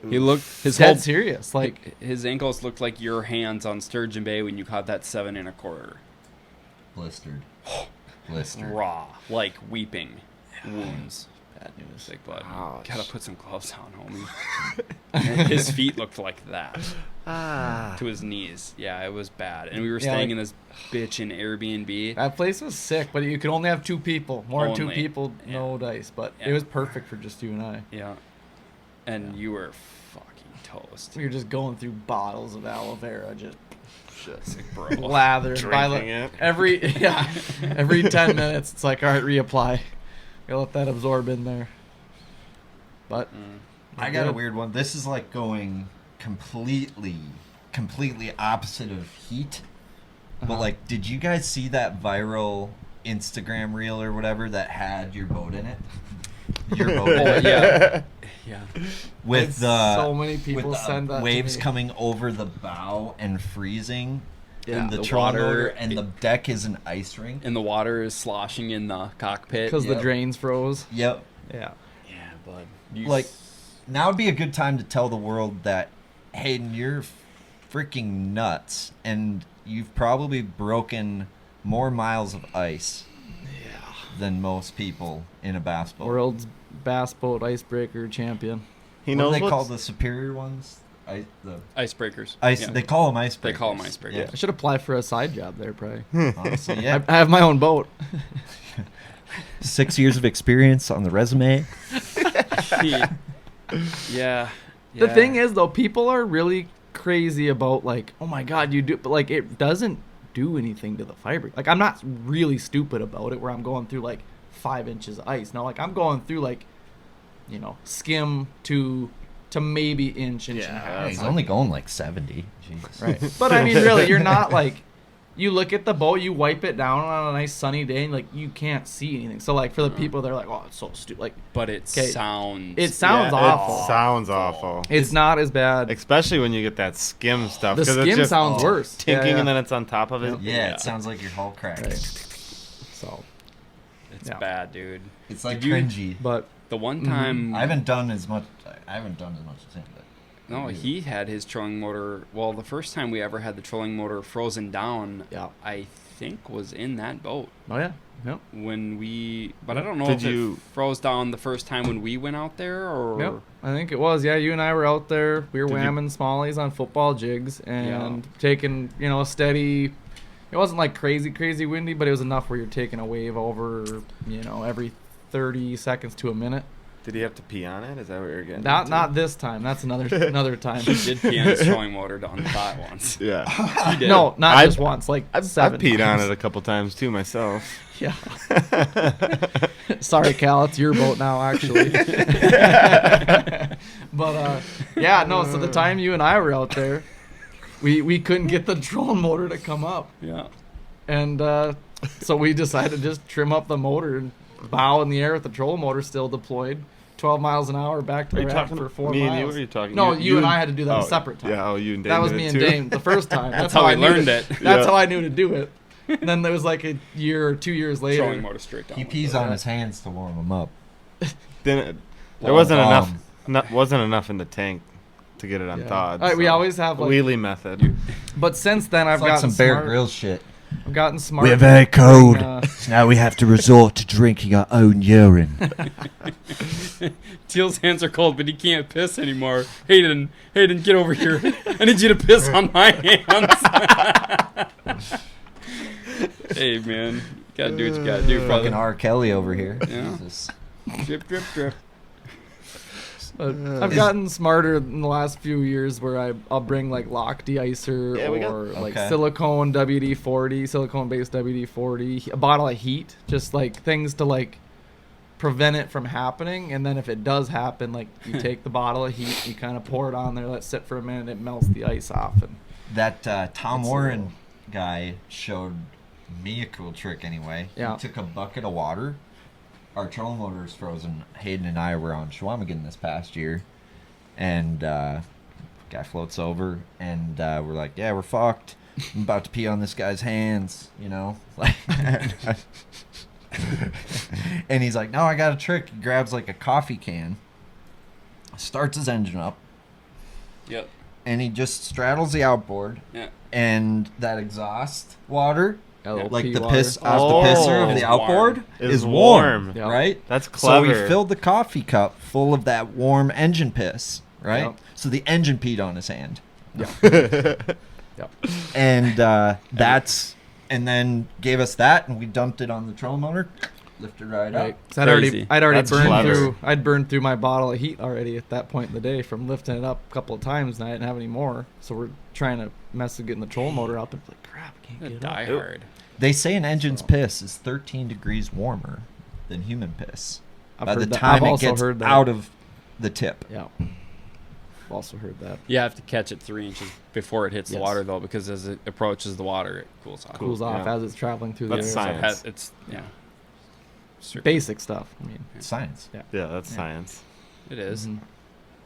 He looked his Dead whole serious. Like his ankles looked like your hands on Sturgeon Bay when you caught that 7 1/4. Blistered. Blistered. Raw, like weeping wounds. bad news. Like, bud, Ouch. gotta put some gloves on, homie. And his feet looked like that to his knees. Yeah, it was bad. And we were Yeah, staying like- in this bitch in Airbnb. That place was sick, but you could only have 2 people. More than 2 Only. people, Yeah. no dice. But Yeah. it was perfect for just you and I. Yeah, and you were fucking toast. We were just going through bottles of aloe vera, just It's like, bro. lathered. Drinking it. Every 10 minutes, it's like, all right, reapply. Gotta let that absorb in there. But I got a weird one. This is like going completely opposite of heat. But like, did you guys see that viral Instagram reel or whatever that had your boat in it? Your boat in it? yeah. Yeah. With It's the so many people with the send that to waves me. coming over the bow and freezing. Yeah, and the the trolling water- motor and the deck is an ice rink. And the water is sloshing in the cockpit. because the Yep. drains froze. Yep. Yeah. Yeah, bud. Like, now would be a good time to tell the world that, Hayden, you're freaking nuts, and you've probably broken more miles of ice than most people in a bass boat. World's bass boat icebreaker champion. He What knows do they call what's- the superior ones? The Icebreakers. ice. Yeah. They call them icebreakers. They call 'em icebreakers. I should apply for a side job there, probably. Honestly, yeah. I have my own boat. 6 years of experience on the resume. Yeah. The thing is, though, people are really crazy about, like, oh my God, you do, but like, it doesn't do anything to the fiber. Like, I'm not really stupid about it where I'm going through like 5 inches of ice. No, like, I'm going through like, skim to maybe inch and a half. He's only going like 70. Jeez. Right. But I mean, really, you're not like, you look at the boat, you wipe it down on a nice sunny day, and like, you can't see anything. So like, for the people, they're like, oh, it's so stupid. Like, But it 'Kay. sounds. it sounds Yeah, awful. It sounds awful. It's not as bad. Especially when you get that skim stuff. The 'cause it's skim just sounds worse. Tinking Yeah, and then it's on top of it. Yeah, it sounds like your hull cracked. Right. So, It's Yeah. bad, dude. It's like Did you- cringy. but The one time. I haven't done as much as him. But No, he had his trolling motor. Well, the first time we ever had the trolling motor frozen down, yeah. I think was in that boat Oh yeah. Yep. when we. But I don't know Did if you- it froze down the first time when we went out there or. Yep. I think it was. Yeah, you and I were out there. We were Did you- whamming smallies on football jigs and taking, a steady. It wasn't like crazy windy, but it was enough where you're taking a wave over, every 30 seconds to a minute. Did he have to pee on it? Is that what you're getting? Not this time. That's another time. He did pee on his trolling motor on the thought once. Yeah. He did. No, not I've- just once. Like I've 7 peed on times. it a couple times too myself. Yeah. Sorry, Cal. It's your boat now, actually. But yeah, no. So the time you and I were out there, we couldn't get the trolling motor to come up, Yeah. and so we decided to just trim up the motor and bow in the air with the trolling motor still deployed. 12 miles an hour back to Are the you raft talking for 4 me miles. and you? Or are you talking? No, you and I had to do that a separate time. Yeah, you and Dane That was did me it and too? Dane the first time. That's how I we knew learned to- it. That's Yeah. how I knew to do it. And then there was like a year or 2 years later. Trolling motor straight down. He pees on his hands to warm them up. There Well, wasn't enough. Wasn't enough in the tank to get it Yeah. unthawed. All right, we so. always have like. wheelie method. But since then, I've It's like gotten some Bear smart. Grylls shit. I've gotten smart. We're very at putting, cold. So now we have to resort to drinking our own urine. Teal's hands are cold, but he can't piss anymore. Hayden, get over here. I need you to piss on my hands. Hey, man. You gotta do what you gotta do, Fucking brother. R. Kelly over here. Yeah. Jesus. Drip, drip, drip. But I've gotten smarter in the last few years where I'll bring like lock de-icer Yeah, we got- or like Okay. silicone WD-40, silicone-based WD-40, a bottle of heat, just like things to like prevent it from happening. And then if it does happen, like you take the bottle of heat, you kind of pour it on there, let it sit for a minute, it melts the ice off. And That Tom It's a Warren little- guy showed me a cool trick anyway. Yeah. He took a bucket of water. Our trolling motor is frozen. Hayden and I were on Schwamigan this past year. And guy floats over and we're like, yeah, we're fucked. I'm about to pee on this guy's hands, you know? Like, and he's like, no, I got a trick. He grabs like a coffee can, starts his engine up, Yep. and he just straddles the outboard. Yeah. And that exhaust water, LP like the water. piss Oh. off the pisser of Is the outboard, warm. is Is warm, warm. Yeah. right? That's So clever. we filled the coffee cup full of that warm engine piss, right? Yep. So the engine peed on his hand. Yep. And and then gave us that, and we dumped it on the trolling motor, lifted right Right. up. 'Cause I'd already Crazy. burned That's clever. through. I'd burned through my bottle of heat already at that point in the day from lifting it up a couple of times, and I didn't have any more. So we're trying to mess with getting the troll motor up, and it's like crap, I can't get it Die up. hard. They say an engine's piss is 13 degrees warmer than human piss I've by the heard that. time I've it also gets heard that. out of the tip. Yeah. I've also heard that. You have to catch it 3 inches before it hits the Yes. water, though, because as it approaches the water, it cools off. Cools off yeah. as it's traveling through That's the air. So science. it's yeah. Basic stuff. I mean, Science. Yeah, that's Yeah. science. It is. mhm.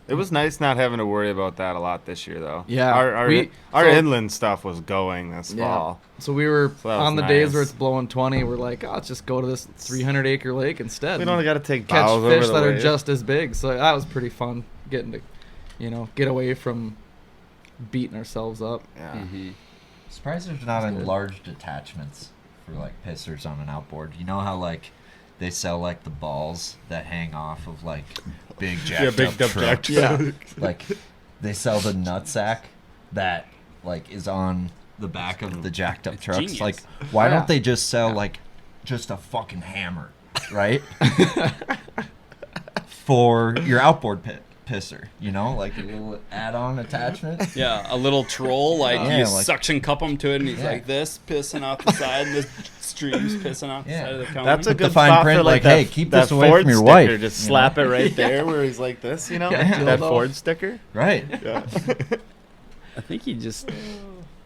It was nice not having to worry about that a lot this year, though. Yeah, our we- our so- inland stuff was going this Yeah. fall. So we were So that was on the days where nice. it's blowing 20. We're like, oh, let's just go to this 300-acre lake instead. We and don't got to take catch bows fish over the that are wave. just as big. So that was pretty fun getting to, get away from beating ourselves up. Yeah. Mm-hmm. Surprised there's not That's good. enlarged attachments for like pissers on an outboard. You know how like they sell like the balls that hang off of like big jacked big up dump trucks. jack. Yeah. Like they sell the nutsack that like is on the back of the jacked up It's trucks. genius. Like why Oh, yeah. don't they just sell like just a fucking hammer, right? For your outboard pisser, like a little add-on attachment. Yeah, a little troll, like Yeah, you like- suction cup him to it, and he's Yeah. like this, pissing off the side, and the stream's pissing off the Yeah. side of the counter. That's a With the good fine spot print, for like, that, hey, keep that this away Ford from your sticker. wife, Just you slap know? it right there where he's like this, Yeah, that dildo. Ford sticker. Right. Yeah. I think you just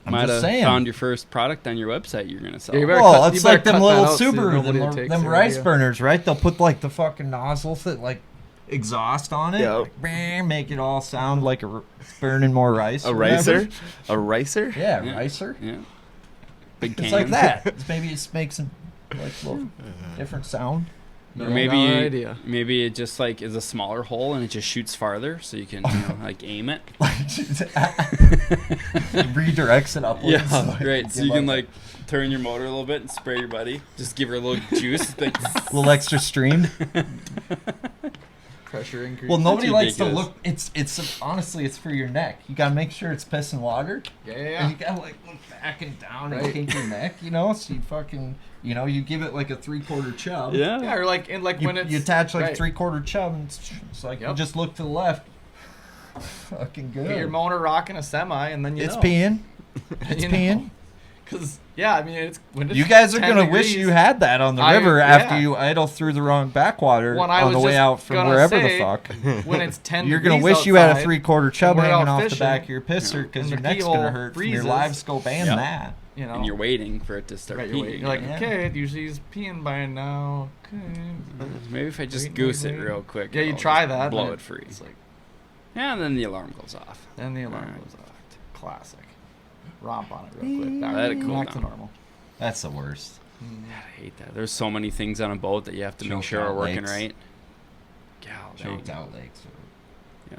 I'm might just have saying. found your first product on your website you're gonna sell. Yeah, you better Well, cut- it's you better like them cut that little out so Subaru, nobody takes them your rice idea. burners, right? They'll put like the fucking nozzles that like exhaust on it, Yep. like, bang, make it all sound like it's burning more rice. A or whatever. ricer? A ricer? Yeah, Yeah. ricer. Yeah. Big It's can. like that. Maybe it makes a like little different sound. Or No maybe idea. maybe it just like is a smaller hole and it just shoots farther, so you can like aim it. Redirects it upwards. Yeah, right. So you give can up like turn your motor a little bit and spray your buddy. Just give her a little juice. It's like, a little extra stream. Pressure increase. Well, nobody likes to ridiculous. look. It's honestly, it's for your neck. You gotta make sure it's pissing water. Yeah, And yeah. you gotta like look back and down and Right. kink your neck, so you fucking, you give it like a 3/4 chub. yeah. Yeah, or like You, when it's you attach like right. 3/4 chub and it's like you Yep. just look to the left. Fucking good. Get your motor rocking a semi, and then it's know. peeing. It's You know. peeing. Because I mean, it's when it's You guys are 10 gonna wish degrees, you had that on the river after you idle through the wrong backwater When I on the was way just out from gonna wherever say, the fuck. When it's 10 You're gonna degrees wish you had a outside, 3/4 chub and we're hanging out off the fishing, back of your pisser because and your the neck's keyhole gonna hurt from your freezes. live scope and Yep. that. you know, And you're waiting for it to start right, peeing. you're like, Yeah. okay, usually he's peeing by now. Okay. Maybe if I just Wait, goose wait, it wait. real quick. Yeah, you it'll try just that. Blow and it free. It's like, Yeah, and then the alarm goes off. then the alarm Alright. goes off. Classic. Romp on it real quick. Back, Let it cool back to down. normal. That's the worst. I hate that. There's so many things on a boat that you have to make Choked sure are out working lakes. right. Gal, Choked out lakes. Yeah.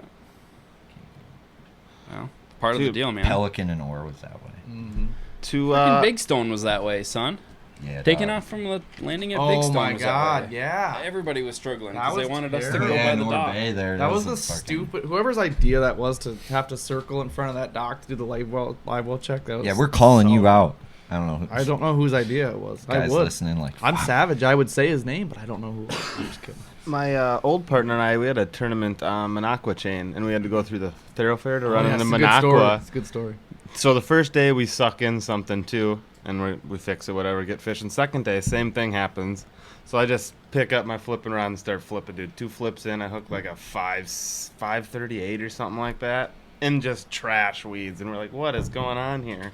Well, part of the Dude, deal, man. Pelican and Ore was that way. Mm-hmm. To Fucking Big Stone was that way, son. Yeah. Taking dog. off from the landing at Big Oh Stone my was that God, way. yeah. Everybody was struggling That because they was wanted us to terrible. go Yeah, by in the Ore dock. Bay there. That was a the fucking- stupid. Whoever's idea that was to have to circle in front of that dock to do the live well check. That was Yeah, we're calling so- you out. I don't know. I don't know whose idea it was. I Guys would. listening like. I'm fuck. savage. I would say his name, but I don't know who. It was. I'm just kidding. my old partner and I, we had a tournament on Minocqua chain, and we had to go through the thoroughfare to run Yeah, into it's a good story. Minocqua. It's a good story. So the first day we suck in something too, and we fix it, whatever, get fishing. Second day, same thing happens. So I just pick up my flipping rod and start flipping, dude. 2 flips in, I hook like a 538 or something like that, and just trash weeds. And we're like, what is going on here?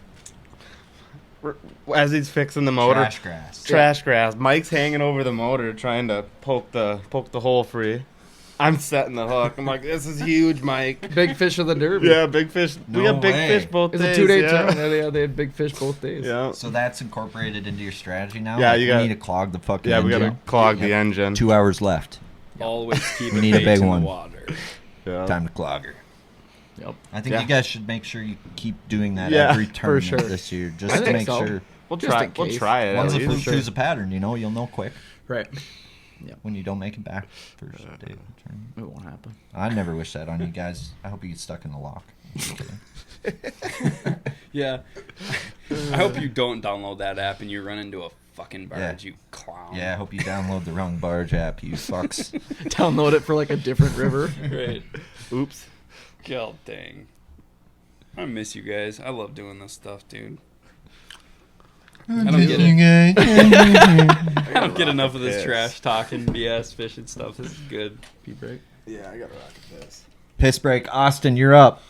As he's fixing the motor, Trash grass. trash grass. Mike's hanging over the motor trying to poke the hole free. I'm setting the hook. I'm like, this is huge, Mike. Big fish of the Derby. Yeah, big fish. No we have big way. fish both It's days. a 2-day yeah. tournament. Yeah, they had big fish both days. Yeah. So that's incorporated into your strategy now. Yeah, Like, you we got- need to clog the fucking. Yeah, we engine. gotta clog the Yep. engine. 2 hours left. Always keep We a need a bait big in one. the water. Yeah. Time to clog her. Yep. I think Yeah. you guys should make sure you keep doing that Yeah, every for tournament sure. this year, just I to think make so. sure. We'll Just try. in We'll case. try it. Once at a least. fluke choose a pattern, you'll know quick Right. when you don't make it back first day of the tournament. It won't happen. I never wish that on you guys. I hope you get stuck in the lock. I'm just kidding. Yeah. I hope you don't download that app and you run into a fucking barge, you clown. Yeah, I hope you download the wrong barge app, you fucks. Download it for like a different river. Right. Oops. God dang. I miss you guys. I love doing this stuff, dude. I don't get it. I don't get enough of this Yes. trash talking, BS, fishing stuff. This is good. Break. Yeah, I gotta rock this. Piss break, Austin, you're up.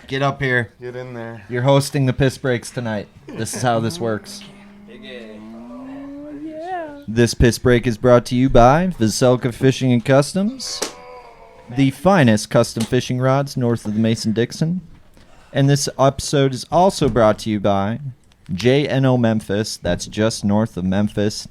Get up here. Get in there. You're hosting the piss breaks tonight. This is how this works. This piss break is brought to you by Vocelka Fishing and Customs, the finest custom fishing rods north of the Mason-Dixon. And this episode is also brought to you by JNO Memphis. That's just north of Memphis.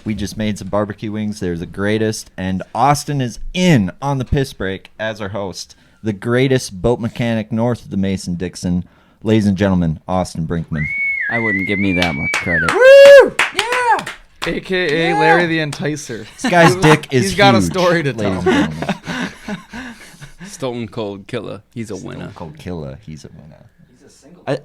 We just made some barbecue wings. They're the greatest. And Austin is in on the piss break as our host. The greatest boat mechanic north of the Mason-Dixon. Ladies and gentlemen, Austin Brinkman. I wouldn't give me that much credit. Woo! Yeah! AKA Larry the Enticer. This guy's dick is He's got a huge, story to ladies tell. and gentlemen. Stone Cold Killer. He's a winner. Stone Cold Killer. He's a winner.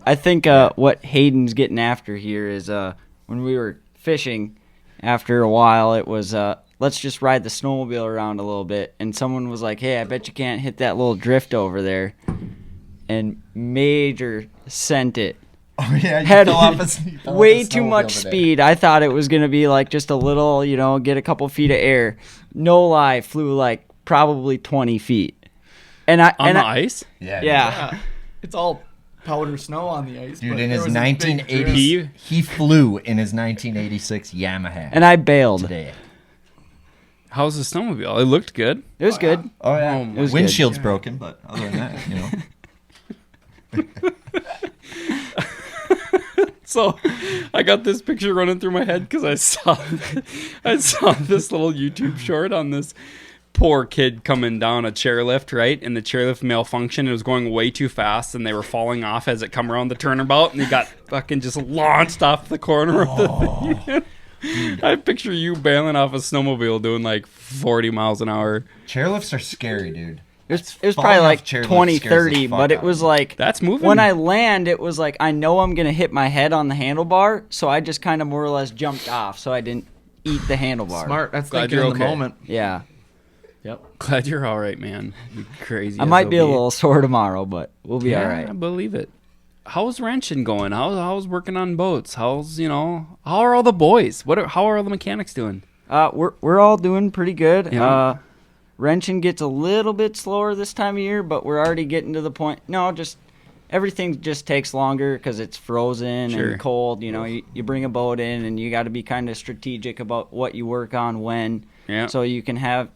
I think what Hayden's getting after here is when we were fishing, after a while, it was let's just ride the snowmobile around a little bit. And someone was like, hey, I bet you can't hit that little drift over there. And Major sent it. Oh, yeah, you Had fell off you fell off way a too snowmobile much today. speed. I thought it was going to be like just a little, get a couple feet of air. No lie, flew like probably 20 feet. And I On the ice? Yeah. yeah. It's all powder snow on the ice. Dude, but in there his was a big drift. 1980s, he flew in his 1986 Yamaha. And I bailed. today. How's the snowmobile? It looked good. It was good. Oh yeah, Oh, my was windshield's broken, but other than that, So I got this picture running through my head because I saw this little YouTube short on this poor kid coming down a chairlift, right? And the chairlift malfunctioned. It was going way too fast, and they were falling off as it come around the turnabout, and he got fucking just launched off the corner of the thing. I picture you bailing off a snowmobile doing like 40 miles an hour. chairlifts are scary, dude. It was Falling probably off like chairlift 20, scares the 30, fuck but out it of was me. like That's moving. when I land, it was like I know I'm going to hit my head on the handlebar, so I just kind of more or less jumped off so I didn't eat the handlebar. Smart. That's Glad thinking you're in the okay. moment. Yeah. Yep. Glad you're all right, man. You crazy. I might be a SOB. little sore tomorrow, but we'll be Yeah, all I right. believe it. how's wrenching going? How's working on boats? How's how are all the boys? How are all the mechanics doing? We're all doing pretty good. Yeah. Wrenching gets a little bit slower this time of year, but we're already getting to the point. No, just everything just takes longer because it's frozen Sure. and cold. You bring a boat in and you got to be kind of strategic about what you work on when. Yeah. So you can have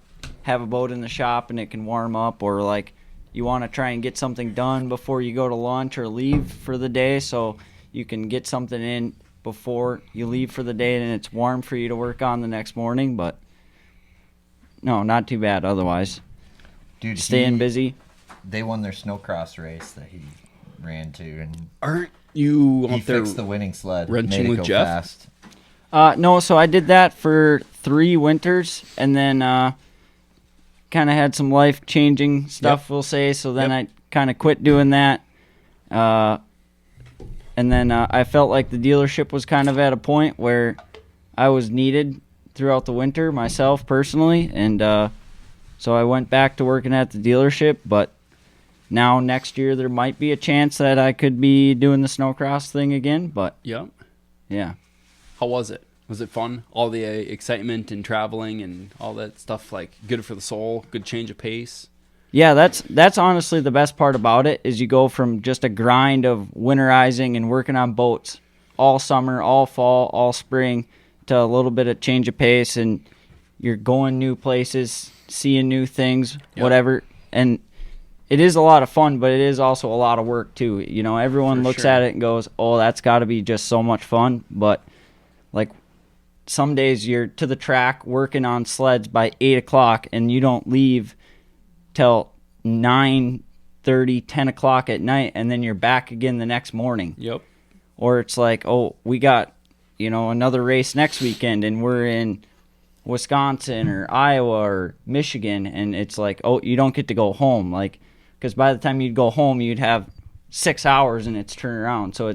a boat in the shop and it can warm up, or like you want to try and get something done before you go to lunch or leave for the day, so you can get something in before you leave for the day and it's warm for you to work on the next morning. But no, not too bad otherwise. Dude, Staying busy. They won their snowcross race that he ran to, and Aren't you he out there fixed the winning sled. wrenching made it with go Jeff? fast. No, so I did that for 3 winters, and then kind of had some life-changing stuff, we'll say, so then I kind of quit doing that. And then I felt like the dealership was kind of at a point where I was needed throughout the winter myself personally, and so I went back to working at the dealership. But now next year there might be a chance that I could be doing the snowcross thing again, but Yeah. yeah. How was it? Was it fun? All the excitement and traveling and all that stuff, like good for the soul, good change of pace. Yeah, that's honestly the best part about it, is you go from just a grind of winterizing and working on boats all summer, all fall, all spring, to a little bit of change of pace, and you're going new places, seeing new things, whatever. And it is a lot of fun, but it is also a lot of work too. Everyone For looks sure. at it and goes, "Oh, that's got to be just so much fun." But like some days you're to the track working on sleds by 8 o'clock and you don't leave till 9:30, 10 o'clock at night, and then you're back again the next morning. Yep. Or it's like, oh, we got another race next weekend and we're in Wisconsin or Iowa or Michigan, and it's like, oh, you don't get to go home, like, because by the time you'd go home you'd have 6 hours and it's turnaround, so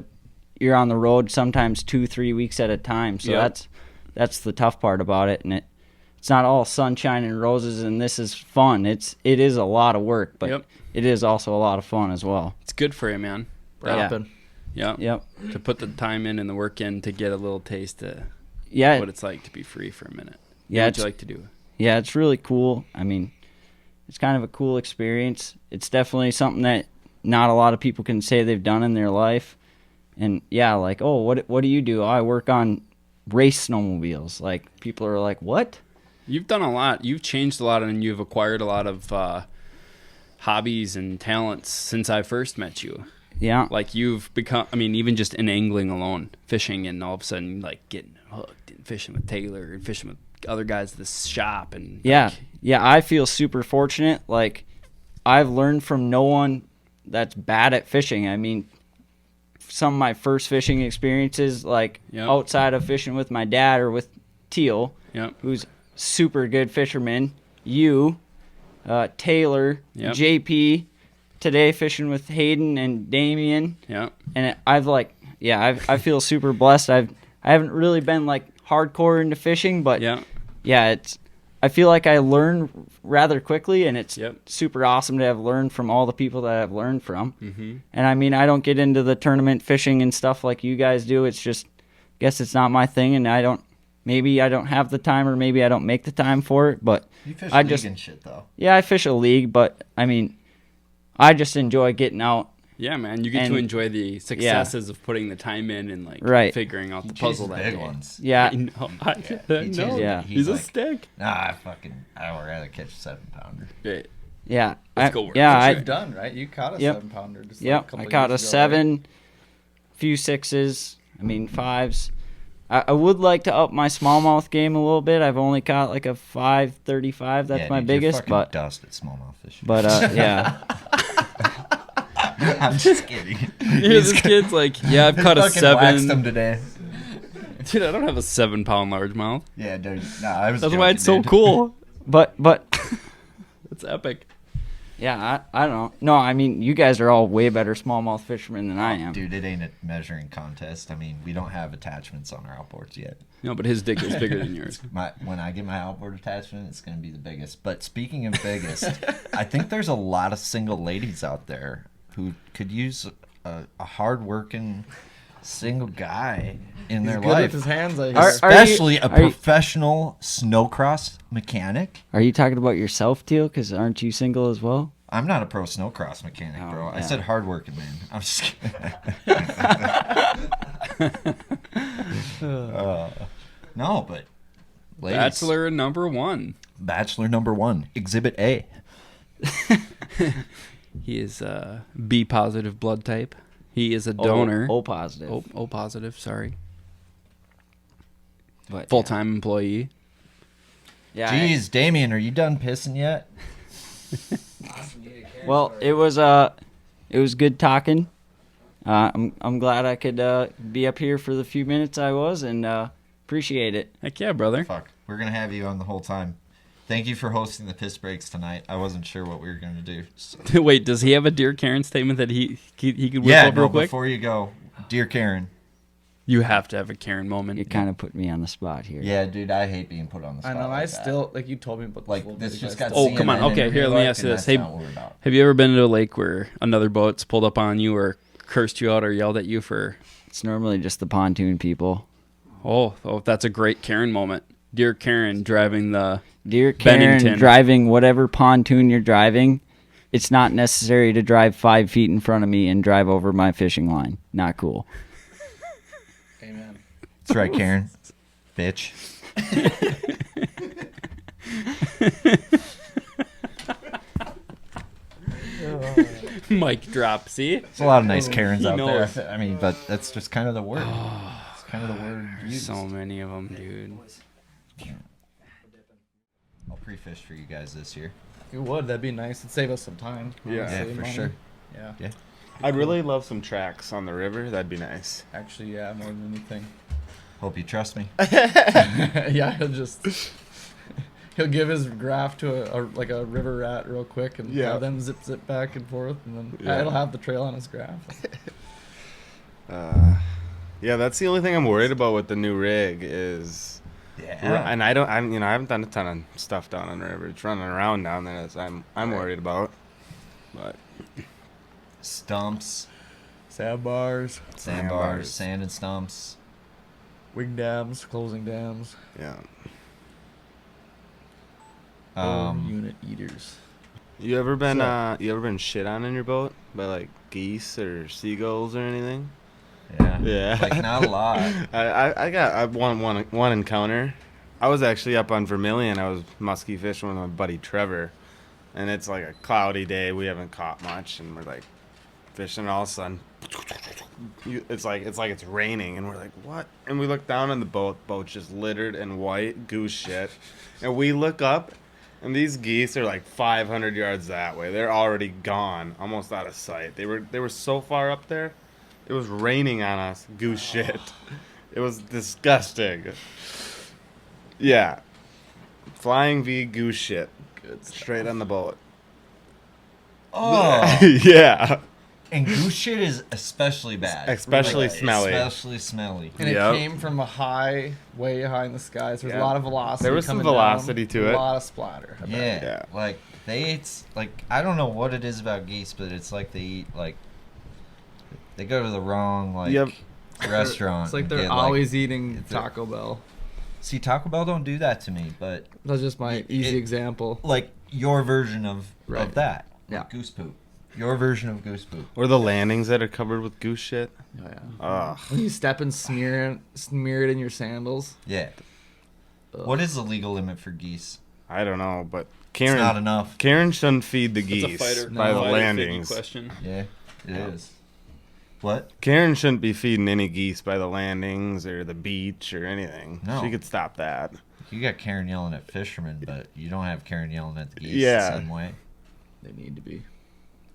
you're on the road sometimes 2-3 weeks at a time. So that's the tough part about it, and it's not all sunshine and roses and this is fun. It is a lot of work, but it is also a lot of fun as well. It's good for you, man. Rapping. Yeah. Yep. To put the time in and the work in to get a little taste of Yeah. what it's like to be free for a minute. Yeah, What you like to do? Yeah, it's really cool. I mean, it's kind of a cool experience. It's definitely something that not a lot of people can say they've done in their life. And yeah, like, oh, what do you do? Oh, I work on race snowmobiles. Like, people are like, what? You've done a lot. You've changed a lot, and you've acquired a lot of hobbies and talents since I first met you. Yeah. Like, you've become, I mean, even just in angling alone, fishing, and all of a sudden, like, getting hooked and fishing with Taylor and fishing with other guys at the shop. And Yeah. like, Yeah, I feel super fortunate. Like, I've learned from no one that's bad at fishing. I mean, some of my first fishing experiences, like outside of fishing with my dad or with Teal, who's super good fisherman, Taylor, JP, today fishing with Hayden and Damien. Yeah. And I feel super blessed. I haven't really been like hardcore into fishing, but I feel like I learn rather quickly, and it's super awesome to have learned from all the people that I've learned from. Mm-hmm. And I mean, I don't get into the tournament fishing and stuff like you guys do. It's just, I guess it's not my thing, and maybe I don't have the time, or maybe I don't make the time for it. But you fish I league just, and shit though. Yeah, I fish a league, but I mean, I just enjoy getting out. Yeah, man, you get to enjoy the successes of putting the time in and like figuring out the puzzle that day. Ones. Yeah, I know. I know. Yeah, he's a stick. Nah, I would rather catch a 7-pounder. Yeah, let's go. You've done right. You caught a 7-pounder. I caught a 7, few 6s. I mean 5s. I would like to up my smallmouth game a little bit. I've only caught like a 5.35. That's my biggest. You're but dust at smallmouth fishing. But yeah. I'm just kidding. This kid's like, yeah, I've caught a 7. Waxed him today. Dude, I don't have a 7-pound largemouth. Yeah, dude. Nah, I was. That's joking, why it's so dude. cool. But it's epic. Yeah, I don't know. No, I mean, you guys are all way better smallmouth fishermen than I am. Dude, it ain't a measuring contest. I mean, we don't have attachments on our outboards yet. No, but his dick is bigger than yours. When I get my outboard attachment, it's going to be the biggest. But speaking of biggest, I think there's a lot of single ladies out there who could use a hard-working single guy in He's their good life. with his hands, I hear. Especially a are you- professional snowcross mechanic. Are you talking about yourself, Teal? Because aren't you single as well? I'm not a pro snowcross mechanic, Oh, bro. I yeah. said hardworking, man. I'm just kidding. No, but ladies, Bachelor number 1. Bachelor number 1, Exhibit A. He is B positive blood type. He is a donor. O positive. O positive, sorry. But, Full-time employee. Yeah. Jeez, Damien, are you done pissing yet? Well, it was good talking. I'm glad I could be up here for the few minutes I was, and appreciate it. Heck yeah, brother. Fuck, we're gonna have you on the whole time. Thank you for hosting the piss breaks tonight. I wasn't sure what we were gonna do. So. Wait, does he have a Dear Karen statement that he could whip Yeah, up real no, quick? before you go, dear Karen. You have to have a Karen moment. You kind of put me on the spot here. Yeah, dude, I hate being put on the I spot. know. like I that. still like you told me, but like this just got. Oh, come on. CNN Okay, in here, real let me life, ask you and this. that's Hey, not what we're about. Have you ever been to a lake where another boat's pulled up on you or cursed you out or yelled at you for... It's normally just the pontoon people. Oh, that's a great Karen moment. Dear Karen driving the... Dear Karen, Bennington. driving whatever pontoon you're driving, it's not necessary to drive 5 feet in front of me and drive over my fishing line. Not cool. Amen. That's right, Karen. Bitch. Mic drop, see? There's a lot of nice Karens He out knows. there. I mean, but that's just kind of the word. It's kind of the word used. So many of them, dude. I'll pre-fish for you guys this year. You would. That'd be nice. It'd save us some time. Yeah. honestly, Yeah, for money. sure. Yeah. Yeah. I'd really love some tracks on the river. That'd be nice. Actually, yeah, more than anything. Hope you trust me. Yeah, he'll give his graph to a river rat real quick and Yeah. have them zip back and forth, and then Yeah. it'll have the trail on his graph. Yeah, that's the only thing I'm worried about with the new rig is, Yeah. and I haven't done a ton of stuff down on the river. It's running around down there. That I'm worried about. But Stumps, Sandbars, sandbars, sand and stumps. wing dams, closing dams, yeah, unit eaters. you ever been shit on in your boat by like geese or seagulls or anything? Yeah. Yeah. Like not a lot. I got one encounter. I was actually up on Vermilion. I was musky fishing with my buddy Trevor, and it's like a cloudy day. We haven't caught much, and we're like fishing. And all of a sudden, it's like it's raining, and we're like, what? And we look down, and the boat's just littered in white goose shit. And we look up, and these geese are like 500 yards that way. They're already gone, almost out of sight. They were so far up there. It was raining on us, goose shit. It was disgusting. Yeah. Flying V goose shit. Good stuff. Straight on the boat. Oh. Yeah. And goose shit is especially bad. Especially smelly. Especially smelly. And Yep. it came from way high in the skies. There's Yeah. a lot of velocity. There was some coming velocity down, to it. A lot of splatter. I bet. Yeah. Like it's like I don't know what it is about geese, but it's like they eat like they go to the wrong Yep. restaurant. It's like and they're get, always eating it's a- Taco Bell. See, Taco Bell don't do that to me, but That's just my easy it- example. like your version of Right. that. Yeah. Goose poop. Your version of goose poop. Or the landings that are covered with goose shit. Oh, yeah. Ugh. When you step and smear it in your sandals. Yeah. Ugh. What is the legal limit for geese? I don't know, but It's not Karen enough. Karen shouldn't feed the It's geese a fighter, by the No. landings. question. Yeah, it is. What? Karen shouldn't be feeding any geese by the landings or the beach or anything. No. She could stop that. You got Karen yelling at fishermen, but you don't have Karen yelling at the geese Yeah. the same way. They need to be.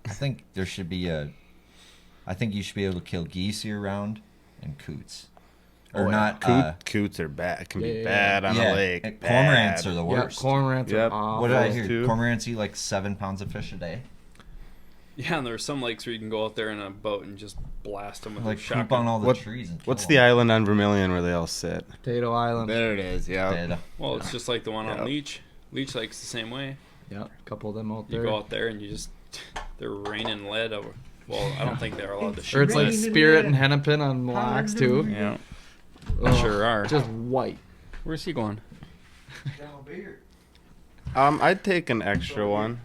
I think there should be I think you should be able to kill geese year round and coots. Or Oh, yeah. not. Coots are bad. Can be Yeah, yeah, bad on yeah, a lake. and cormorants Bad. are the Yeah, worst. cormorants Yep. are awful. What did I Those hear? two. Cormorants eat like 7 pounds of fish a day. Yeah, and there are some lakes where you can go out there in a boat and just blast them with Like a poop shotgun. on all the What- trees. And kill What's the them. island on Vermilion where they all sit? Potato Island. There it is. Yeah. Dead. Well, it's just like the one Yep. on Leech. Leech Lake's the same way. Yeah, a couple of them out You there. go out there and you just they're raining lead Well, I don't think they're allowed to shoot. Or it's like that. spirit and hennepin on lax too. Yeah, Ugh, sure are. Just white. Where's he going? I'd take an extra one.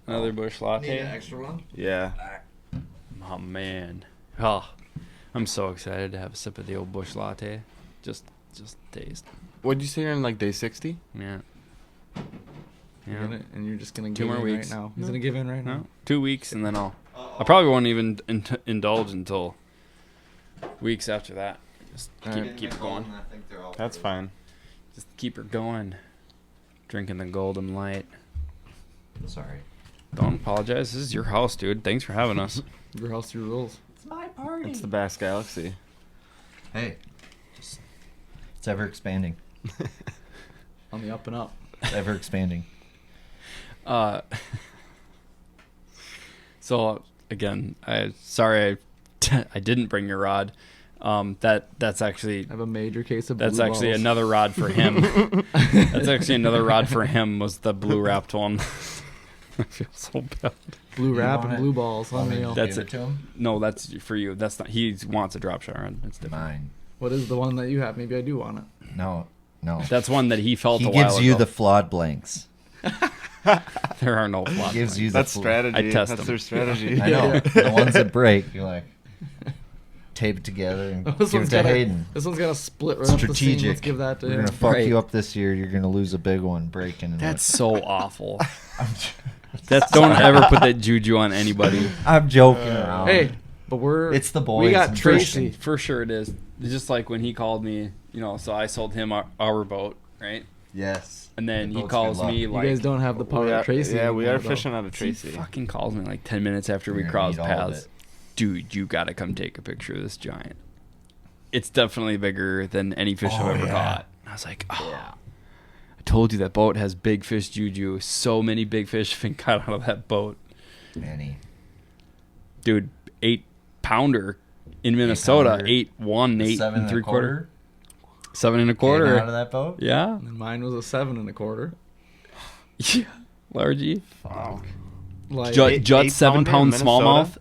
Another bush latte. extra one? Yeah. Oh man. Oh, I'm so excited to have a sip of the old bush latte. Just taste. What'd you say you're in like day 60? Yeah. You're Yeah. and you're just gonna 2 give more in weeks. right now. He's gonna give in right now. No, 2 weeks and then I probably won't even indulge until weeks after that. Just keep it going. That's fine. Just keep her going. Drinking the golden light. Sorry. Don't apologize. This is your house, dude. Thanks for having us. Your house, your rules. It's the Bass Galaxy. Hey. It's ever expanding. On the up and up. It's ever expanding. So again, I didn't bring your rod. That's actually I have a major case of that's blue actually balls. another rod for him. That's actually another rod for him. Was the blue wrapped one? I feel so bad. blue wrap and want it? blue balls. Unreal. That's Give it. to him? No, that's for you. That's not. He wants a drop shot rod. That's different. Mine. What is the one that you have? Maybe I do want it. No. That's one that he felt He a while gives you ago. the flawed blanks. There are no flop He gives lines. you the That's strategy. I test That's them. their strategy. I know. Yeah. The ones that break, you like tape it together and This give it one's to got Hayden. This one's got a split right up the seam. Strategic. Let's give that to We're him. gonna fuck Right. you up this year. You're gonna lose a big one breaking. And That's so awful. Don't ever put that juju on anybody. I'm joking around. Hey, but we're It's the boys We got and Tracy. For sure it is. It's just like when he called me, so I sold him our boat, right? Yes. And then The he boat's calls good luck. me You like guys don't have the power of Tracy. Yeah, we anymore, are though. fishing out of he Tracy. fucking calls me like 10 minutes after we You're gonna cross need all of paths. it. Dude, you gotta come take a picture of this giant. It's definitely bigger than any fish Oh, I've ever yeah. caught. I was like, I told you that boat has big fish juju. So many big fish have been caught out of that boat. Manny. Dude, 8-pounder in Minnesota. 8-pounder. 8-1, 8 7 and 3/4. 7 Came 1/4. out of that boat. Yeah. And mine was a 7 1/4. Yeah. Largy. Wow. Like, Jut, Eight- 7 8-pounder pound in smallmouth. Minnesota?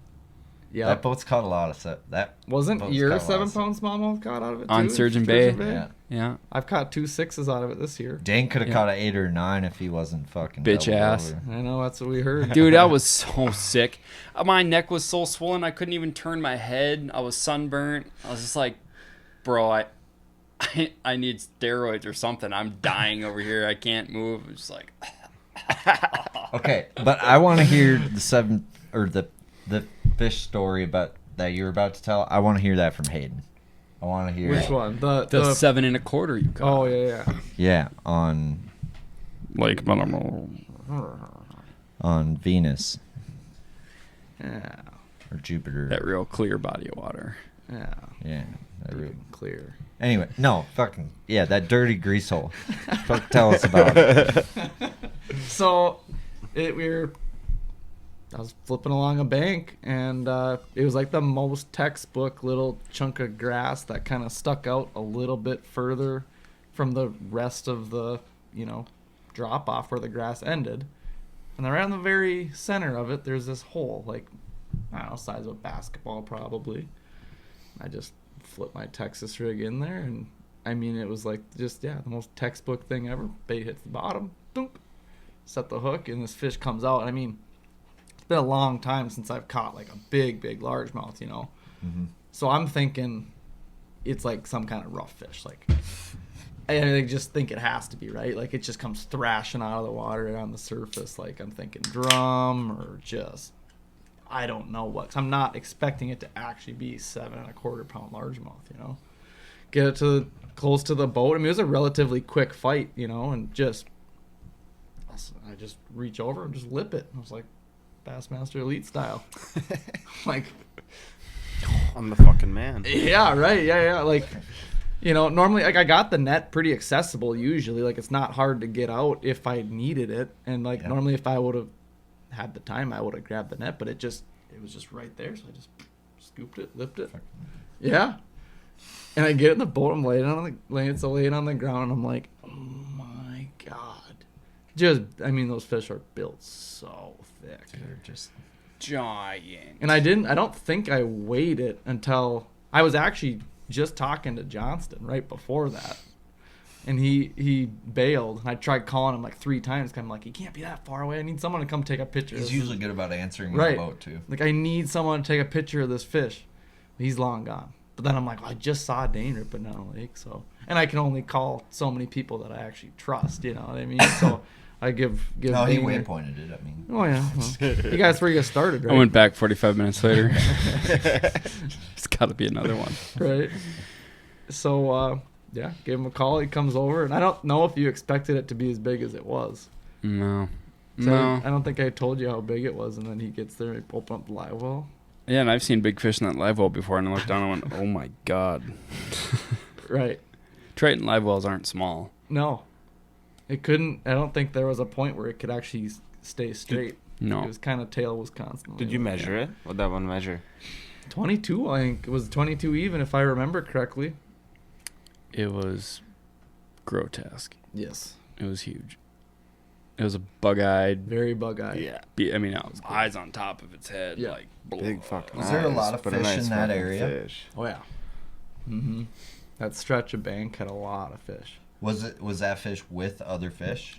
yeah. That boat's caught a lot of that. Wasn't boat's your caught a lot of 7-pound smallmouth caught out of it too? On Sturgeon Bay. Yeah. Yeah. I've caught 2 6s out of it this year. Dane could have Yeah. caught an 8 or 9 if he wasn't fucking Bitch doubled ass. over. I know, that's what we heard. Dude, I was so sick. My neck was so swollen I couldn't even turn my head. I was sunburnt. I was just like, bro, I need steroids or something. I'm dying over here. I can't move. I'm just like, Okay, but I want to hear the fish story about that you're about to tell. I want to hear that from Hayden. I want to hear Which one? the 7 1/4 you caught. Oh, yeah. Yeah, on Like, Venus Yeah. or Jupiter. that real clear body of water. Yeah. Yeah. that Deep real- and clear. Anyway, no, fucking yeah, that dirty grease hole. Fuck, tell us about it. So, I was flipping along a bank, and it was like the most textbook little chunk of grass that kind of stuck out a little bit further from the rest of the, drop off where the grass ended. And around the very center of it, there's this hole, like, I don't know, size of a basketball probably. I just flipped my Texas rig in there, and I mean, it was like just, the most textbook thing ever. Bait hits the bottom, boom, set the hook, and this fish comes out. And I mean, it's been a long time since I've caught like a big largemouth, Mm-hmm. So I'm thinking it's like some kind of rough fish. Like, I just think it has to be, right? Like, it just comes thrashing out of the water and on the surface. Like, I'm thinking drum or just, I don't know what. I'm not expecting it to actually be 7 1/4 pound largemouth, Get it to close to the boat. I mean, it was a relatively quick fight, and just, I just reach over and just lip it. I was like, Bassmaster Elite style. Like, I'm the fucking man. yeah, right. Yeah. Like, normally, like, I got the net pretty accessible usually. Like, it's not hard to get out if I needed it. And, like, Yeah. normally if I would have had the time, I would have grabbed the net. But it was just right there. So I just scooped it, lipped it. Yeah. And I get in the boat. I'm laying on the ground. And I'm like, oh, my God. Those fish are built so thick. They're just giant. And I don't think I weighed it until I was actually just talking to Johnston right before that. And he bailed. And I tried calling him like 3 times. Cause I'm like, he can't be that far away. I need someone to come take a picture. He's usually good about answering right. the boat too. Like, I need someone to take a picture of this fish. He's long gone. But then I'm like, well, I just saw Dane ripping down a lake, so. And I can only call so many people that I actually trust. You know what I mean? So I give. No, he Dane waypointed it. I mean. Oh yeah. Well, you guys where you got started, right? I went back 45 minutes later. It's got to be another one. Right. So yeah, gave him a call. He comes over, and I don't know if you expected it to be as big as it was. No. So No. I don't think I told you how big it was, and then he gets there and he opened up the live well. Yeah, and I've seen big fish in that live well before, and I looked down and went, oh my God. Right. Triton live wells aren't small. No. It couldn't. I don't think there was a point where it could actually stay straight. No. It was kind of tail was constantly. Did you measure it? What'd that one measure? 22, I think. It was 22 even, if I remember correctly. It was grotesque. Yes. It was huge. It was a bug-eyed. Very bug-eyed. Yeah. I mean, it was eyes on top of its head. Yeah. Like, Big fucking Was there a eyes, lot of but fish nice in that fucking area? Fish. Oh, yeah. Mm-hmm. That stretch of bank had a lot of fish. Was that fish with other fish?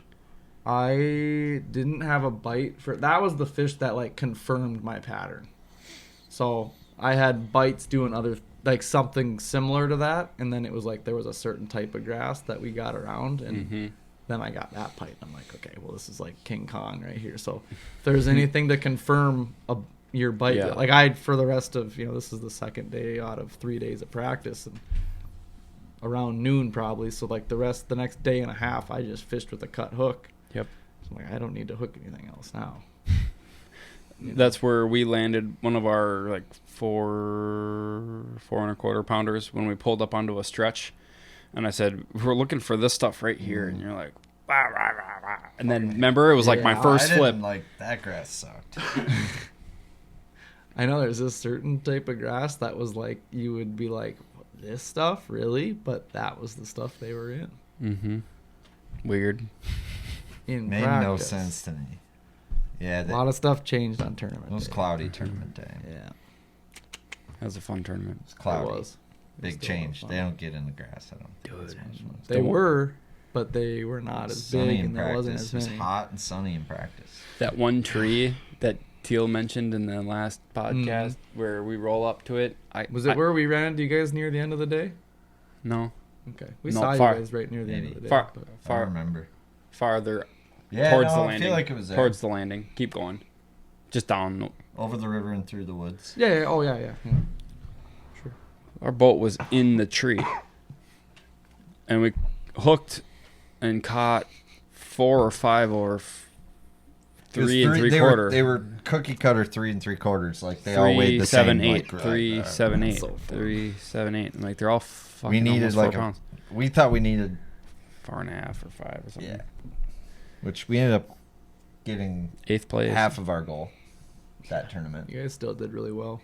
I didn't have a bite for that. Was the fish that like confirmed my pattern. So I had bites doing other like something similar to that, and then it was like there was a certain type of grass that we got around, and then I got that bite. I'm like, okay, well this is like King Kong right here. So if there's anything to confirm your bite, Yeah. like I for the rest of this is the second day out of 3 days of practice, and around noon probably. So like the next day and a half, I just fished with a cut hook. Yep. So I'm like, I don't need to hook anything else now. That's where we landed one of our like 4.25 pounders when we pulled up onto a stretch, and I said, we're looking for this stuff right here, and you're like, rah, rah, rah, rah. And then remember it was like my first I flip. didn't like that grass sucked. I know there's a certain type of grass that was like you would be like, this stuff really, but that was the stuff they were in. Weird. In Made no practice. sense to me. Yeah, A lot of stuff changed on tournament it was day. cloudy tournament day. Yeah, That was a fun tournament. It was cloudy. it was. Big Still change. fun. They don't get in the grass. I don't think as much fun. They were, but they were not as Sunny big, in and there wasn't practice. as It was many. hot and sunny in practice. That one tree that Teal mentioned in the last podcast where we roll up to it. Was it where we ran into you guys near the end of the day? No. Okay, we No, saw far. you guys right near the end of Maybe. the day. Far, but- I don't far, remember. farther Yeah, towards no, the I landing. feel like it was there. Towards the landing. Keep going. Just down. Over the river and through the woods. Yeah. Oh yeah. Sure. Our boat was in the tree. And we hooked and caught 4 or 5 or 3 and 3/4. They were cookie cutter 3 3/4. Like they all weighed the 7, same. 8, like, 3, 7, 8, so fun. 3, 7, 8. And like they're all fucking We needed almost like 4 pounds. we thought we needed 4.5 or 5 or something. yeah, which we ended up getting 8th place. half of our goal that tournament. You guys still did really well.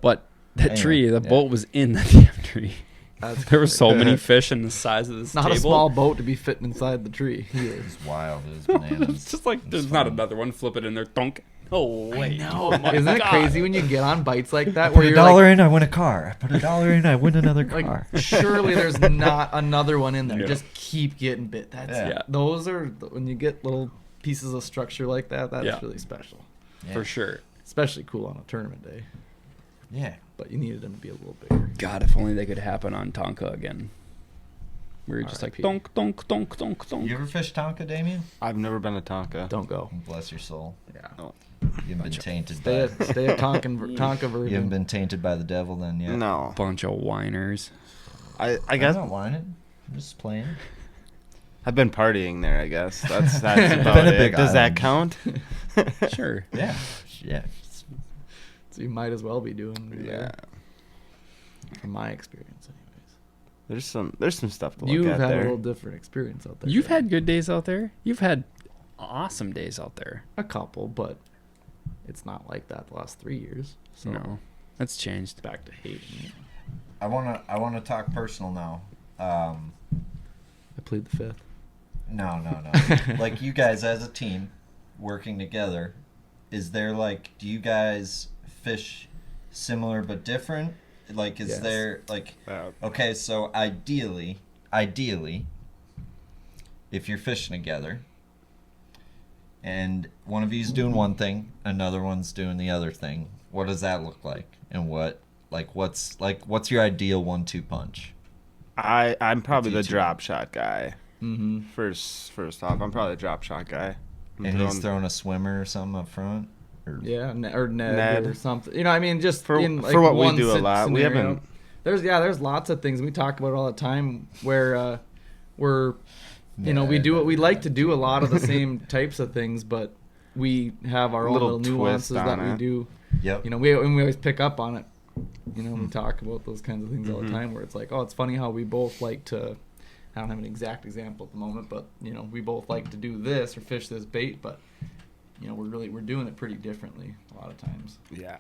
But that Anyway, tree, the yeah. boat was in the damn tree. That's There were so many fish in the size of this not table. a small boat to be fitting inside the tree. Either. It was wild. It was bananas. It's just like It was there's not fun. another one. Flip it in there. Thunk. Oh wait. Oh my Isn't it God. crazy when you get on bites like that Put where a you're dollar like, in, I win a car. I put a dollar in, I win another like car. surely there's not another one in there. Yeah. Just keep getting bit. That's Yeah. Those are when you get little pieces of structure like that. That's Yeah. really special. Yeah. For sure. Especially cool on a tournament day. Yeah. But you needed them to be a little bigger. God, if only they could happen on Tonka again. We were just like R.I.P. donk, donk, donk, donk, donk. You ever fish Tonka, Damien? I've never been to Tonka. Don't go. Bless your soul. Yeah. You've been tainted Stay by. at Tonka You haven't version. been tainted by the devil then yet. No. Bunch of whiners. I I'm guess not whining. I'm just playing. I've been partying there, I guess. That's about Been a it. big Does that island. count? Sure. Yeah. Yeah. So you might as well be doing it Yeah. there, from my experience anyways. There's some stuff to look You've at had a there. little different experience out there. You've than had good days out there. You've had awesome days out there. a couple, but it's not like that the last 3 years. So No, that's changed. back to Hayden. I wanna talk personal now. I plead the fifth. No. Like you guys as a team working together, is there like, do you guys fish similar but different? Like, is Yes. there like, Yeah. okay, so ideally, if you're fishing together and one of you's doing one thing, another one's doing the other thing, what does that look like? And what's your ideal 1-2 punch? I'm probably the D2. drop shot guy. Mm-hmm. First off, I'm probably the drop shot guy. I'm And he's throwing a swimmer or something up front? Or Yeah, or Ned, Ned. or something. You know, I mean, just For- in like for what we one do a lot, we scenario. haven't- There's lots of things we talk about all the time where we're we do we like to do a lot of the same types of things, but we have our own Little little nuances twist that on we it. do. Yep. We always pick up on it. We talk about those kinds of things all the time where it's like, oh, it's funny how we both like to. I don't have an exact example at the moment, but we both like to do this or fish this bait, but we're doing it pretty differently a lot of times. Yeah.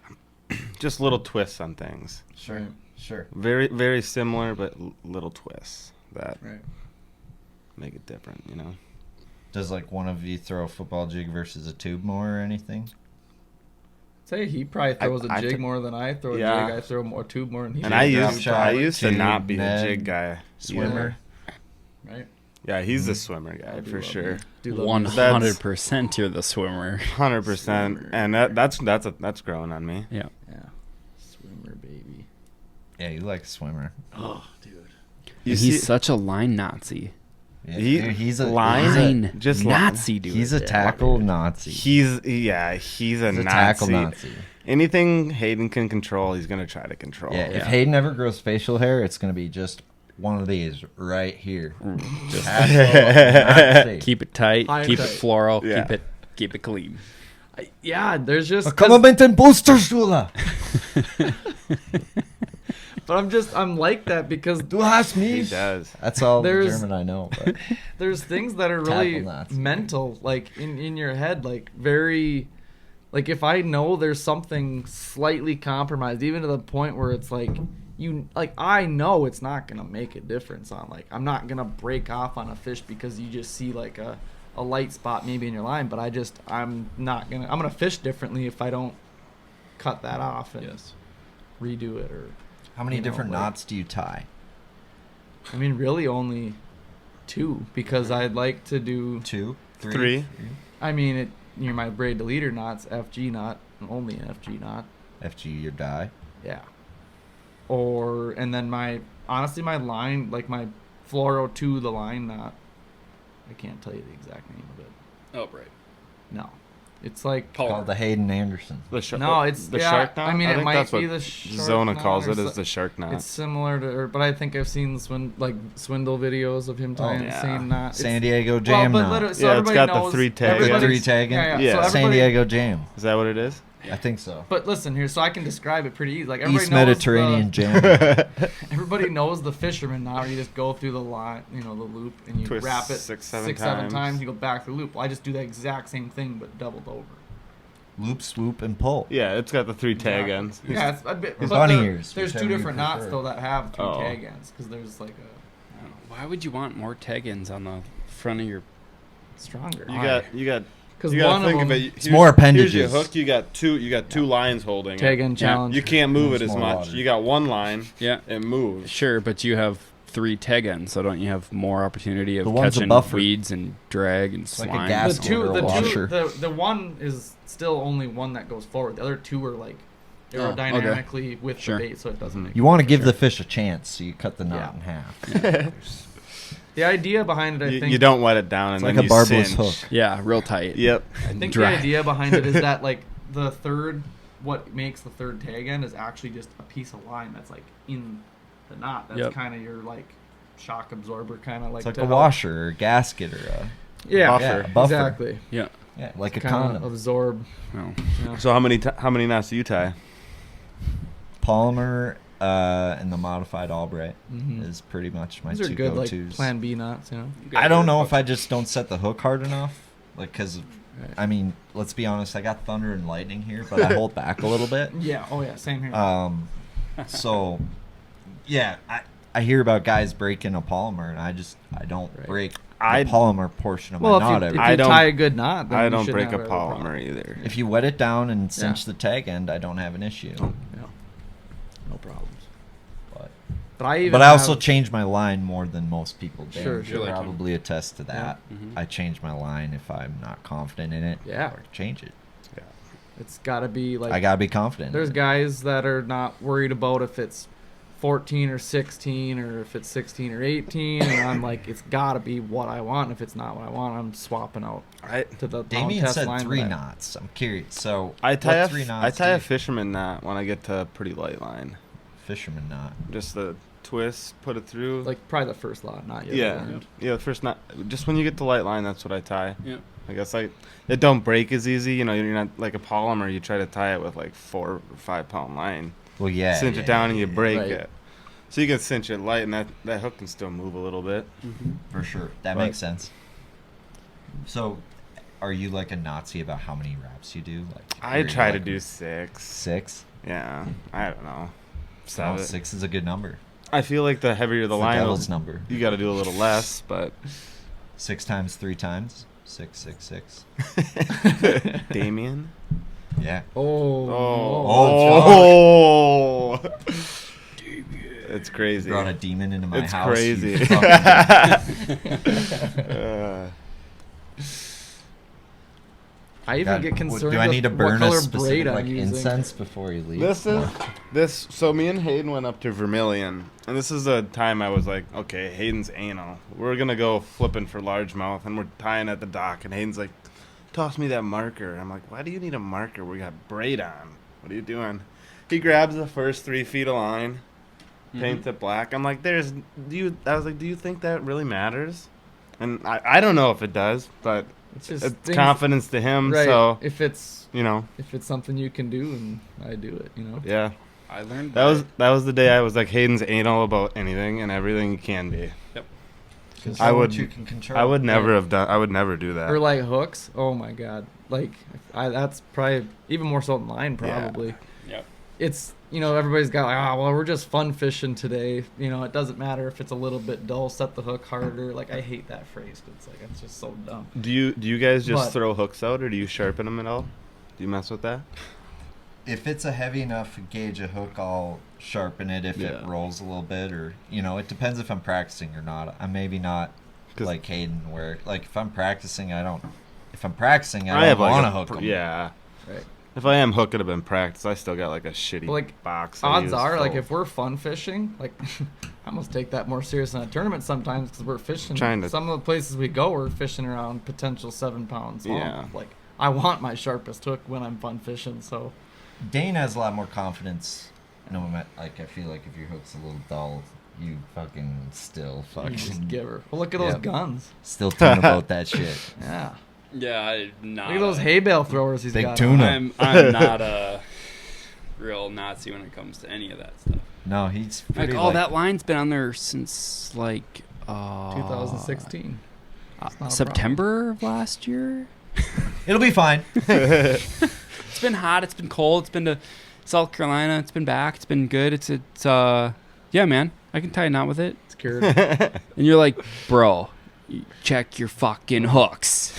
Just little twists on things. Sure. Right. Sure. Very, very similar, but little twists that Right. make it different, Does like one of you throw a football jig versus a tube more or anything? Say he probably throws a I jig th- more than I throw a Yeah. jig. I throw more tube more than he. And does. I drop used shot, I used to tube, not be Ned, the jig guy. Swimmer. Right. Yeah, he's the swimmer guy I do for love sure. me. Do love me. 100% you're the swimmer. 100%, and that's growing on me. Yeah. Yeah. Swimmer baby. Yeah, you like a swimmer. Oh, dude. He's such a line Nazi. Yeah, He- dude, he's a Line just Nazi, dude. He's a tackle Nazi. He's a He's a Nazi. tackle Nazi. Anything Hayden can control, he's gonna try to control. Yeah, if Yeah. Hayden ever grows facial hair, it's gonna be just one of these right here. Just Tackle Nazi. keep it tight, High and keep tight. it floral, Yeah. keep it clean. Yeah, there's just. Komm mit den Boosterstuhle. But I'm like that because Du hast He mich. does. That's all the There's- German I know. But there's things that are really Tackle Nazi. mental, like in your head, like very, like if I know there's something slightly compromised, even to the point where it's like I know it's not gonna make a difference on like I'm not gonna break off on a fish because you just see like a light spot maybe in your line, but I'm gonna fish differently if I don't cut that off and redo it or. how many You know, different like- knots do you tie? I mean, really only 2 because I'd like to do. 2, 3. 3. I mean, my braid to leader knots, FG knot, and only an FG knot. FG your die. Yeah. And then my line, like my fluoro to the line knot. I can't tell you the exact name of it. Oh, right. No, it's like Called the Hayden Anderson. The shark. no, it's the yeah, shark knot. I mean, it think might that's be what the shark Zona knot calls or it. Is so- the shark knot. It's similar to, but I think I've seen swindle videos of him tying the yeah. same knot. San It's- Diego Jam well, but knot. literally, so Yeah, it's everybody got the knows, 3 tag. everybody's- The 3 tag in? Yeah, Yeah. So San everybody- Diego Jam. Is that what it is? I think so. But listen here, so I can describe it pretty easy. Like everybody East knows Mediterranean Jam. everybody knows the fisherman knot. Where you just go through the line, the loop, and you Twist wrap it 6-7 7 times. times. You go back through the loop. Well, I just do the exact same thing, but doubled over. Loop, swoop, and pull. Yeah, it's got the 3 tag Exactly. ends. Yeah, it's a bit. His but bunny there- ears, There's whichever 2 you different knots prefer. though that have 3 Oh. tag ends because there's like a Why would you want more tag ends on the front of your? stronger. You got. Because You gotta one of think them of it. Here's, more Here's your appendages. hook. You got two lines holding tag it. end challenge. You can't move it There's as more much. water. You got one line. Yeah, It moves. sure, but you have 3 tag ends, so don't you have more opportunity of The one's a catching buffer. weeds and drag and like a slime? gas The Gasket or a washer. the one is still only one that goes forward. The other 2 are like Oh, okay. aerodynamically with Sure. the bait, so it doesn't make. You want to give the fish a chance, so you cut the knot in half. The idea behind it, I think. You don't wet it down It's and like then a you barbless cinch. hook. Yeah, real tight. Yep. I think dry. the idea behind it is that like the third, what makes the third tag end is actually just a piece of line that's like in the knot. That's Yep. kind of your like shock absorber, kind of like. It's like to a help- washer or a gasket or a Yeah, buffer. buffer. exactly. Yeah. Yeah, like a Kind condom. of absorb. Oh. So how many knots do you tie? Polymer and the modified Albright Mhm. is pretty much my These are 2 good, like go-tos. Plan B knots, I don't know if I just don't set the hook hard enough. Like, because, Right. I mean, let's be honest, I got thunder and lightning here, but I hold back a little bit. Yeah. Oh yeah. Same here. So, yeah, I hear about guys breaking a polymer, and I don't Right. break polymer portion of Well, my knot. if you I don't- tie a good knot, then I you don't shouldn't break a have problem. polymer either. If you wet it down and cinch Yeah. the tag end, I don't have an issue. Yeah. No problems. But, But I even. but I also have- change my line more than most people do. Sure, You sure. should probably attest to that. Mhm. I change my line if I'm not confident in it. Yeah. Or change it. It's got to be like. I gotta be confident. There's in it. guys that are not worried about if it's 14 or 16 or if it's 16 or 18, and I'm like, it's got to be what I want. If it's not what I want, I'm swapping out to the pound Damien test said line 3 that I- knots. I'm curious. So I tie what a 3 I knots tie do a you- fisherman knot when I get to a pretty light line. fisherman knot. Just the twist, put it through. Like probably the first lot, not yet. yeah, the first knot. Just when you get the light line, that's what I tie. Yeah. I guess it don't break as easy. You know, you're not like a polymer. You try to tie it with like 4 or 5 pound line. Well, yeah. Cinch yeah, it down and you yeah, break Right. it. So you can cinch it light, and that hook can still move a little bit. for sure. That Right. makes sense. So, are you like a Nazi about how many reps you do? Like, I you're try to like do 6. 6. Yeah, I don't know. So 7. 6 is a good number. I feel like the heavier the It's line, devil's number. you got to do a little less, but 6 times 3 times 6, 6, 6. Damien. Yeah. Oh, it's crazy. Brought a demon into my It's house. crazy. you fucking- I even God, get concerned. do I with need to what burn a color specific braid I'm like using. incense before you leave? So me and Hayden went up to Vermilion, and this is a time I was like, okay, Hayden's anal. We're gonna go flipping for largemouth, and we're tying at the dock, and Hayden's like, toss me that marker. And I'm like, why do you need a marker? We got braid on. What are you doing? He grabs the first 3 feet of line, paints it black. I'm like, I was like, do you think that really matters? And I don't know if it does, but It's just it's things- confidence to him. Right. So If it's if it's something you can do, and I do it, yeah. I learned That was the day I was like, Hayden's anal about anything and everything you can be. Control I what would- you can control. I would never have done. I would never do that. Or like hooks. Oh my god. Like that's probably even more so than line probably. Yep. It's everybody's got like, well, we're just fun fishing today. It doesn't matter if it's a little bit dull, set the hook harder. Like I hate that phrase. It's like it's just so dumb. Do you guys just But- throw hooks out, or do you sharpen them at all? Do you mess with that? If it's a heavy enough gauge of hook, I'll sharpen it if it Yeah. rolls a little bit, or it depends if I'm practicing or not. I'm maybe not 'Cause- like Hayden, where like if I'm practicing, I don't. If I'm practicing, I have don't like want a to hook them. Yeah. Right. If I am hooked up in practice, I still got like a shitty But, like, box. I Odds use are, like full. if we're fun fishing, like I almost take that more serious than a tournament sometimes because we're fishing. Trying to- Some of the places we go, we're fishing around potential 7 pounds. Yeah. Like I want my sharpest hook when I'm fun fishing. So Dane has a lot more confidence. No matter, like I feel like if your hook's a little dull, you fucking still you just fucking give her. Well, look at those Yep. guns. still tune about that shit. Yeah. Yeah, I'm not. Look at those hay bale throwers he's Big got. tuna. on. I'm not a real Nazi when it comes to any of that stuff. No, he's Like, pretty, that line's been on there since like 2016. It's not a September of last year. It'll be fine. It's been hot. It's been cold. It's been to South Carolina. It's been back. It's been good. It's yeah, man. I can tie a knot with it. It's cured. And you're like, bro, check your fucking hooks.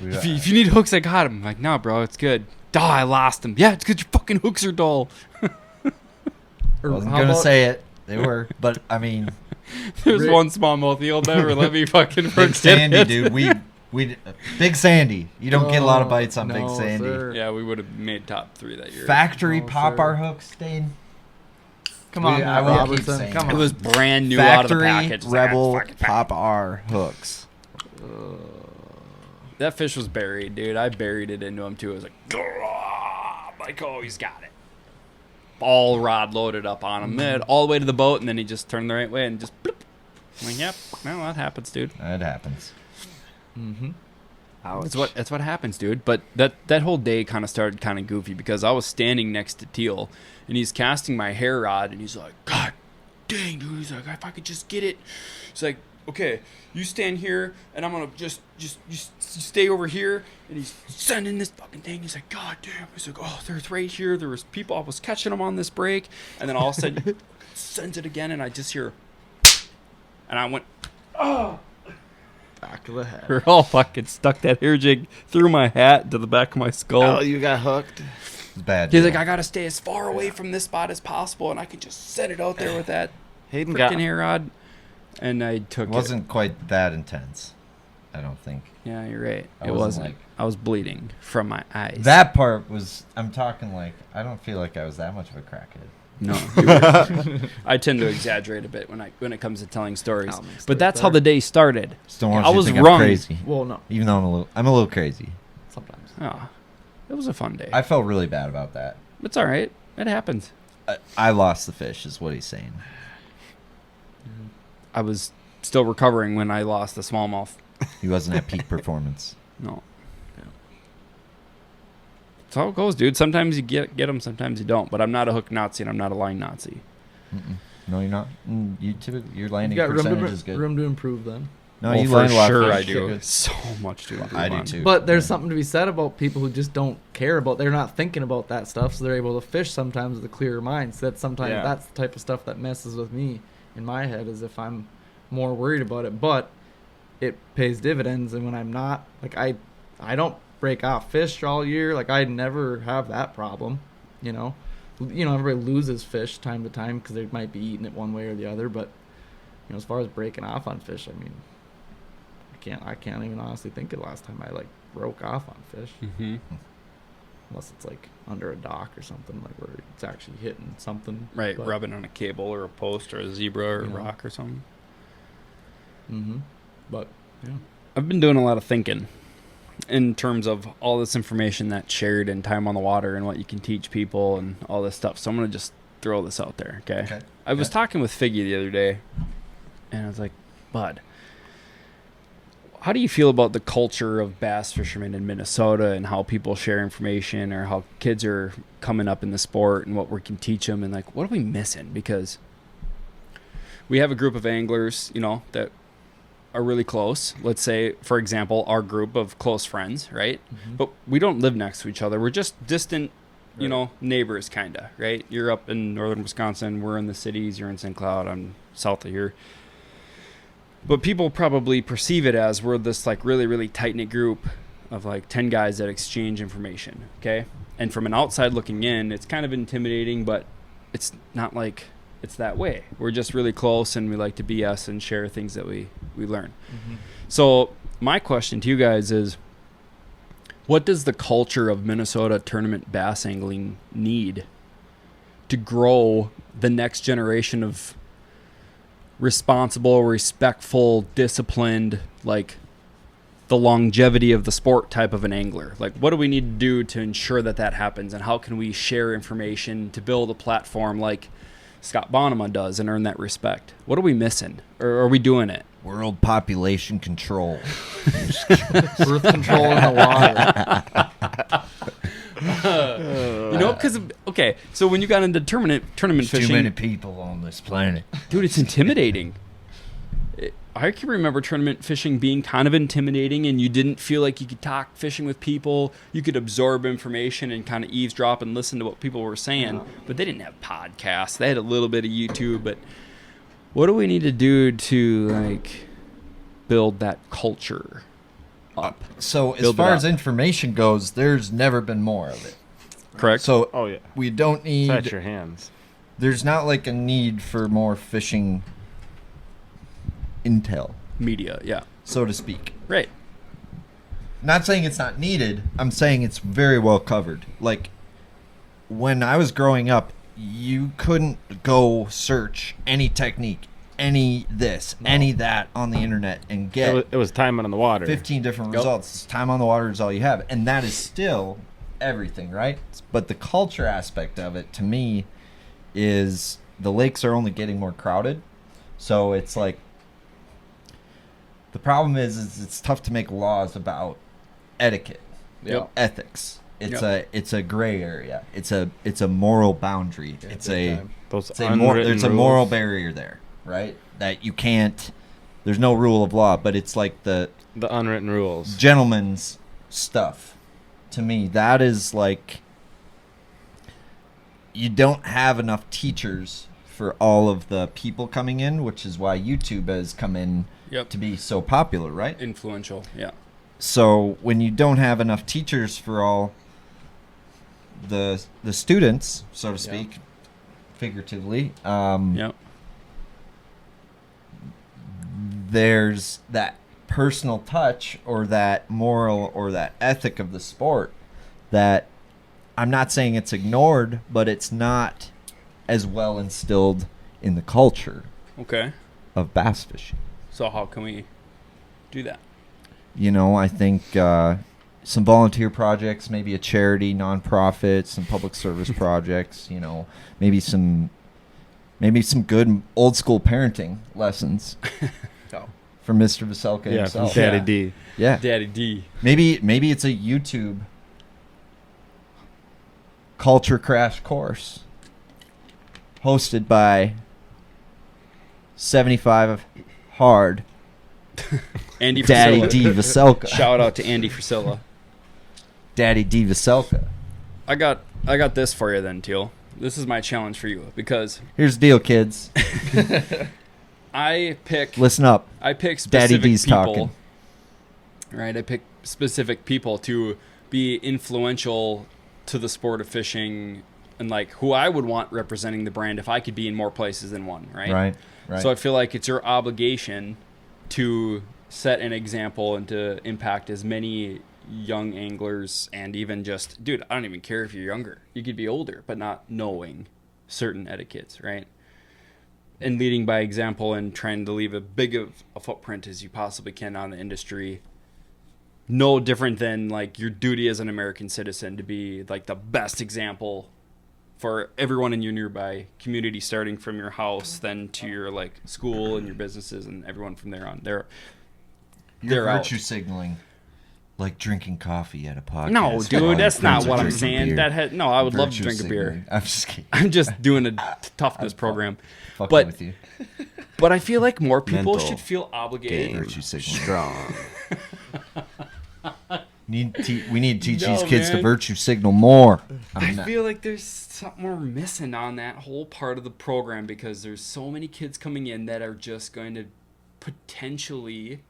If you need hooks, I got them. I'm like, no, bro, it's good. Duh, I lost them. Yeah, it's because your fucking hooks are dull. I Or wasn't how gonna about- say it. They were, but I mean, There's Rick- one smallmouth. He'll never let me fucking Big forget Sandy, it. dude. We Big Sandy. You don't get a lot of bites on Big No, Sandy. sir. Yeah, we would have made top 3 that year. Factory No, pop sir. our hooks, Dane. Come on, We- Matt I will keep Robertson. saying Come it. on. It was brand new out of the Factory package. It's like, Rebel fucking pop our hooks. That fish was buried, dude. I buried it into him too. I was like, "Grrrr." Like, oh, he's got it. All rod loaded up on him, all the way to the boat, and then he just turned the right way and just bloop. I'm like, yep, well, that happens, dude. That happens. Mm-hmm. That's what happens, dude. But that whole day kind of started kind of goofy because I was standing next to Teal, and he's casting my hair rod, and he's like, God dang, dude. He's like, if I could just get it. He's like, okay, you stand here, and I'm gonna just stay over here. And he's sending this fucking thing. He's like, God damn. He's like, oh, there's right here. There was people. I was catching them on this break, and then all of a sudden, he sends it again, and I just hear, and I went, Back of the head. We're all fucking stuck that hair jig through my hat to the back of my skull. Oh, you got hooked. It's bad. He's deal. like, I gotta stay as far away from this spot as possible, and I could just set it out there with that Hayden got freaking hair rod. And I took it wasn't quite that intense. I don't think. Yeah, you're right. I It wasn't wasn't. like- I was bleeding from my eyes. That part was. I'm talking like. I don't feel like I was that much of a crackhead. No, you were. I tend to exaggerate a bit when it comes to telling stories. I'll make But that's stories how better. the day started. Just don't want I you was to think wrong. I'm crazy. Well, no. Even though I'm a little crazy. Sometimes. Oh, it was a fun day. I felt really bad about that. It's all right. It happens. I lost the fish, is what he's saying. I was still recovering when I lost the smallmouth. He wasn't at peak performance. No. That's how it goes, dude. Sometimes you get them, sometimes you don't. But I'm not a hook Nazi and I'm not a line Nazi. Mm-mm. No, you're not. Your You landing got percentage is good. room to improve then. No, Well, you for land a lot sure of I fish. do. You're good. So much to improve I do on. too. But there's Yeah. something to be said about people who just don't care about. They're not thinking about that stuff, so they're able to fish sometimes with a clearer mind. So Yeah. that's the type of stuff that messes with me in my head. Is if I'm more worried about it, but it pays dividends. And when I'm not, like I don't break off fish all year. Like I never have that problem. You know, everybody loses fish time to time because they might be eating it one way or the other. But as far as breaking off on fish, I mean, I can't even honestly think of the last time I like broke off on fish. Mm-hmm. Unless it's like under a dock or something, like where it's actually hitting something. Right, But- rubbing on a cable or a post or a zebra or a Yeah. rock or something. Mm-hmm. But yeah. I've been doing a lot of thinking in terms of all this information that's shared and time on the water and what you can teach people and all this stuff. So I'm going to just throw this out there, okay? I was talking with Figgy the other day, and I was like, Bud, how do you feel about the culture of bass fishermen in Minnesota and how people share information or how kids are coming up in the sport and what we can teach them? And, like, what are we missing? Because we have a group of anglers, that are really close. Let's say, for example, our group of close friends, right? Mm-hmm. But we don't live next to each other. We're just distant, neighbors, kind of, right? You're up in northern Wisconsin. We're in the cities. You're in St. Cloud. I'm south of here. But people probably perceive it as we're this, like, really, really tight-knit group of, like, 10 guys that exchange information, okay? And from an outside looking in, it's kind of intimidating, but it's not like it's that way. We're just really close, and we like to BS and share things that we learn. Mm-hmm. So my question to you guys is, what does the culture of Minnesota tournament bass angling need to grow the next generation of responsible, respectful, disciplined, like the longevity of the sport type of an angler? Like, what do we need to do to ensure that happens, and how can we share information to build a platform like Scott Bonema does and earn that respect? What are we missing, or are we doing it? World population control. Birth control in the water. Because so when you got into tournament There's fishing, too many people on this planet. dude, it's intimidating. I can remember tournament fishing being kind of intimidating, and you didn't feel like you could talk fishing with people. You could absorb information and kind of eavesdrop and listen to what people were saying, but they didn't have podcasts. They had a little bit of YouTube, but what do we need to do to, like, build that culture up? So as Build it far up. as information goes, there's never been more of it. Correct? So Oh yeah. we don't need. Touch your hands. There's not like a need for more fishing intel, Media, yeah. so to speak. Right. Not saying it's not needed. I'm saying it's very well covered. Like, when I was growing up, you couldn't go search any technique, any this, any that on the internet and get It was time on the water. 15 different Yep. results. Time on the water is all you have. And that is still everything, right? But the culture aspect of it, to me, is the lakes are only getting more crowded. So it's like, the problem is it's tough to make laws about etiquette, Yep. ethics. It's Yep. it's a gray area. It's a moral boundary. There's a moral rules. barrier there, right? That you can't. There's no rule of law, but it's like the The unwritten rules. gentleman's stuff. To me, that is like, you don't have enough teachers for all of the people coming in, which is why YouTube has come in to be so popular, right? Influential, yeah. So when you don't have enough teachers for all the students, so to speak, figuratively, there's that personal touch or that moral or that ethic of the sport that I'm not saying it's ignored, but it's not as well instilled in the culture of bass fishing. So how can we do that? You know, I think some volunteer projects, maybe a charity, nonprofit, some public service projects, you know, maybe some good old school parenting lessons from Mr. Vocelka himself. From Daddy D. Yeah. Daddy D. Maybe it's a YouTube culture crash course hosted by 75 hard Andy Daddy Frisella. D. Vocelka. Shout out to Andy Frisella. Daddy D. Vocelka. I got this for you then, Teal. This is my challenge for you because Here's the deal, kids. Listen up. I pick specific Daddy D's people. talking. Right, I pick specific people to be influential to the sport of fishing and like who I would want representing the brand if I could be in more places than one, right? Right. So I feel like it's your obligation to set an example and to impact as many young anglers and even just, dude, I don't even care if you're younger. You could be older, but not knowing certain etiquettes, right? And leading by example and trying to leave as big of a footprint as you possibly can on the industry. No different than like your duty as an American citizen to be like the best example for everyone in your nearby community, starting from your house, then to your like school and your businesses and everyone from there on. They're virtue signaling, like drinking coffee at a podcast. No, dude, that's not what I'm saying. Beer. I would love to drink a beer. I'm just kidding. I'm just doing a toughness program. Fucking with you. But I feel like more people Mental should feel obligated. Virtue signaling. Strong. We need to teach No, these kids to man. virtue signal more. I feel like there's something we're missing on that whole part of the program because there's so many kids coming in that are just going to potentially.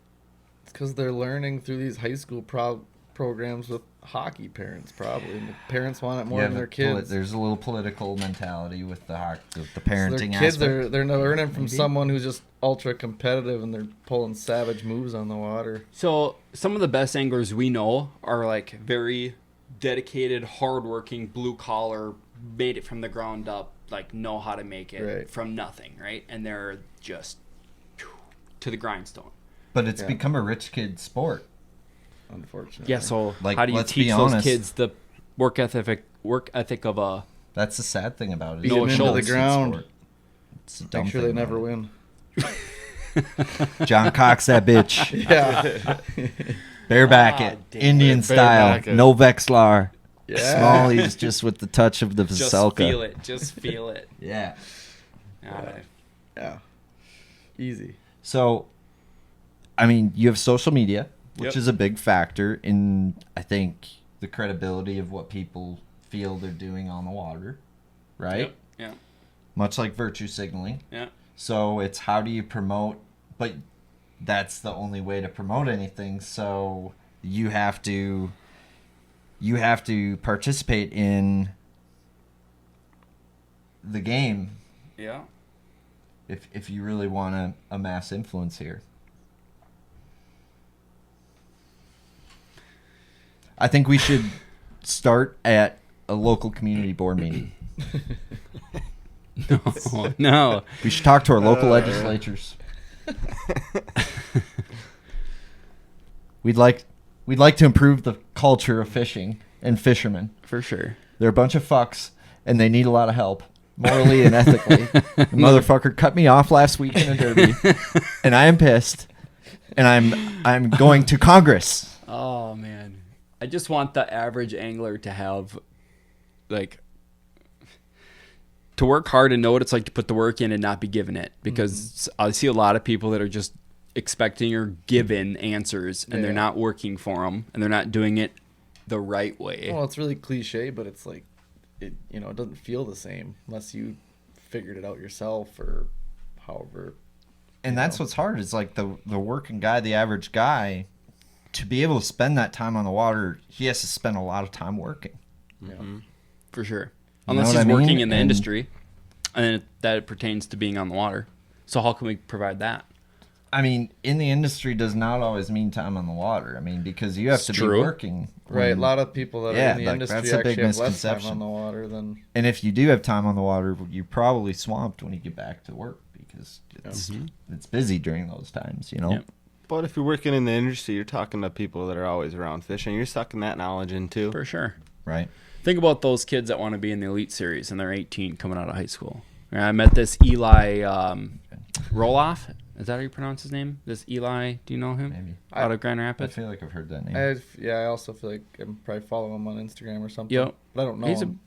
It's because they're learning through these high school programs with hockey parents, probably. And the parents want it more than their kids. There's a little political mentality with the So parenting their kids aspect. they're learning from someone who's just ultra competitive and they're pulling savage moves on the water. So some of the best anglers we know are like very dedicated, hardworking, blue collar, made it from the ground up, like know how to make it from nothing, right? And they're just to the grindstone. But it's become a rich kid sport. Unfortunately. Yeah, so Like, how do you let's be teach those honest. kids the work ethic of a That's the sad thing about it. Beat No them into show. the It's a ground. sport. It's a dumb Make sure thing they about never it. win. John Cox, that bitch. Yeah. Bareback it. Indian style. Bareback it. No Vexlar. Yeah. Smallies just with the touch of the just Vocelka. feel it, just feel it. Yeah. Yeah. Easy. So, I mean, you have social media, which Yep. is a big factor in, I think, the credibility of what people feel they're doing on the water, right? Yep. Yeah. Much like virtue signaling. Yeah. So it's how do you promote, but that's the only way to promote anything. So you have to participate in the game Yeah. if you really want to amass influence here. I think we should start at a local community board meeting. No. We should talk to our local legislatures. We'd like to improve the culture of fishing and fishermen. For sure. They're a bunch of fucks, and they need a lot of help, morally and ethically. The motherfucker cut me off last week in a derby, and I am pissed, and I'm going to Congress. Oh man, I just want the average angler to have, like, to work hard and know what it's like to put the work in and not be given it. Because I see a lot of people that are just expecting or given answers, and they're not working for them, and they're not doing it the right way. Well, it's really cliche, but it's like, it doesn't feel the same unless you figured it out yourself or however. And that's what's hard is like the working guy, the average guy, to be able to spend that time on the water, he has to spend a lot of time working. Mm-hmm. For sure. You know Unless what he's I mean? working in the And- industry, and that pertains to being on the water. So how can we provide that? I mean, in the industry does not always mean time on the water. I mean, because you have It's to true. be working. Right, a when- lot of people that Yeah, are in the like, industry that's a big actually have less time misconception. on the water than. And if you do have time on the water, you're probably swamped when you get back to work because it's busy during those times, you know? Yep. But if you're working in the industry, you're talking to people that are always around fishing. You're sucking that knowledge in too. For sure. Right? Think about those kids that want to be in the elite series and they're 18 coming out of high school. And I met this Eli Roloff. Is that how you pronounce his name? This Eli, do you know him? Maybe. Out of Grand I Rapids? feel like I've heard that name. I also feel like I'm probably following him on Instagram or something. Yep. But I don't know He's him.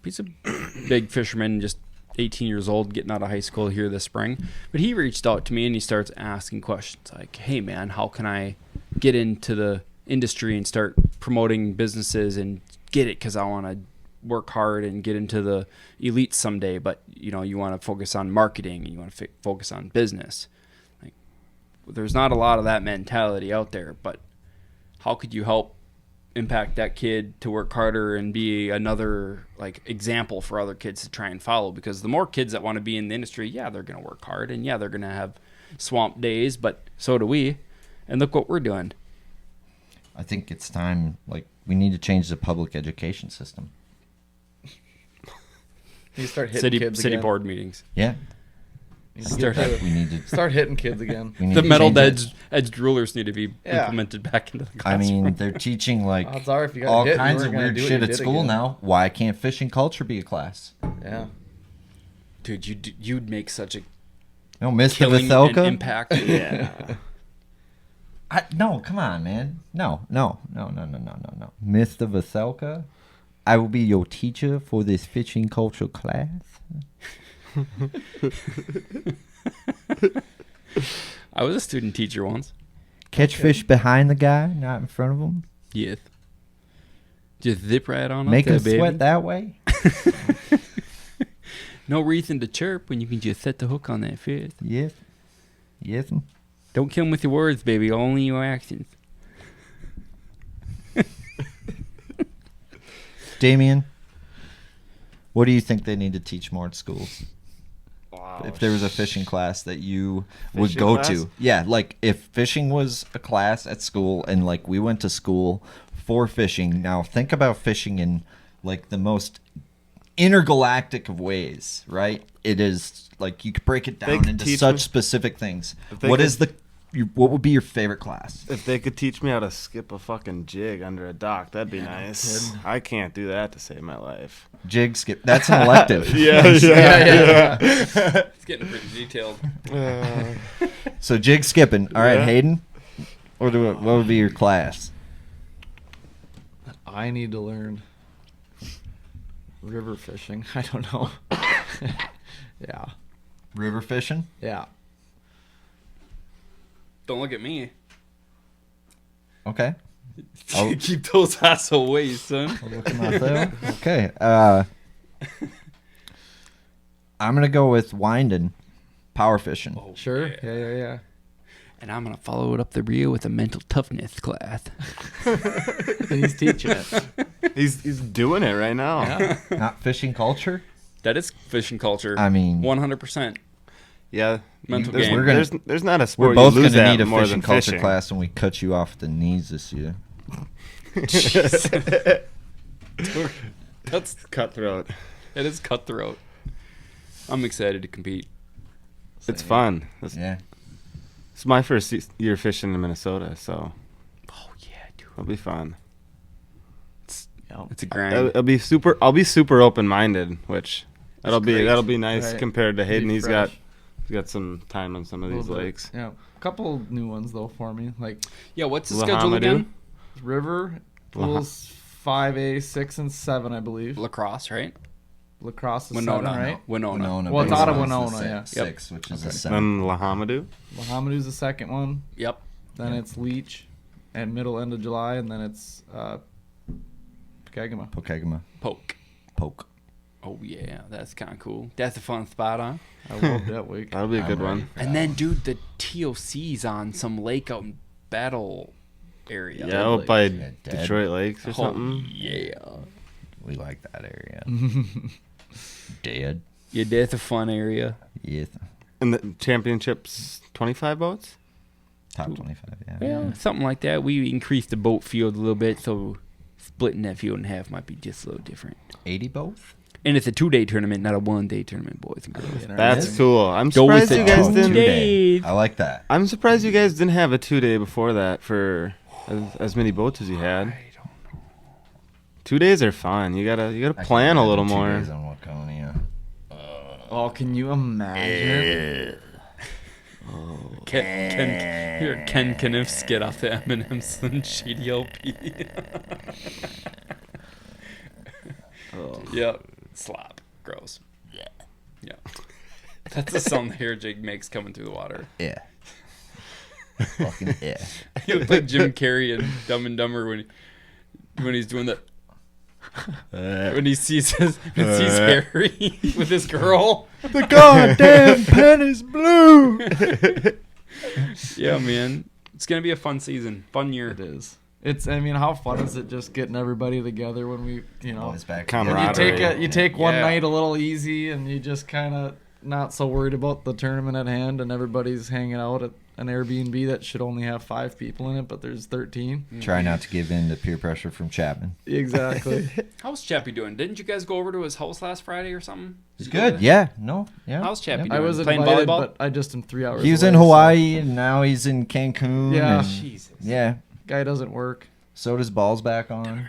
a big fisherman, just 18 years old, getting out of high school here this spring. But he reached out to me and he starts asking questions like, hey man, how can I get into the industry and start promoting businesses and get it because I want to work hard and get into the elites someday, but you know, you want to focus on marketing and you want to focus on business. Like, there's not a lot of that mentality out there, but how could you help impact that kid to work harder and be another like example for other kids to try and follow? Because the more kids that want to be in the industry, yeah, they're going to work hard and yeah, they're going to have swamp days, but so do we. And look what we're doing. I think it's time, like, we need to change the public education system. You start hitting kids City again. board meetings. Yeah. You need to get We need to. start hitting kids again. We need The to metal change it. edged rulers need to be Yeah. implemented back into the I classroom. mean, they're teaching like Odds are if you got all hit, you kinds weren't of gonna weird do what shit you at did school again. now. Why can't fishing culture be a class? Yeah. Dude, you'd make such a No, Mr. killing and Vocelka. impact. Yeah. No, come on, man. No. Mr. Vocelka, I will be your teacher for this fishing culture class. I was a student teacher once. Catch fish behind the guy, not in front of him. Yes. Just zip right on Make up him there, baby. sweat that way. No reason to chirp when you can just set the hook on that fish. Yes. Yes. Don't kill him with your words, baby. Only your actions. Damien, what do you think they need to teach more at schools? Wow. If there was a fishing class that you would Fishing go class? to. Yeah, like if fishing was a class at school and like we went to school for fishing. Now think about fishing in like the most intergalactic of ways, right? It is like you could break it They down could into teach such me- specific things. If they What could- is what would be your favorite class? If they could teach me how to skip a fucking jig under a dock, that'd be nice. I can't do that to save my life. Jig skip. That's an elective. Yeah. It's getting pretty detailed. So jig skipping. All right, Yeah. Hayden. What would be your class? I need to learn river fishing. I don't know. Yeah. River fishing. Yeah. Don't look at me. Okay. I'll- Keep those ass away, son. I'll look at myself. Okay. I'm gonna go with winding, power fishing. Sure. Yeah. And I'm gonna follow it up the rear with a mental toughness class. And he's teaching it. He's doing it right now. Yeah. Not fishing culture. That is fishing culture. I mean, 100%. Yeah. Mental there's, game. We're gonna- there's not a sport We're both you lose gonna at need a more fishing than culture fishing. class when we cut you off at the knees this year. That's Cutthroat. It is cutthroat. I'm excited to compete. It's fun. Yeah. It's my first year fishing in Minnesota, so Oh yeah, dude. it'll be fun. It's a grind. I'll be super open minded, which that'll great. be nice Right. compared to Hayden. Be He's fresh. got some time on some of these Little bit. lakes. Yeah. A couple new ones though for me, like Yeah, what's the schedule Lahamadu? again? river pools 5A, 6, and 7, I believe. Lacrosse, right? Lacrosse is Winona, 7, right? Winona. Well, it's baseball's out of the Winona, yeah. Six, which is a And 7. Lahamadu. Lahamadu's the second one. Yep. Then it's Leech at middle end of July, and then it's Pokegama. Pokegama. Poke. Poke. Oh yeah, that's kind of cool. That's a fun spot, huh? I love that week. That'll be a good one. And then, dude, the TOC's on some lake out in Battle area. Yeah, out by Yeah, Dead. Detroit Lakes or Oh, something. yeah. We like that area. Dead. Yeah, that's a fun area. Yeah. And the championships, 25 boats? Top 25, yeah. Yeah, something like that. We increased the boat field a little bit, so splitting that field in half might be just a little different. 80 both? And it's a 2-day tournament, not a 1-day tournament, boys and girls. That's cool. I'm Go with surprised the you guys 2 didn't. days. I like that. I'm surprised you guys didn't have a 2-day before that for as many boats as you had. 2 days are fun. You gotta plan a little more. 2 days on Waconia. Oh, can you imagine? Ken Kniffs get off the M&M Slim Shady LP. Yep. Slop. Gross. Yeah. That's the sound the hair jig makes coming through the water. Yeah. Fucking yeah. He looks like Jim Carrey in Dumb and Dumber when he's doing that. When he sees Harry with his girl. The goddamn pen is blue. Yeah, man. It's gonna be a fun season, fun year. It is. I mean, how fun is it just getting everybody together when we, Boys back Camaraderie. together. you take one Yeah. night a little easy and you just kind of not so worried about the tournament at hand and everybody's hanging out at an Airbnb that should only have 5 people in it, but there's 13. Try not to give in to peer pressure from Chapman. Exactly. How's Chappie doing? Didn't you guys go over to his house last Friday or something? It's good. Yeah. No. Yeah. How's Chappie Yep. doing? I was Playing invited, volleyball? but I just am 3 hours He was away, in so Hawaii and now he's in Cancun. Yeah. and- Jesus. Yeah. guy doesn't work. So does balls back on.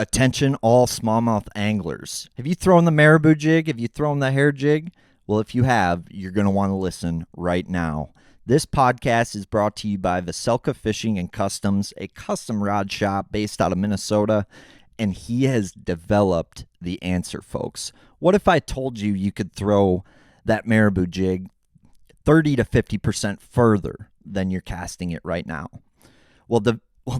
Attention all smallmouth anglers. Have you thrown the marabou jig? Have you thrown the hair jig? Well, if you have, you're going to want to listen right now. This podcast is brought to you by Vocelka Fishing and Customs, a custom rod shop based out of Minnesota, and he has developed the answer, folks. What if I told you you could throw that marabou jig 30 to 50% further than you're casting it right now? Well,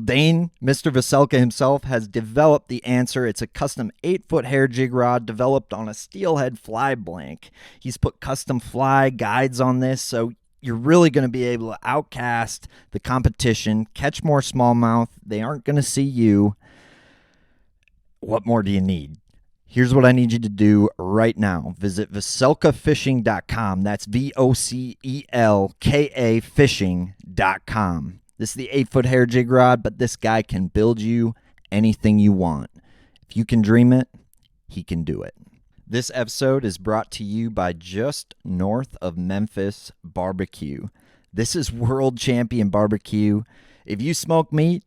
Dane, Mr. Vocelka himself, has developed the answer. It's a custom 8-foot hair jig rod developed on a steelhead fly blank. He's put custom fly guides on this, so you're really going to be able to outcast the competition, catch more smallmouth. They aren't going to see you. What more do you need? Here's what I need you to do right now. Visit VocelkaFishing.com. That's VOCELKA fishing.com. This is the 8-foot hair jig rod, but this guy can build you anything you want. If you can dream it, he can do it. This episode is brought to you by just north of Memphis Barbecue. This is World Champion Barbecue. If you smoke meat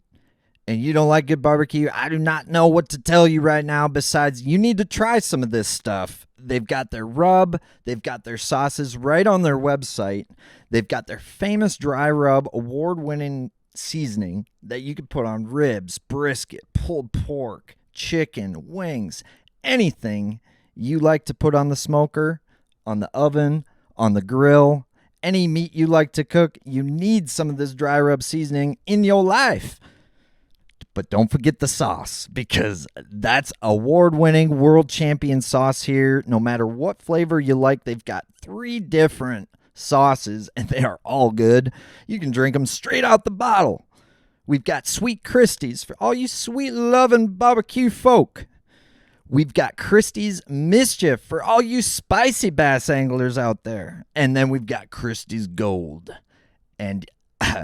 and you don't like good barbecue, I do not know what to tell you right now besides you need to try some of this stuff. They've got their rub. They've got their sauces right on their website. They've got their famous dry rub award-winning seasoning that you can put on ribs, brisket, pulled pork, chicken, wings, anything you like to put on the smoker, on the oven, on the grill, any meat you like to cook, you need some of this dry rub seasoning in your life. But don't forget the sauce, because that's award-winning world champion sauce here. No matter what flavor you like, they've got 3 different sauces, and they are all good. You can drink them straight out the bottle. We've got Sweet Christie's for all you sweet-loving barbecue folk. We've got Christie's Mischief for all you spicy bass anglers out there. And then we've got Christie's Gold. And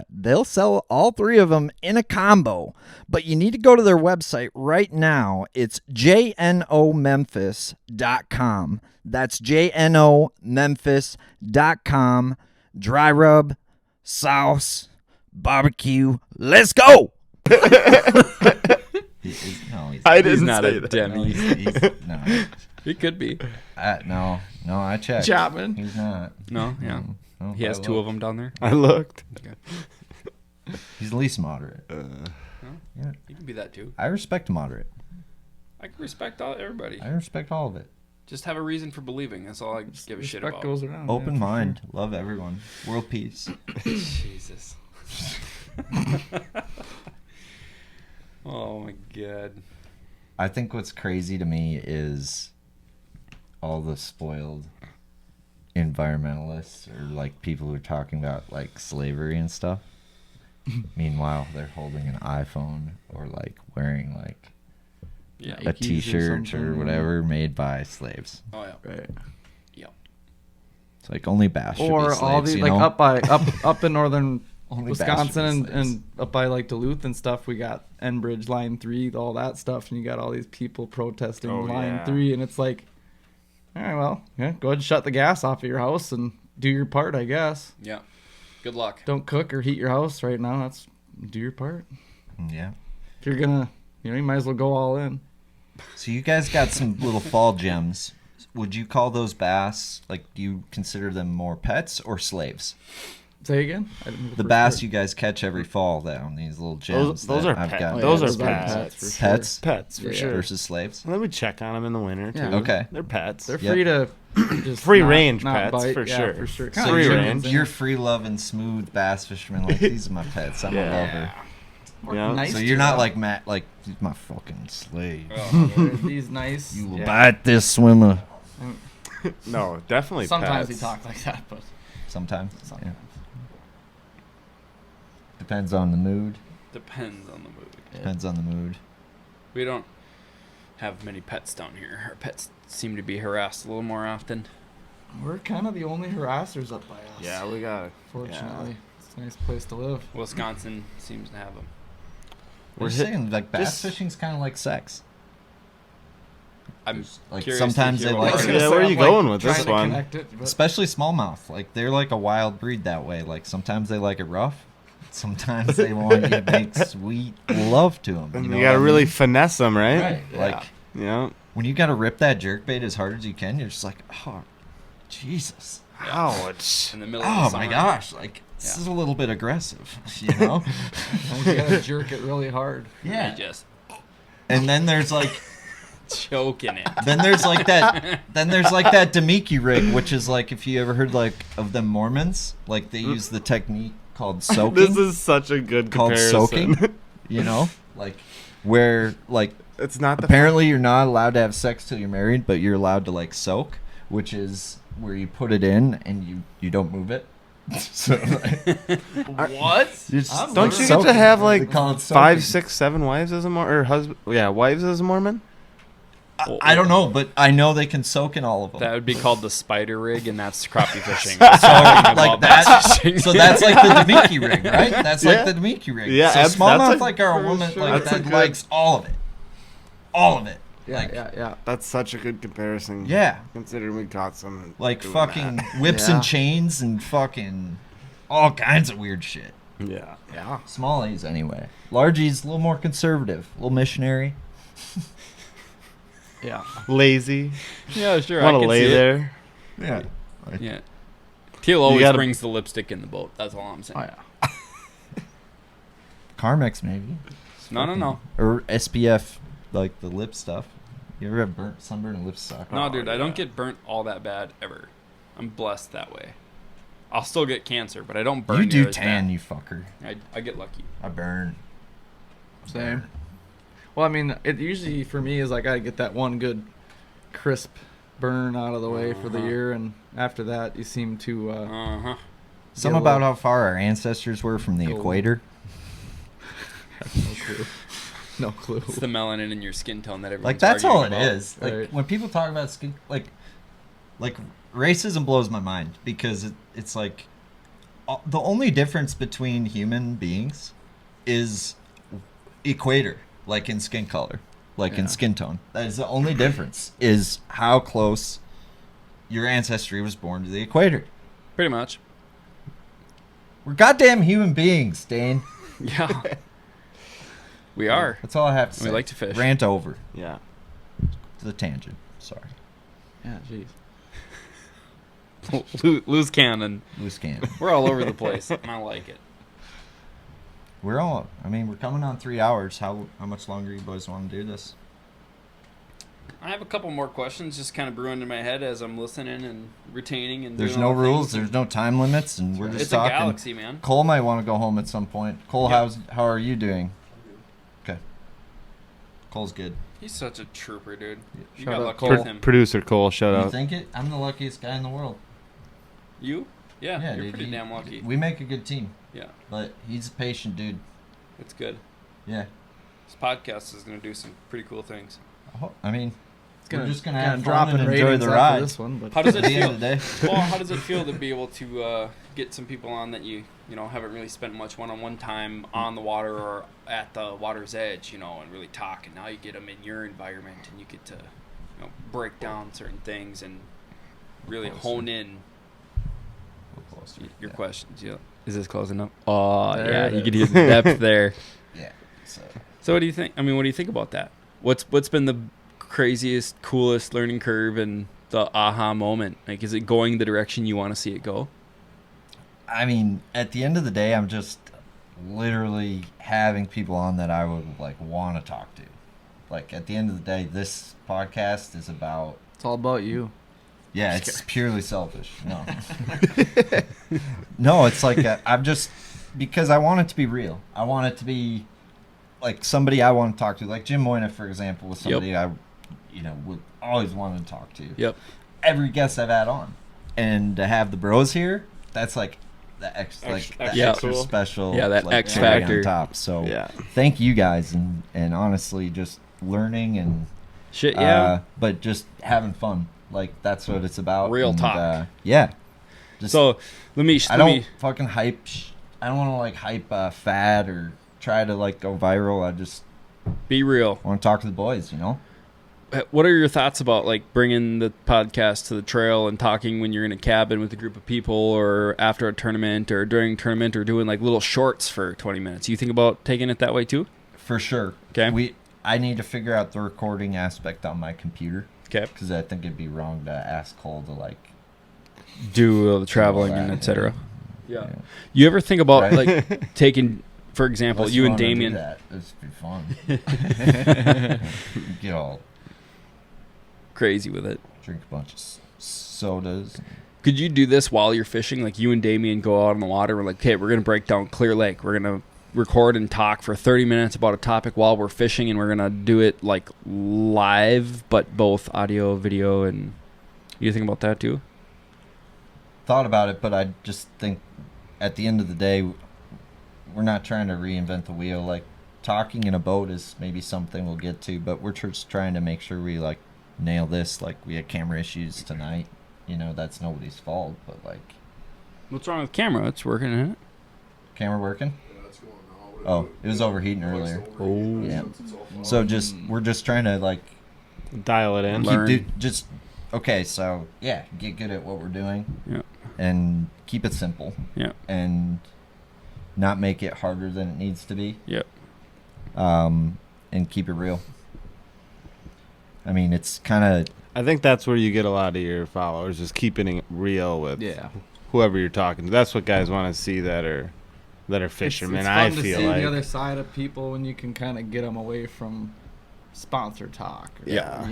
they'll sell all 3 of them in a combo, but you need to go to their website right now. It's jnomemphis.com. That's jnomemphis.com. Dry rub, sauce, barbecue. Let's go! He's He's not a demi. No, He could be. no, I checked. Chapman. He's not. No, yeah. No, He has I 2 looked. of them down there. I looked. He's the least moderate. You can be that too. I respect moderate. I can respect everybody. I respect all of it. Just have a reason for believing. That's all I give a shit Respect about. goes around. Open yeah, for mind. Love everyone. World peace. Jesus. Oh my god. I think what's crazy to me is all the spoiled environmentalists or like people who are talking about like slavery and stuff. Meanwhile, they're holding an iPhone or like wearing like Yeah. a Nikes or T-shirt or something. whatever made by slaves. Oh yeah. Right. Yep. It's like only Bass should be Or slaves, all these you like know? up in northern Only Wisconsin Bass should be slaves. and up by like Duluth and stuff, we got Enbridge Line 3, all that stuff, and you got all these people protesting Oh, Line yeah. 3, and it's like, all right, well, yeah, go ahead and shut the gas off of your house and do your part, I guess. Yeah. Good luck. Don't cook or heat your house right now. That's do your part. Yeah. If you're gonna, you know, you might as well go all in. So you guys got some little fall gems. Would you call those bass, like, do you consider them more pets or slaves? Say again. I didn't hear The first bass part. you guys catch every fall down these little gems. Those that are I've pets. got. Oh, yeah, Those are those are pets. pets for sure. Pets Pets for Yeah. sure. versus slaves. And then we check on them in the winter too. Yeah. Okay. They're pets. They're Yep. free to just Free not- range not pets, bite. for Yeah, sure. for sure. So Kinda free like range. chickens, you're free loving smooth bass fishermen. Like, these are my pets. I'm a Yeah. lover. Yeah. Nice So to you're not them. like Matt, like, he's my fucking slave. These nice. You will yeah. bite this swimmer. No, definitely Sometimes pets. he talks like that, but Sometimes. sometimes. Yeah. Depends on the mood. Depends on the mood. Depends on the mood. We don't have many pets down here. Our pets seem to be harassed a little more often. We're kind of the only harassers up by us. Yeah, we got. Fortunately, it's a nice place to live. Wisconsin seems to have them. We're hit- saying like bass just- fishing's kind of like sex. I'm Like, curious sometimes to they hear like what- it. Yeah, where are you going with this trying to one? connect it, but- Especially smallmouth. Like, they're like a wild breed that way. Like, sometimes they like it rough. Sometimes they want you to make sweet love to them. And you know gotta what I really mean? finesse them, right? Right. Yeah. Like, Yeah. when you gotta rip that jerkbait as hard as you can, you're just like, oh, Jesus. Ouch. in the middle of Oh, the my summer. gosh. Like, this Yeah. is a little bit aggressive, you know? you gotta jerk it really hard. They just And then there's like, choking it. then there's like that Demiki rig, which is like, if you ever heard like of them Mormons, like they use the technique called soaking. This is such a good called comparison. soaking, you know, like where like It's not the apparently you're not allowed to have sex till you're married, but you're allowed to like soak, which is where you put it in and you don't move it. So like, What? you just I'm Don't you get soaking. to have They like call it 5, soaking. 6, 7 wives as a Mormon or husband? Yeah, wives as a Mormon. I don't know, but I know they can soak in all of them. That would be called the spider rig, and that's crappie fishing. So like that, so that's like the Demiki rig, right? That's Yeah. like the Demiki rig. Yeah, so that's smallmouth a- like are a for woman sure. like That's a that good- likes all of it, all of it. Yeah, Like, yeah. That's such a good comparison. Yeah. Considering we caught some like doing fucking that. whips Yeah. and chains and fucking all kinds of weird shit. Yeah. Yeah. Smallies anyway. Largies a little more conservative, a little missionary. Yeah. Lazy. Yeah, sure. Want I to can lay see it. there. Yeah. Yeah. Teal always gotta- brings the lipstick in the boat. That's all I'm saying. Oh yeah. Carmex maybe. No. Or SPF, like the lip stuff. You ever have burnt sunburn and lip suck? No, Oh, dude, I yeah. don't get burnt all that bad ever. I'm blessed that way. I'll still get cancer, but I don't burn. You do near as tan, bad. you fucker. I get lucky. I burn. Same. Well, I mean, it usually for me is like I get that one good crisp burn out of the way for the Uh-huh. year, and after that, you seem to. Uh huh. Some Get a about little- how far our ancestors were from the Go. equator. No clue. No clue. It's the melanin in your skin tone that everyone's Like that's all it arguing about. is. Like Right. when people talk about skin, like racism blows my mind because it's like the only difference between human beings is equator, like in skin color, like in Yeah. skin tone. That is the only difference. Is how close your ancestry was born to the equator. Pretty much. We're goddamn human beings, Dane. Yeah. We are. That's all I have to We say. like to fish. Rant over. Yeah. To the tangent. Sorry. Yeah, jeez. Loose cannon. Loose cannon. We're all over the place, and I like it. We're coming on 3 hours. How much longer you boys want to do this? I have a couple more questions just kind of brewing in my head as I'm listening and retaining and There's doing no all the rules. things. There's no time limits, and we're just It's talking. a galaxy, man. Cole might want to go home at some point. Cole, Yeah. how are you doing? Okay. Cole's good. He's such a trooper, dude. You Shout got out lucky Cole. with him. Producer Cole, shout You out. think it? I'm the luckiest guy in the world. You? Yeah, you're dude, pretty damn lucky. We make a good team. Yeah, But he's a patient dude. that's good. Yeah. This podcast is going to do some pretty cool things. I mean, It's we're just gonna kinda have drop fun in and enjoy ratings the after ride. this one, but How does At it the end feel? of the day. Well, how does it feel to be able to get some people on that you know haven't really spent much one-on-one time on the water or at the water's edge, you know, and really talk, and now you get them in your environment and you get to, you know, break down certain things and really hone in your questions. Yeah, is this closing up? Oh, There yeah, it you is. could hear the depth there. Yeah. So what do you think? I mean, what do you think about that? What's been the craziest, coolest learning curve and the aha moment? Like, is it going the direction you want to see it go? I mean, at the end of the day, I'm just literally having people on that I would like want to talk to. Like at the end of the day, this podcast is about. it's all about you. Yeah, it's purely selfish. No. No, it's like I'm just because I want it to be real. I want it to be like somebody I want to talk to. Like Jim Moyna, for example, was somebody I, would always want to talk to. Yep. Every guest I've had on, and to have the bros here, that's like the extra cool. special. Yeah, that like, X cherry factor. on top. So Yeah. thank you guys, and honestly, just learning and Shit, yeah. but just having fun. Like that's what it's about. Real and, talk. Yeah. Just, So I don't fucking hype. I don't want to like hype fad or try to like go viral. I just be real. want to talk to the boys. What are your thoughts about like bringing the podcast to the trail and talking when you're in a cabin with a group of people, or after a tournament, or during a tournament, or doing like little shorts for 20 minutes? You think about taking it that way too? For sure. Okay. I need to figure out the recording aspect on my computer. Okay. Because I think it'd be wrong to ask Cole to like Do the traveling all and that, etc. yeah. Yeah. You ever think about Right. like taking, for example, Unless you and wanna do Damien? that, this would be fun. Get all Crazy with it. drink a bunch of sodas. Could you do this while you're fishing? Like you and Damien go out on the water. We're like, okay, we're gonna break down Clear Lake. We're gonna record and talk for 30 minutes about a topic while we're fishing, and we're gonna do it like live, but both audio, video, and you think about that too? Thought about it, but I just think at the end of the day, we're not trying to reinvent the wheel. Like talking in a boat is maybe something we'll get to, but we're just trying to make sure we like nail this. Like we had camera issues tonight. That's nobody's fault, but like What's wrong with the camera? It's working, isn't it? camera working. Oh, it was overheating earlier. Oh, Yeah. So we're just trying to like Dial it in. Learn. okay. So yeah, get good at what we're doing. Yeah. And keep it simple. Yeah. And not make it harder than it needs to be. Yep. And keep it real. I mean, it's kind of I think that's where you get a lot of your followers, just keeping it real with whoever you're talking to. That's what guys want to see that are fishermen. It's I fun to feel see like the other side of people when you can kind of get them away from sponsor talk. Or, Yeah.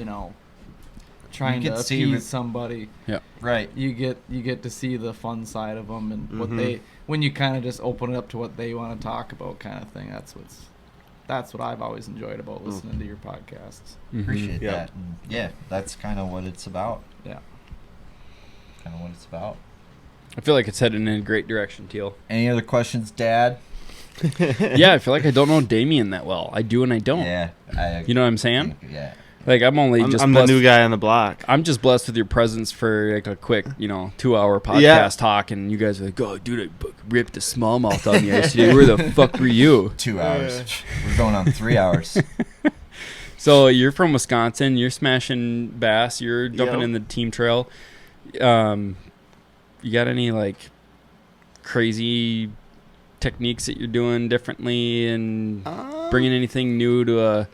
Trying You to get to see appease it. somebody. right. You get to see the fun side of them and what Mhm. when you kind of just open it up to what they want to talk about, kind of thing. That's what I've always enjoyed about listening to your podcasts. Appreciate Yeah. that. And yeah, that's kind of what it's about. Yeah. Kind of what it's about. I feel like it's heading in a great direction, Teal. Any other questions, Dad? Yeah, I feel like I don't know Damien that well. I do and I don't. Yeah. You know what I'm saying? Yeah. Like I'm I'm just the blessed. new guy on the block. I'm just blessed with your presence for like a quick, 2-hour podcast talk, and you guys are like, "Oh, dude, I ripped a smallmouth on the ice today. Where the fuck were you?" 2 hours. We're going on 3 hours. So you're from Wisconsin. You're smashing bass. You're jumping Yep. in the team trail. You got any like crazy techniques that you're doing differently, and bringing anything new to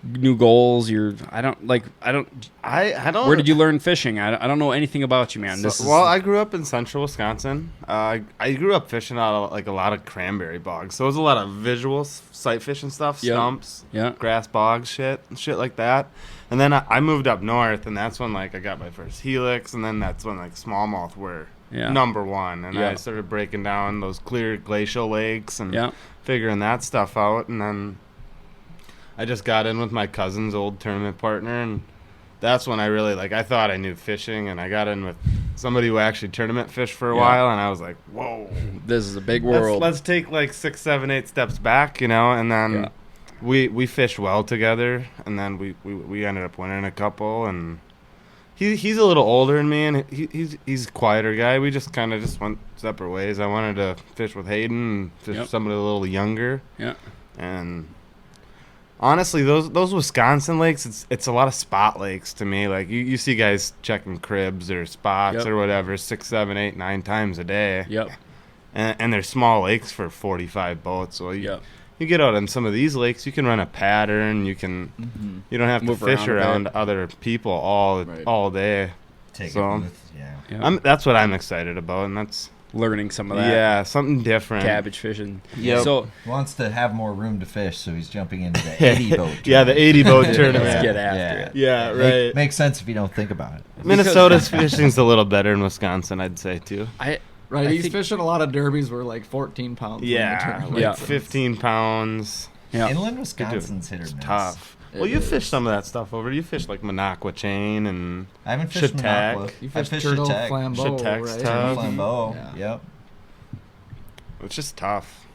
new goals? I don't. Where did you learn fishing? I don't know anything about you, man. I grew up in central Wisconsin. I grew up fishing out of like a lot of cranberry bogs. So it was a lot of visual sight fishing stuff, Yep. stumps, Yeah. grass bogs, shit like that. And then I moved up north, and that's when like I got my first helix, and then that's when like smallmouth were number one. And Yeah. I started breaking down those clear glacial lakes and Yeah. figuring that stuff out. And then I just got in with my cousin's old tournament partner, and that's when I really, like, I thought I knew fishing, and I got in with somebody who actually tournament fished for a while, and I was like, whoa. This is a big world. Let's take, like, 6, 7, 8 steps back, you know, and then we fished well together, and then we ended up winning a couple, and he's a little older than me, and he's a quieter guy. We just kind of just went separate ways. I wanted to fish with Hayden and fish with somebody a little younger. Yeah. And honestly, those Wisconsin lakes, it's a lot of spot lakes to me. Like you see guys checking cribs or spots or whatever 6, 7, 8, 9 times a day. Yep. And they're small lakes for 45 boats. So you get out on some of these lakes, you can run a pattern. You can you don't have to Move fish around around other people all day. Take So, it with, yeah. that's what I'm excited about, and that's Learning some of that. something different. Cabbage fishing. Yep. So He wants to have more room to fish, so he's jumping into the 80 boat. the 80 boat tournament. let's get after it. Yeah, right. Makes sense if you don't think about it. Minnesota's fishing's a little better than Wisconsin, I'd say too. Right, I he's think- fishing a lot of derbies where like 14 pounds. in the Yeah, tournament. like Yeah. 15 pounds. Yeah. Inland Wisconsin's hit or It's miss. tough. Well, you fish some of that stuff over. You fish like Minocqua chain and I haven't fished Chautauqua. Minocqua. You I fish fished turtle Chautauqua. flambeau, Chautauqua's right? tough. Flambeau. Yeah. Yep. it's just tough.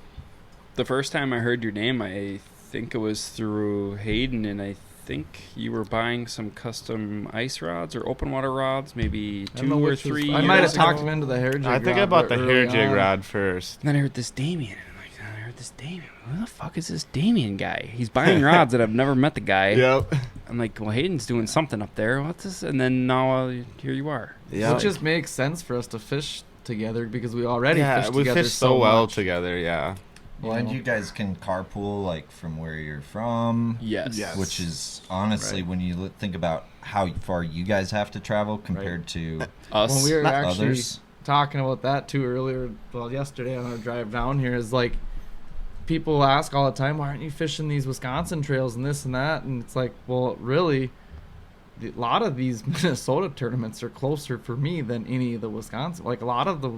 The first time I heard your name, I think it was through Hayden, and I think you were buying some custom ice rods or open water rods, maybe I don't know 2 or which was- 3 I might have years talked ago. him into the hair jig. I think I rod bought the early hair jig on. rod first. And then I heard this Damien. And I'm like, I heard this Damien. Who the fuck is this Damien guy? He's buying rods that I've never met the guy. Yep. I'm like, well, Hayden's doing something up there. What's this? And then now here you are. Yeah. It just makes sense for us to fish together because we already fish we together fish so well much. together. Yeah. Well, and you guys can carpool like from where you're from. Yes. Yes. Which is honestly, Right. when you think about how far you guys have to travel compared to Us. When we were actually others. talking about that too earlier, well, yesterday on our drive down here, is like people ask all the time, why aren't you fishing these Wisconsin trails and this and that? And it's like, well, really, a lot of these Minnesota tournaments are closer for me than any of the Wisconsin. Like a lot of the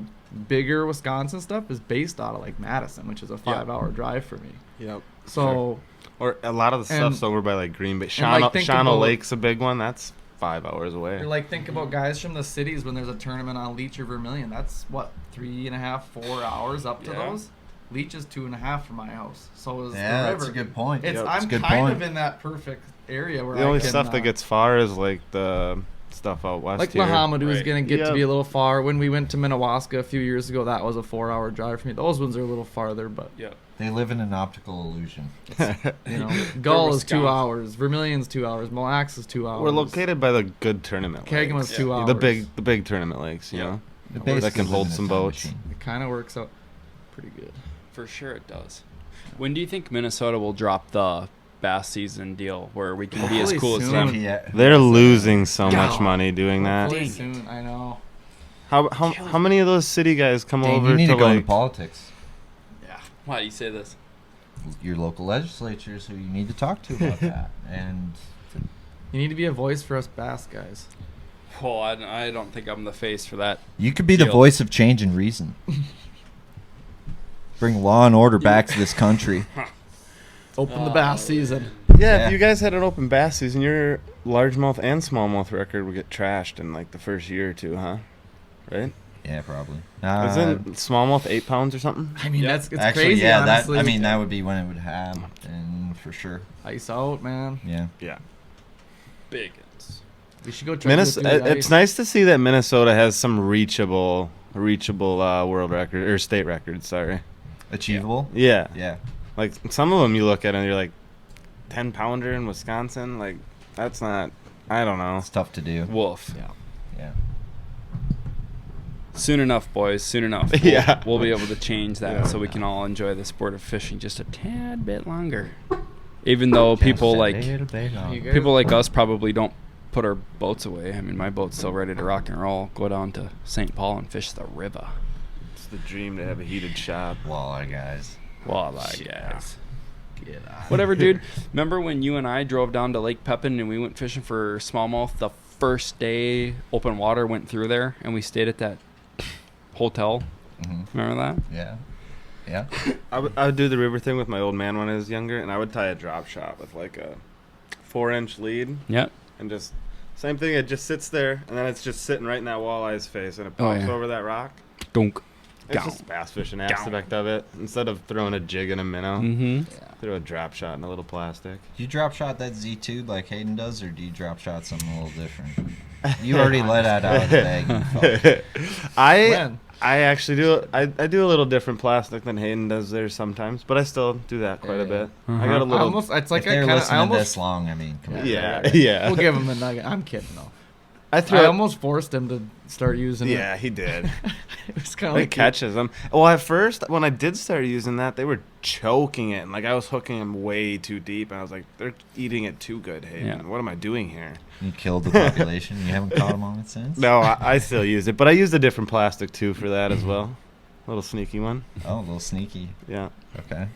bigger Wisconsin stuff is based out of like Madison, which is a 5-hour drive for me. Yep. So Or a lot of the And- stuff's over by like Green Bay. and, like, think Shawano about- Lake's a big one. That's 5 hours away. you're like, think about guys from the cities when there's a tournament on Leech or Vermilion. That's what, 3.5, 4 hours up to Yeah. those. Leech is 2.5 from my house. So is yeah, the that's river. a good point. It's Yep. That's I'm a good kind point. of in that perfect area where The only I can, stuff that gets far is like the stuff out west like here. Muhammad was Right. gonna get to Yep. be a little far. When we went to Minnewaska a few years ago, that was a 4-hour drive for me. Those ones are a little farther, but They live in an optical illusion. you know, Gull is 2 Wisconsin. hours, Vermilion's 2 hours, Mille Lacs is 2 hours. We're located by the good tournament Kegama's lakes. 2 hours. The big tournament lakes, you know. They That basically can live hold in a some time boats. machine. It kind of works out pretty good. For sure it does. When do you think Minnesota will drop the bass season deal where we can be as Hopefully cool as soon. them? Yeah. They're losing so Yeah. much money doing that. Hopefully Dang it. soon, I know. How many of those city guys come Dane, over you need to to go like into politics. Why do you say this? Your local legislatures who you need to talk to about that. And You need to be a voice for us bass guys. Well, I don't think I'm the face for that. you could be the Deal. voice of change and reason. Bring law and order back to this country. Open the bass season. Yeah, Yeah. if you guys had an open bass season, your largemouth and smallmouth record would get trashed in like the first year or two, huh? Right? Yeah, probably. Isn't smallmouth 8 pounds or something? I mean, Yeah. it's Actually, crazy. yeah, honestly. that I mean that would be when it would happen for sure. ice out, man. Yeah. Yeah. Big. We should go try to do Minnesota. the It's ice. nice to see that Minnesota has some reachable world record or state records. Sorry. Achievable. Yeah. Yeah. Like some of them you look at and you're like, 10-pounder in Wisconsin. Like that's not. I don't know. It's tough to do. Wolf. Yeah. Yeah. Soon enough, boys. Soon enough. Yeah. We'll be able to change that Yeah. so we can all enjoy the sport of fishing just a tad bit longer. Even though people like You guys- people like us probably don't put our boats away. I mean, my boat's still ready to rock and roll. Go down to St. Paul and fish the river. It's the dream to have a heated shop. Walleye guys. Walleye, guys. Get out. Whatever, dude. Remember when you and I drove down to Lake Pepin and we went fishing for smallmouth the first day open water went through there and we stayed at that hotel? Mm-hmm. Remember that? Yeah. Yeah. I would do the river thing with my old man when I was younger, and I would tie a drop shot with like a 4-inch lead. Yep. And just same thing. It just sits there, and then it's just sitting right in that walleye's face, and it pops over that rock. Dunk. It's just bass fishing aspect of it. Instead of throwing a jig and a minnow, throw a drop shot in a little plastic. Do you drop shot that Z tube like Hayden does, or do you drop shot something a little different? You already let that out of the bag. I actually do. I do a little different plastic than Hayden does there sometimes, but I still do that quite a bit. I got a little. It's like If they're listening this long, I mean, come on. Yeah. We'll give him a nugget. I'm kidding though. I almost forced him to start using it. Yeah, he did. It was kind of It like catches them. Well, at first, when I did start using that, they were choking it, and like I was hooking them way too deep, and I was like, they're eating it too good, Hayden. Yeah. What am I doing here? You killed the population. You haven't caught them on it since? No, I still use it, but I used a different plastic too for that as well. A little sneaky one. Oh, a little sneaky. Yeah. Okay.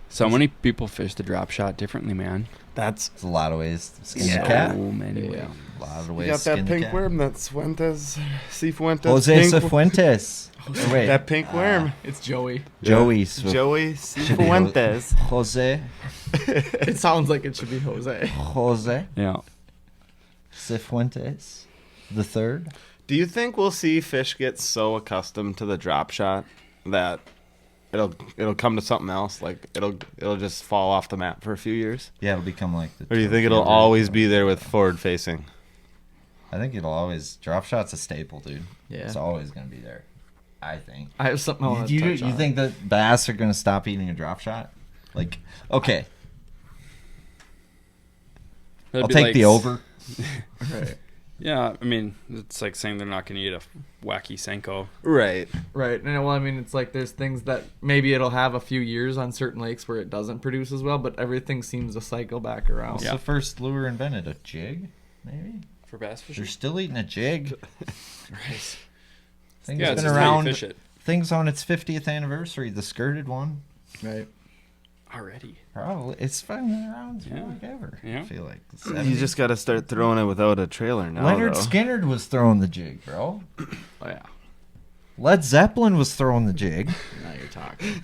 So many people fish the drop shot differently, man. That's There's a lot of ways to skin Yeah. the cat. So many ways. A lot of you ways got to skin that the pink cat. worm, that Cifuentes. Jose Cifuentes. Wait. That pink worm. it's Joey. Joey. Joey Cifuentes. Jose. It sounds like it should be Jose. Jose Yeah. Cifuentes. The third. Do you think we'll see fish get so accustomed to the drop shot that it'll come to something else? Like it'll just fall off the map for a few years? Yeah, it'll become like the. Or do you think it'll always be there with forward facing? I think it'll always. Drop shot's a staple, dude. Yeah. It's always going to be there. I think. I have something I want to You touch on. think that bass are going to stop eating a drop shot? Like, okay. That'd I'll be take like the over. Right. Yeah, I mean, it's like saying they're not going to eat a wacky Senko. Right. Right. And well, I mean, it's like there's things that maybe it'll have a few years on certain lakes where it doesn't produce as well, but everything seems to cycle back around. What's the first lure invented? A jig? Maybe? For bass fishing? They're still eating a jig. Right. Thing's Yeah, it's been just how you around. fish it. Thing's on its 50th anniversary. The skirted one. Right. Already. Probably. It's been around Yeah. forever. Yeah. I feel like. You just got to start throwing it without a trailer now. Leonard though. Skinner was throwing the jig, bro. Oh, yeah. Led Zeppelin was throwing the jig. Now you're talking.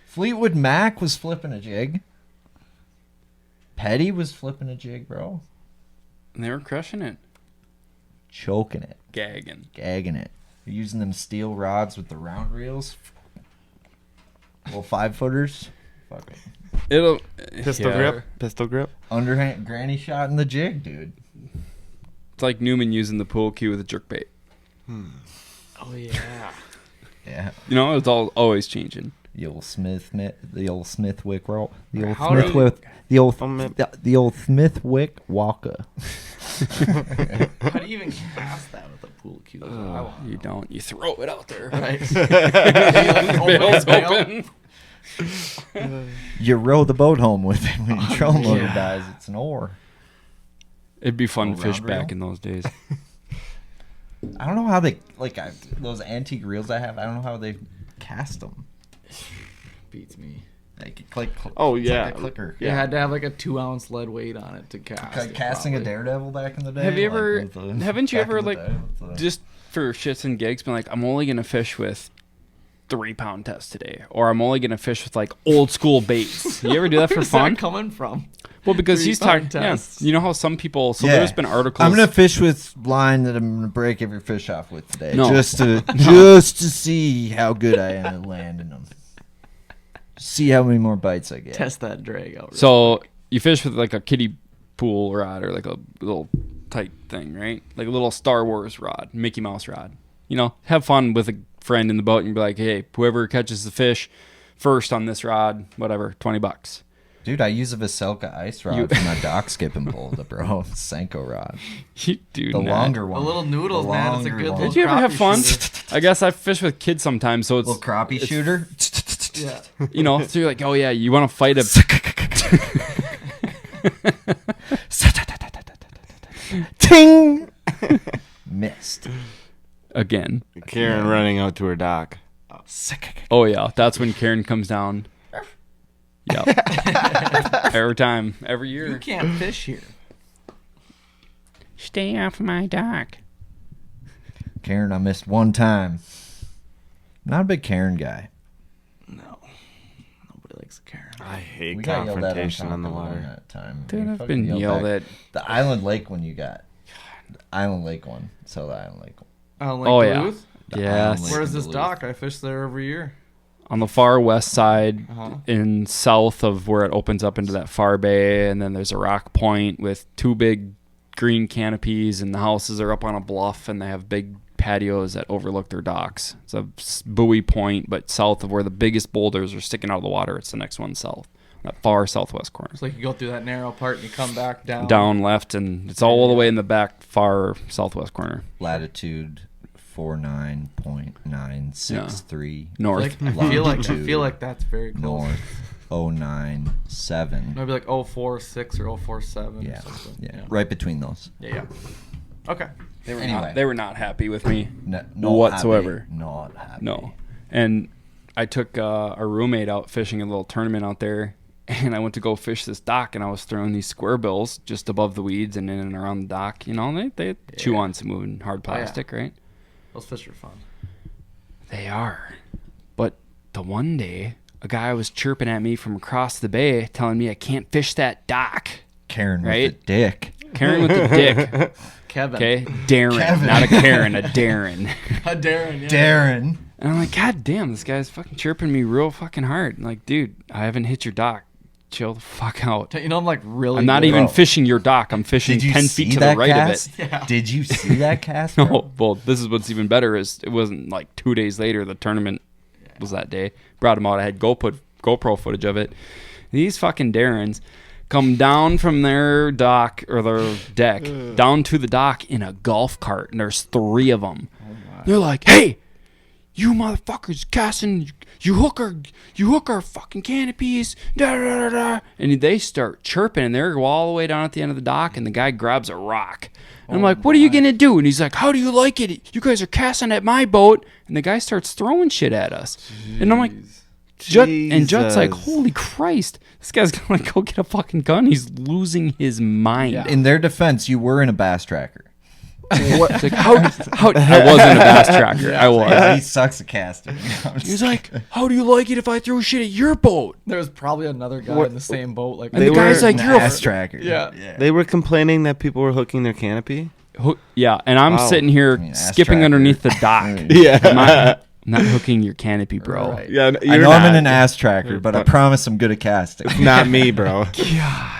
Fleetwood Mac was flipping a jig. Petty was flipping a jig, bro. And they were crushing it. Choking it. Gagging. Gagging it. You're using them steel rods with the round reels. Little 5-footers. Fuck it. It'll Pistol grip. Underhand granny shot in the jig, dude. It's like Newman using the pool cue with a jerkbait. Oh, yeah. Yeah. You know, it's always changing. The old Smithwick roll. The old How do Smithwick. The old Oh, the old Smithwick Walker. How do you even cast that with a pool cue? You don't. You throw it out there. Right. Bail's open. You row the boat home with it when your trolling motor dies. It's an oar. It'd be fun Oh, to fish round back reel? in those days. I don't know how they those antique reels I have. I don't know how they cast them. Beats me. Like click. Oh, it's yeah. like a clicker. You had to have like a 2-ounce lead weight on it to cast. Like it, casting a probably. daredevil back in the day. Have you like, ever? with the- Haven't you back in ever the like day with the- just for shits and gigs been like, I'm only gonna fish with 3-pound test today, or I'm only gonna fish with like old school baits. You ever do that for Where's fun? that coming from? Well, because he's 3-pound talking. Yeah, tests. you know how some people. So Yeah. there's been articles. I'm gonna fish with line that I'm gonna break every fish off with today, No. just to see how good I am at landing them. See how many more bites I get. Test that drag out. So you fish with like a kiddie pool rod or like a little tight thing, right? Like a little Star Wars rod, Mickey Mouse rod. You know, have fun with a friend in the boat and be like, hey, whoever catches the fish first on this rod, whatever, $20. Dude, I use a Vocelka ice rod for my dock skipping pole, the bro Senko rod. You do The not. longer The one. little noodles, The man. It's a longer good one. little Did you ever have fun? crappie I guess I fish with kids sometimes, so it's Little crappie shooter. Yeah. you know, so you're like, oh yeah, you want to fight a Ting! Missed. again. Karen running out to her dock. Oh yeah, that's when Karen comes down. Yep. Every time, every You year. can't fish here. Stay off my dock. Karen, I missed one time. Not a big Karen guy. No. Nobody likes a Karen. I hate We got yelled at confrontation on the top of water. that time. Dude, We I've fucking been yelled back. at. The Island Lake one you got. The Island Lake one. So the Island Lake one. Oh, yeah. Duluth? The Yes. Island Lake Where's in this Duluth. dock? I fish there every year. On the far west side, Uh-huh. in south of where it opens up into that far bay, and then there's a rock point with 2 big green canopies, and the houses are up on a bluff, and they have big patios that overlook their docks. It's a buoy point, but south of where the biggest boulders are sticking out of the water, it's the next one south, that far southwest corner. It's like you go through that narrow part and you come back down. Down left, and it's all the way in the back far southwest corner. Latitude 49.963. North. Like, I feel like that's very close. North 097. Maybe like 046 or 047 Yeah. or something. Yeah. Right between those. Yeah. Okay. They were not happy with me. Not whatsoever. Happy. Not happy. No. And I took a roommate out fishing a little tournament out there, and I went to go fish this dock, and I was throwing these square bills just above the weeds and in and around the dock. You know, they chew on some moving hard plastic, right? Those fish are fun. They are. But the one day, a guy was chirping at me from across the bay, telling me I can't fish that dock. Karen Right? with the dick. Karen with the dick. Kevin. Okay? Darren. Kevin. Not a Karen, a Darren. Darren. Yeah. Darren. And I'm like, God damn, this guy's fucking chirping me real fucking hard. I'm like, dude, I haven't hit your dock. Chill the fuck out. You know, I'm like really. I'm not good. even fishing your dock. I'm fishing Did you 10 see feet to that the right cast? of it. Yeah. Did you see that cast? bro? No, well, this is what's even better is it wasn't like 2 days later. The tournament was that day. Brought him out. I had GoPro footage of it. These fucking Darrens come down from their dock or their deck down to the dock in a golf cart, and there's 3 of them. They're like, "Hey, you motherfuckers casting, you hook our fucking canopies, da da da da," and they start chirping, and they're all the way down at the end of the dock, and the guy grabs a rock. And I'm like, "What are you gonna do?" And he's like, "How do you like it? You guys are casting at my boat," and the guy starts throwing shit at us, and I'm like, Judd's like, "Holy Christ, this guy's gonna go get a fucking gun. He's losing his mind." In their defense, you were in a bass tracker. It's like, how I wasn't a bass tracker. I was. He sucks at casting. He's like, "How do you like it if I throw shit at your boat?" There was probably another guy in the same boat. Like And the guy's like, "You're a bass tracker. Yeah. They were complaining that people were hooking their canopy. Yeah, and I'm Wow. sitting here ass skipping tracker. underneath the dock. Yeah. I'm not hooking your canopy, bro. Right. Yeah, I know I'm in an ass tracker, but I promise I'm good at casting. Not me, bro. God.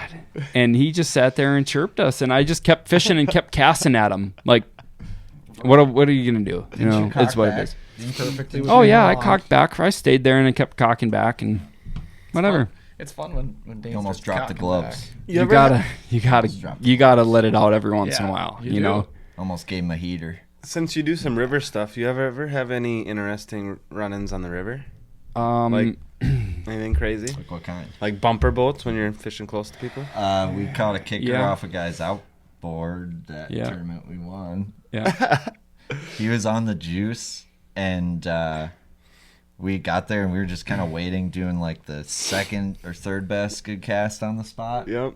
And he just sat there and chirped us, and I just kept fishing and kept casting at him. Like, what are you gonna do? You know, it's what it is. Perfectly. Oh yeah, I cocked back. I stayed there and I kept cocking back and whatever. It's fun when Dane You almost starts dropped the cocking gloves. back. You gotta let it out every once in a while. you You do. know. Almost gave him a heater. Since you do some river stuff, you ever have any interesting run-ins on the river? Um, Like anything crazy? Like what kind? Like bumper boats when you're fishing close to people? We caught a kicker Yeah. off a guy's outboard that Yeah. tournament we won. yeah. He was on the juice, and we got there, and we were just kind of waiting, doing like the second or third best good cast on the spot. Yep.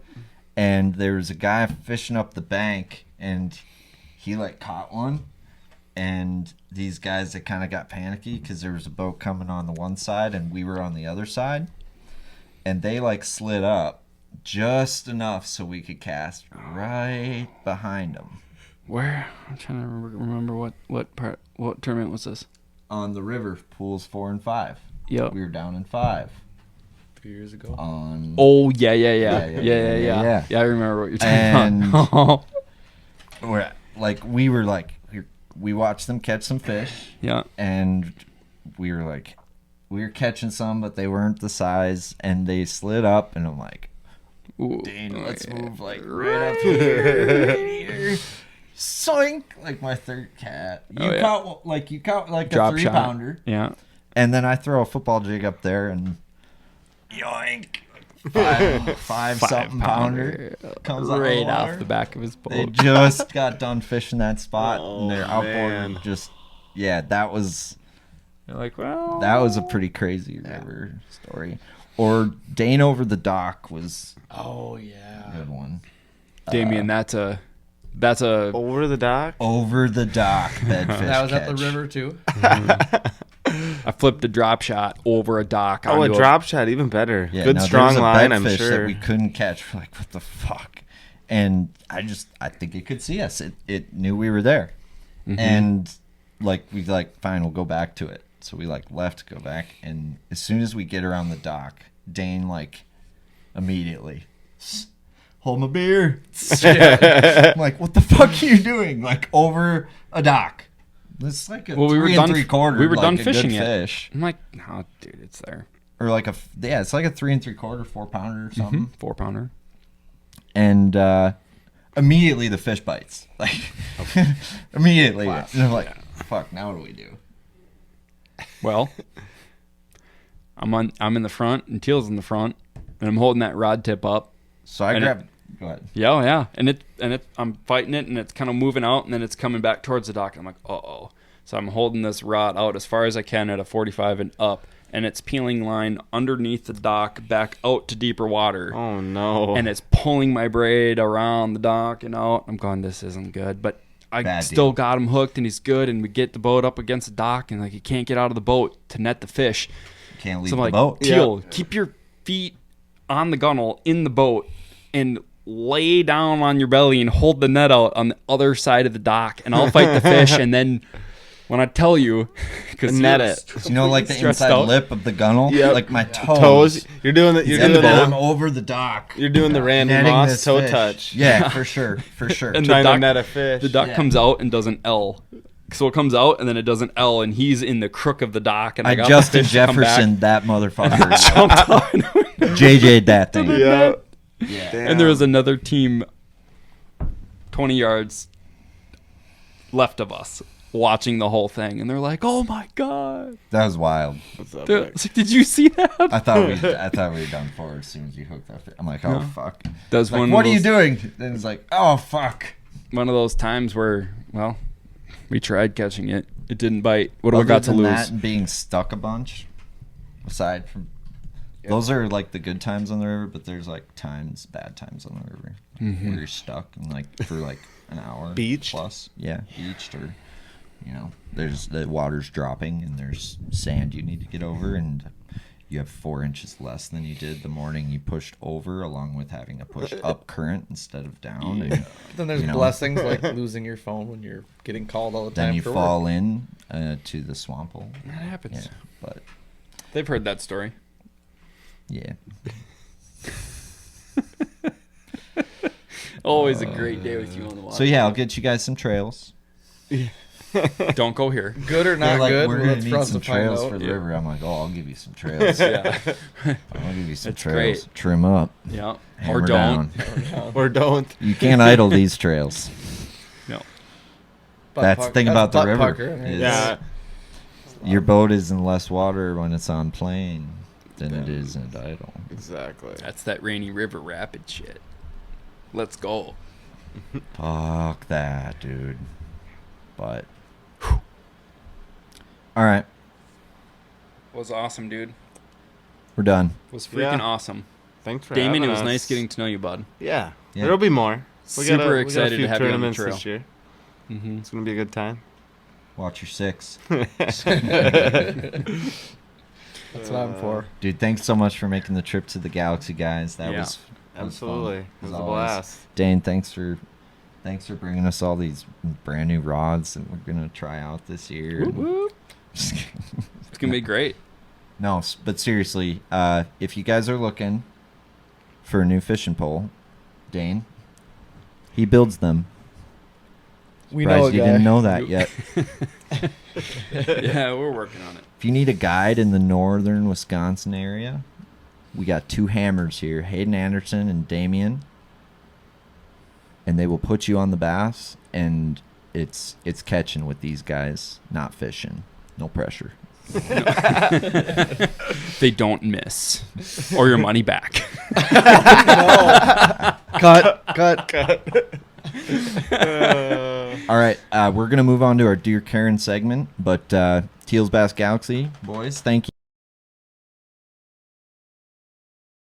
And there was a guy fishing up the bank, and he like caught one. And these guys that kind of got panicky because there was a boat coming on the one side and we were on the other side, and they like slid up just enough so we could cast right behind them. Where? I'm trying to remember what tournament was this? On the river, pools 4 and 5. Yep. We were down in 5. 3 years ago. On Oh yeah. Yeah. Yeah, I remember what you're talking And about. we were like we watched them catch some fish, Yeah. and we were catching some, but they weren't the size, and they slid up, and I'm like, Ooh. Dane, let's move like right up here, right here. Soink, like my third cat. You caught like Drop a 3-pounder, Yeah. and then I throw a football jig up there, and yoink, five something pounder comes out right of the water. off the back of his boat. They just got done fishing that spot, and their outboard man. just that was You're like, well, a pretty crazy river story. Or Dane over the dock was Oh yeah. a good one. Damien, that's a Over the dock? Over the dock bedfish That was at the catch. river too. I flipped a drop shot over a dock. Oh, a onto drop shot, even better. Yeah, Good now, strong there was a line, bed I'm fish sure. that we couldn't catch. We're like, what the fuck? And I think it could see us. It knew we were there. And like, we like, fine, we'll go back to it. So we like left, go back. And as soon as we get around the dock, Dane like immediately, hold my beer. I'm like, what the fuck are you doing? Like over a dock. It's like a Well, we were 3 done- 3/4. we were like done a good fishing it. fish. I'm like, no, dude, it's there. Or like it's like a 3 3/4, 4-pounder or something. 4-pounder. And immediately the fish bites. Like immediately. And I'm like, fuck, now what do we do? Well, I'm in the front and Teal's in the front, and I'm holding that rod tip up. So I And grabbed. Go ahead. Yeah, and I'm fighting it, and it's kind of moving out, and then it's coming back towards the dock. And I'm like, uh-oh. So I'm holding this rod out as far as I can at a 45 and up, and it's peeling line underneath the dock back out to deeper water. Oh, no. And it's pulling my braid around the dock and out. I'm going, this isn't good. But I Bad still deal. got him hooked, and he's good, and we get the boat up against the dock, and like he can't get out of the boat to net the fish. Can't leave So I'm the like, boat. Teal, keep your feet on the gunnel in the boat and lay down on your belly and hold the net out on the other side of the dock, and I'll fight the fish. And then when I tell you, because Net it. You know, like the Stressed inside out. lip of the gunnel? Yep. Like my Toes. You're doing the. You're And doing I'm the. over the dock. You're doing the Randy netting Moss this toe fish. touch. Yeah, for sure. For sure. And Trying the to dock, net a fish. the dock Yeah. comes out and does an L. So it comes out and then it does an L, and he's in the crook of the dock. And I got Justin the fish to come back. Jefferson, that motherfucker. Jumped on. JJ'd that thing. Yeah. Yeah. And there was another team 20 yards left of us watching the whole thing, and they're like, oh my god. That was wild. What's up, They're- Rick? it's like, did you see that? I thought we were done for as soon as you hooked that fish. I'm like, oh fuck. That's Like, one what of are you those- doing? And it's like, oh fuck. One of those times where, well, we tried catching it. It didn't bite. What do we Other got to than lose? that and being stuck a bunch, aside from those are like the good times on the river, but there's like bad times on the river where you're stuck and like for like an hour Beached? plus. Yeah, beached, or there's the water's dropping and there's sand you need to get over, and you have 4 inches less than you did the morning you pushed over, along with having to push up current instead of down. And Then there's blessings like losing your phone when you're getting called all the time. then you for fall work. in to the swamp hole. That happens. Yeah, but They've heard that story. yeah. Always a great day with you on the water. So yeah, I'll get you guys some trails. Don't go here. Good or They're not like, good, we're well, gonna that's need for us some to find trails out. for the river. I'm like, oh, I'll give you some trails. Yeah. I'll give you some That's trails. great. Trim up. Yeah. Hammer Or don't. down. Or don't. You can't idle these trails. No. That's the thing about the butt river. pucker, I mean, is Yeah. Your boat is in less water when it's on plane than it is in idle. Exactly. That's that rainy river rapid shit. Let's go. Fuck that, dude. But all right, Was awesome, dude. we're done. Was freaking Yeah. awesome. Thanks for Damien, having it was us. nice getting to know you, bud. Yeah. Yeah. There'll be more. Super we excited got a few to have you on the tournaments trail. this year. Mm-hmm. It's gonna be a good time. Watch your 6, That's what I'm for. dude. Thanks so much for making the trip to the Galaxy, guys. That Yeah. was Absolutely. fun, It was as a always. blast. Dane, thanks for bringing us all these brand new rods that we're gonna try out this year. It's gonna be great. No, but seriously, if you guys are looking for a new fishing pole, Dane, he builds them. We know a Surprised you guy. didn't know that yet. Yeah, we're working on it. If you need a guide in the northern Wisconsin area, we got 2 hammers here, Hayden Anderson and Damien, and they will put you on the bass, and it's catching with these guys, not fishing. No pressure. They don't miss, or your money back. Cut. All right, we're gonna move on to our Dear Karen segment, but Teal's Bass Galaxy boys, thank you.